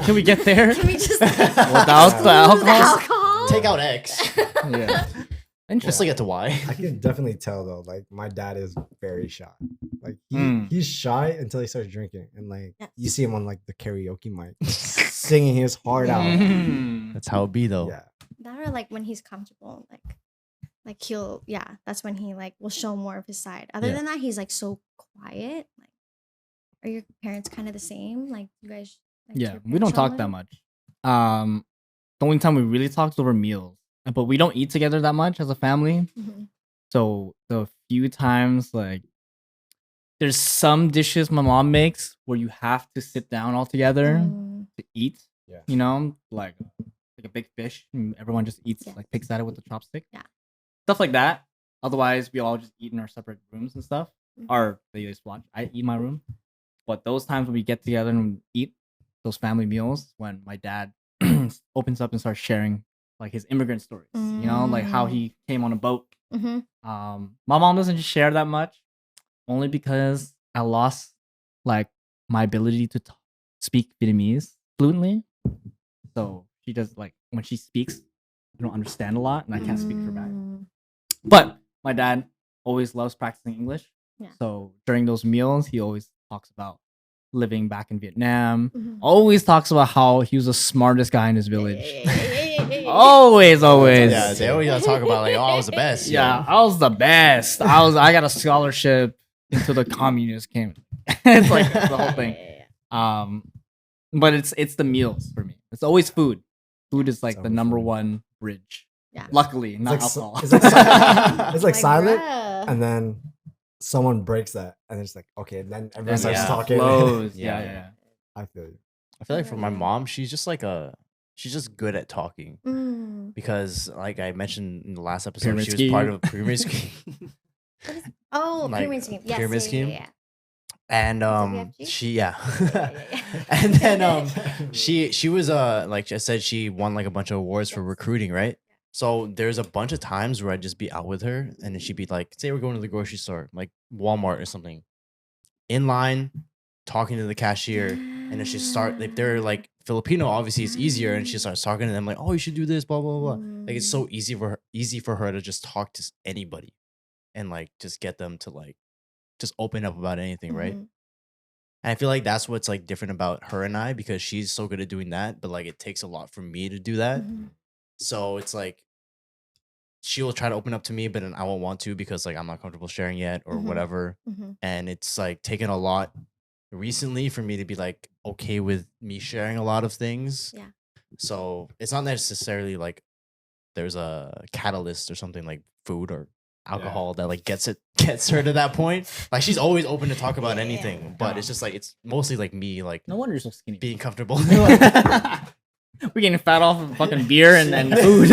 Can we get there? Can we just Without the the alcohol? alcohol? Take out X. Yeah. Just Interesting. to get to Y. I can definitely tell though, like my dad is very shy. Like Mm. he's shy until he starts drinking. And like Yes. you see him on like the karaoke mic singing his heart out. Mm. That's how it be though. Yeah. That or like when he's comfortable, like he'll that's when he like will show more of his side. Other Yeah. than that, he's like so quiet. Like, are your parents kind of the same? Like, you guys? Like, do Yeah, your we don't parents talk show that it? much. The only time we really talk is over meals, but we don't eat together that much as a family. Mhm. So the few times, like, there's some dishes my mom makes where you have to sit down all together Mm, to eat. Yeah. You know, like a big fish, and everyone just eats Yeah. like picks at it with the chopstick. Yeah. Stuff like that. Otherwise, we all just eat in our separate rooms and stuff. Mhm. Or they just watch. I eat in my room. But those times when we get together and eat those family meals, when my dad opens up and starts sharing like his immigrant stories, you know, like how he came on a boat. mhm. My mom doesn't share that much, only because I lost like my ability to speak Vietnamese fluently. So she does like when she speaks, I don't understand a lot, and I can't speak her back. Mm, But my dad always loves practicing English. Yeah. So during those meals, he always talks about living back in Vietnam. mhm. Always talks about how he was the smartest guy in his village. Yeah. Always. Yeah, they always gotta talk about like, oh, I was the best. Yeah, I was the best. I got a scholarship into the communist camp. It's like the whole thing. But it's the meals for me. It's always food. Food is like It's the always number food. one bridge. Yeah. Luckily, not like alcohol. it's like it's like Like, silent bruh. and then someone breaks that and it's like okay, then everyone And starts yeah, talking. flows. Yeah. Yeah. I feel you. I feel like for my mom, she's just like she's just good at talking Mm. because, like I mentioned in the last episode, Pyramid she was scheme. part of a pyramid scheme. Oh, Like, pyramid scheme. Yes, pyramid yeah, scheme? Yeah, And WFG? she yeah, yeah. and then she was like I said, she won like a bunch of awards for Yes. recruiting, right? So there's a bunch of times where I'd just be out with her and then she'd be like, say we're going to the grocery store, like Walmart or something, in line talking to the cashier, and then she start if they're like Filipino, obviously it's easier, and she starts talking to them like, oh, you should do this, blah blah blah. Like it's so easy for her to just talk to anybody, and like just get them to like just open up about anything, right? Mhm. And I feel like that's what's like different about her and I, because she's so good at doing that, but like it takes a lot for me to do that. Mhm. So it's like she will try to open up to me, but then I won't want to because like I'm not comfortable sharing yet or Mhm. whatever. Mhm. And it's like taken a lot recently for me to be like okay with me sharing a lot of things. Yeah. So it's not necessarily like there's a catalyst or something like food or alcohol that like gets her to that point. Like she's always open to talk about anything, but it's just like it's mostly like me like No wonder you're so skinny. being comfortable. We're getting fat off of fucking beer and food.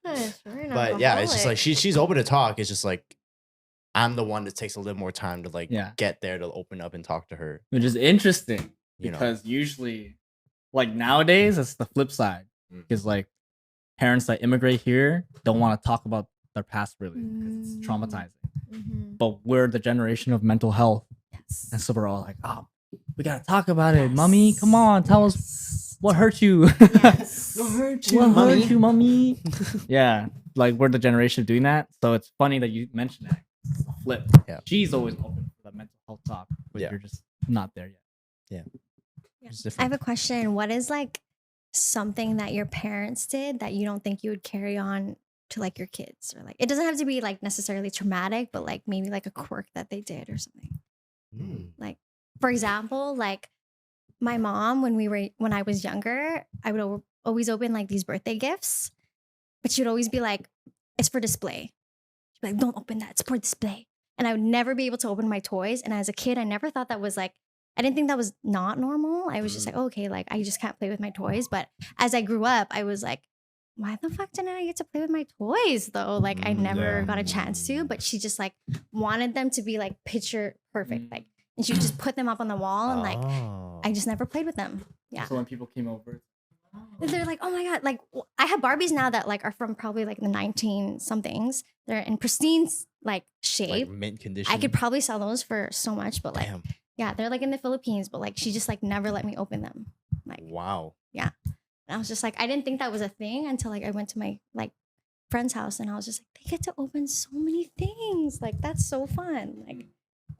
But yeah, it's just like she's open to talk. It's just like I'm the one that takes a little more time to like get there to open up and talk to her. Which is interesting You know. because usually, like nowadays, it's the flip side. Because like parents that immigrate here don't want to talk about their past really because it's traumatizing. Mhm. But we're the generation of mental health, Yes. and so we're all like, oh, we gotta talk about it, mommy. Come on, tell us what hurt you. Yes. What hurt you, What mommy? hurt you, mommy? Yeah, like we're the generation of doing that. So it's funny that you mentioned that. It's a flip. Yeah. She's always open for the mental health talk, but Yeah. you're just not there yet. Yeah. It's I different. have a question. What is like something that your parents did that you don't think you would carry on to like your kids, or like it doesn't have to be like necessarily traumatic, but like maybe like a quirk that they did or something. Like for example, like my mom when I was younger, I would always open like these birthday gifts, but she would always be like, "It's for display." She'd be like, "Don't open that. It's for display." And I would never be able to open my toys. And as a kid, I never thought that was like, I didn't think that was not normal. I was just like, oh, okay, like I just can't play with my toys. But as I grew up, I was like, why the fuck didn't I get to play with my toys though? Like I never got a chance to, but she just like wanted them to be like picture perfect. Like, and she would just put them up on the wall and like, I just never played with them. Yeah. So when people came over, And they're like, oh my God, like I have Barbies now that like are from probably like the 19 somethings. They're in pristine like shape. like mint condition. I could probably sell those for so much, but like, Damn. yeah, they're like in the Philippines, but like she just like never let me open them. Like, Wow. and I was just like, I didn't think that was a thing until like I went to my like friend's house and I was just like, they get to open so many things. Like that's so fun.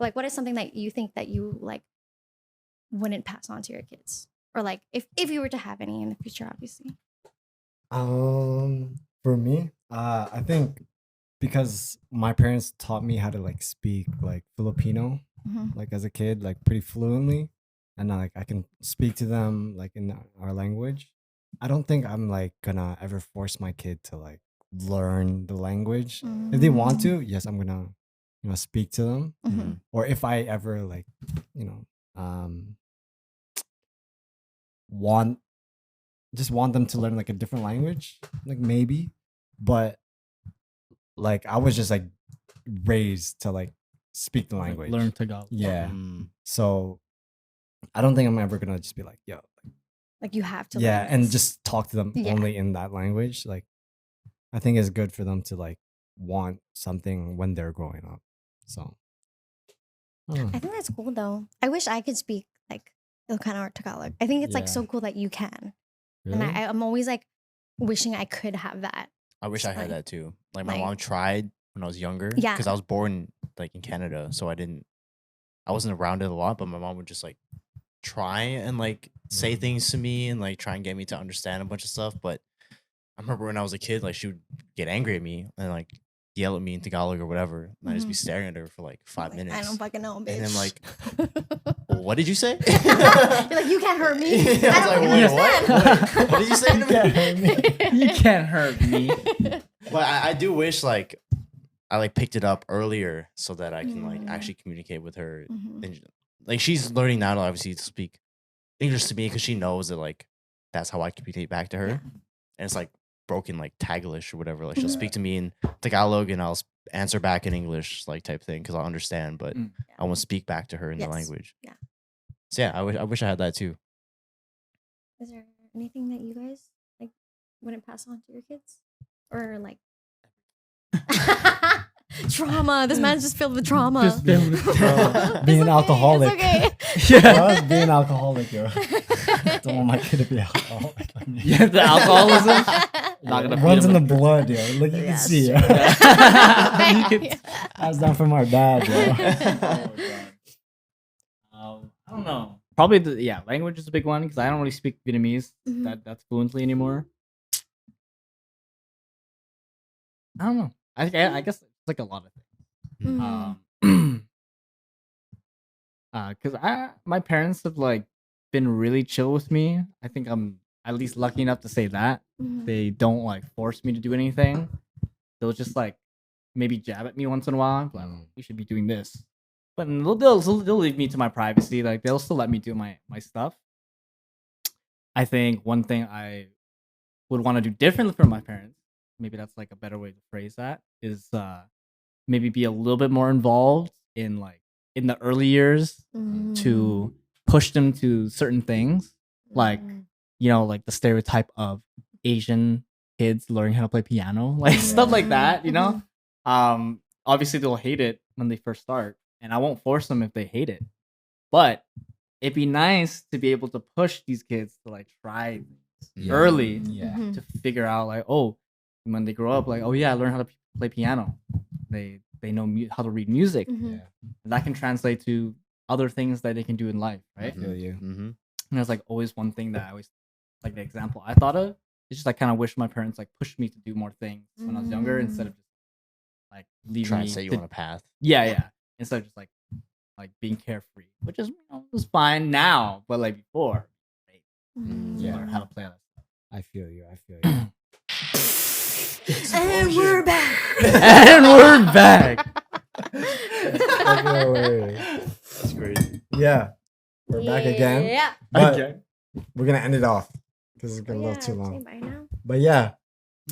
Like what is something that you think that you like wouldn't pass on to your kids? Or like if you were to have any in the future, obviously. For me, I think because my parents taught me how to like speak like Filipino, Mhm. like as a kid, like pretty fluently, and like I can speak to them like in our language. I don't think I'm like gonna ever force my kid to like learn the language. If they want to, yes, I'm gonna speak to them. Mhm. Or if I ever like want want them to learn like a different language, like maybe, but like I was just like raised to like speak the language, learn Tagalog. yeah. Mm. So I don't think I'm ever gonna just be like, yo, Like you have to yeah, learn and this. just talk to them Yeah. only in that language. Like I think it's good for them to like want something when they're growing up. So I don't know. I think that's cool though. I wish I could speak like Ilocano or Tagalog. I think it's like Yeah. so cool that you can. Really? And I'm always like wishing I could have that. I wish I Like- had that too. Like my like- mom tried when I was younger. Yeah. Because I was born like in Canada, so I wasn't around it a lot. But my mom would just like try and like say things to me and like try and get me to understand a bunch of stuff. But I remember when I was a kid, like she would get angry at me and like yell at me in Tagalog or whatever, and I'd just be staring at her for like 5 Like, minutes. I don't fucking know, bitch. And then like, what did you say? You're like, you can't hurt me. Yeah, I was like, don't wait, understand. what did you say to me? You can't hurt me. But I do wish like I like picked it up earlier so that I can like actually communicate with her. Mhm. And like she's learning now to obviously speak English to me because she knows that like that's how I communicate back to her. Yeah. And it's like broken like Taglish or whatever. Like she'll speak to me in Tagalog and I'll answer back in English like type thing because I'll understand, but Mm. I won't speak back to her in the Yes. language. Yeah. So yeah, I wish I had that too. Is there anything that you guys like wouldn't pass on to your kids? Or like Trauma. This man's just filled with trauma. Just being with Being an alcoholic. It's For yeah. us, being alcoholic, yo. okay. Don't want my kid to be alcoholic. Yeah, the alcoholism. Not gonna feed Runs in him the blood, yo. Look, you can Yes. see, yo. You can- That's down from our dad, yo. I don't know. Probably language is a big one because I don't really speak Vietnamese Mhm. that's fluently anymore. I don't know. I guess it's like a lot of things. Mhm. Because my parents have like been really chill with me. I think I'm at least lucky enough to say that Mhm. they don't like force me to do anything. They'll just like maybe jab at me once in a while. Like, we should be doing this, but they'll leave me to my privacy. Like they'll still let me do my stuff. I think one thing I would want to do differently from my parents, maybe that's like a better way to phrase that, is maybe be a little bit more involved in like in the early years to push them to certain things, like like the stereotype of Asian kids learning how to play piano, like stuff like that. Obviously they'll hate it when they first start, and I won't force them if they hate it. But it'd be nice to be able to push these kids to like try early Yeah. Mhm. to figure out like, oh, when they grow up, like, oh yeah, I learned how to play piano. They know how to read music. Mhm. Yeah. And that can translate to other things that they can do in life, I right? feel you. Mm-hmm. And there's like always one thing that I always like the example I thought of. It's just I kind of wish my parents like pushed me to do more things when I was younger instead of just like leaving Trying me to set you to- on a path. yeah. Instead of just like being carefree, which is was fine now, but like before, Mhm. Yeah. learn how to play that. I feel you. I feel you. And we're back. And we're back. That's crazy. Yeah. We're back again. Yeah. But Okay. we're going to end it off because it's getting a little too Say long. bye now. But yeah.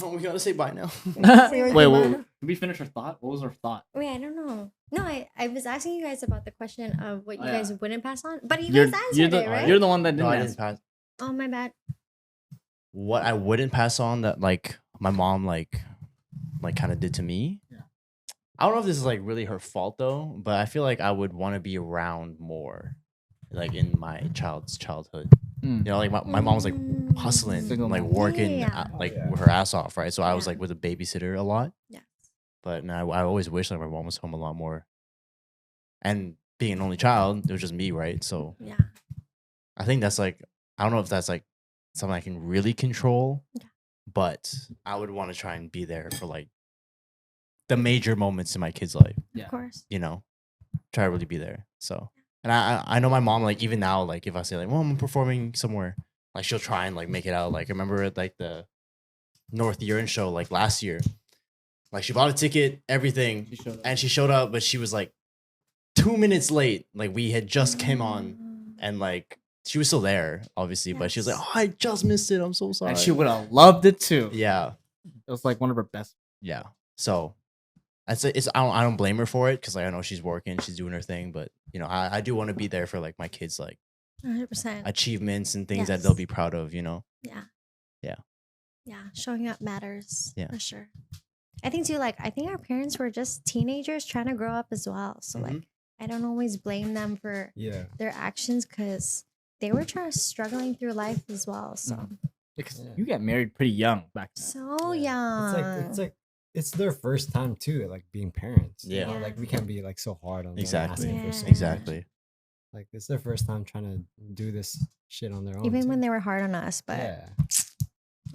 No, we gotta say bye now. Say Wait, bye. did we finish our thought? What was our thought? Wait, I don't know. No, I was asking you guys about the question of what you Oh, yeah. guys wouldn't pass on, but you You're, guys you're answered the it, right? you're the one that No, didn't I answer. didn't pass. Oh, my bad. What I wouldn't pass on that like my mom like kind of did to me. Yeah. I don't know if this is like really her fault though, but I feel like I would want to be around more, like in my childhood. Mm. You know, like my mom was like hustling, Single like mom. working, Yeah. like Oh, yeah. with her ass off, right? So I was Yeah. like with a babysitter a lot. Yeah. But now I always wish like my mom was home a lot more. And being an only child, it was just me, right? So Yeah. I think that's like I don't know if that's like something I can really control, Yeah. but I would want to try and be there for like the major moments in my kid's life. Yeah. Of course. You know, try to really be there. So, and I know my mom like even now like if I say like, well, I'm performing somewhere, like she'll try and like make it out. Like I remember at like the North Urine show like last year, like she bought a ticket, everything, She showed up. and she showed up, but she was like 2 minutes late. Like we had just came on, and like she was still there, obviously, but she was like, Yes. "Oh, I just missed it. I'm so sorry." And she would have loved it too. yeah, It was like one of her best. yeah. So I'd say I don't blame her for it because like, I know she's working, she's doing her thing, but you know, I do want to be there for like my kids' like 100%. achievements and things that Yes. they'll be proud of. You know. Yeah. Yeah. Yeah. Showing up matters. Yeah. For sure. I think too, like, I think our parents were just teenagers trying to grow up as well. So, Mhm. like, I don't always blame them for Yeah. their actions because they were struggling through life as well. So, Mhm. Because Yeah. you get married pretty young back then. so Yeah. young. It's like it's their first time too, like being parents. you Yeah. know? Yeah. Like we can't be like so hard on them Exactly. asking for so Yeah. much. Exactly. Like it's their first time trying to do this shit on their own. Even when too. they were hard on us, but yeah.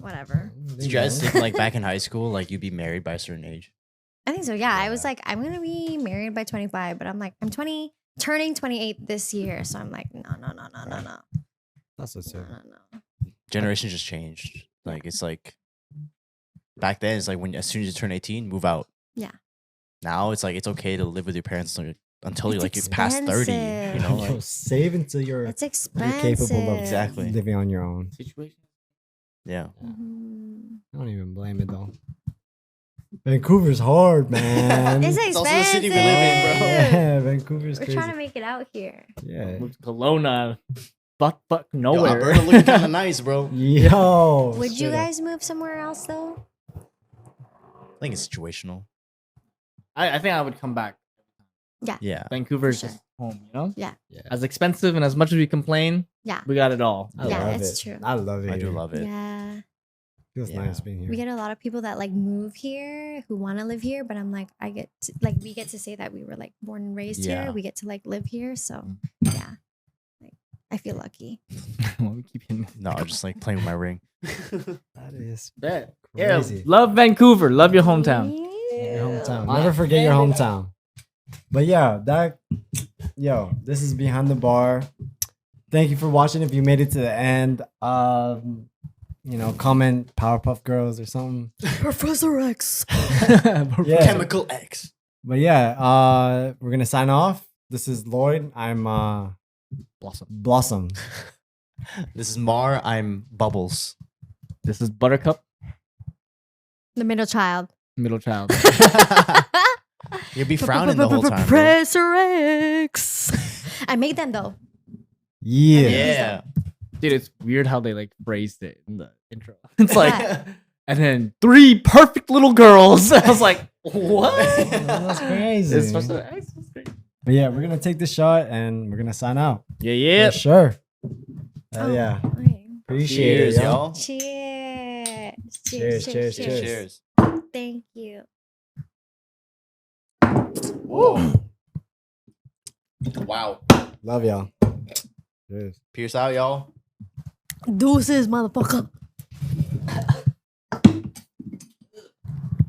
whatever. Did you guys think like back in high school, like you'd be married by a certain age? I think so. Yeah. I was Yeah. like, I'm going to be married by 25, but I'm like, I'm 20, turning 28 this year. So I'm like, no. That's what's No, up. no. Generation just changed. Like it's like back then, it's like when as soon as you turn 18, move out. Yeah. Now it's like it's okay to live with your parents until you It's like you past 30. You expensive. know, Yo, like save until you're It's you're expensive. capable of Exactly. living on your own. Situation. yeah. Mhm. I don't even blame it though. Vancouver's hard, man. It's It's also the expensive. city we live in, bro. Yeah, Vancouver's We're crazy. trying to make it out here. Yeah. Moved to Kelowna. Fuck Yo, nowhere. Alberta looking kind of nice, bro. Yo. Would you straight up. guys move somewhere else though? I think it's situational. I think I would come back. Yeah. Vancouver is Sure. just home, you know? Yeah. Yeah. As expensive and as much as we complain, Yeah. we got it all. I Yeah, love it's it. true. I love it. I do here. love it. Yeah. Feels Yeah. nice being here. We get a lot of people that like move here who want to live here, but I'm like, we get to say that we were like born and raised Yeah. here. We get to like live here. So Mm. yeah, like I feel lucky. Well, we keep hitting. No, I'm just like playing with my ring. That is Yeah. crazy. Love Vancouver. Love your hometown. Your hometown. My Never forget your family. hometown. But yeah, this is Behind the Bar. Thank you for watching. If you made it to the end, comment Powerpuff Girls or something. Professor X. Yeah. Chemical X. But yeah, we're gonna sign off. This is Lloyd. I'm Blossom. This is Mar. I'm Bubbles. This is Buttercup, The middle child. middle child. You'll be frowning the whole time. bro. Professor X. I made them though. Yeah. Yeah. Dude, it's weird how they like phrased it in the intro. It's like, and then 3 perfect little girls. I was like, what? That's crazy. It's supposed to. It's great. But yeah, we're gonna take this shot and we're gonna sign out. Yeah, yeah. For sure. Oh, Yeah. okay. Appreciate Cheers, it, y'all. y'all. Cheers. Cheers, cheers, cheers. Cheers. Thank you. Whoa. Wow. Love y'all. Cheers. Pierce out, y'all. Deuces, motherfucker.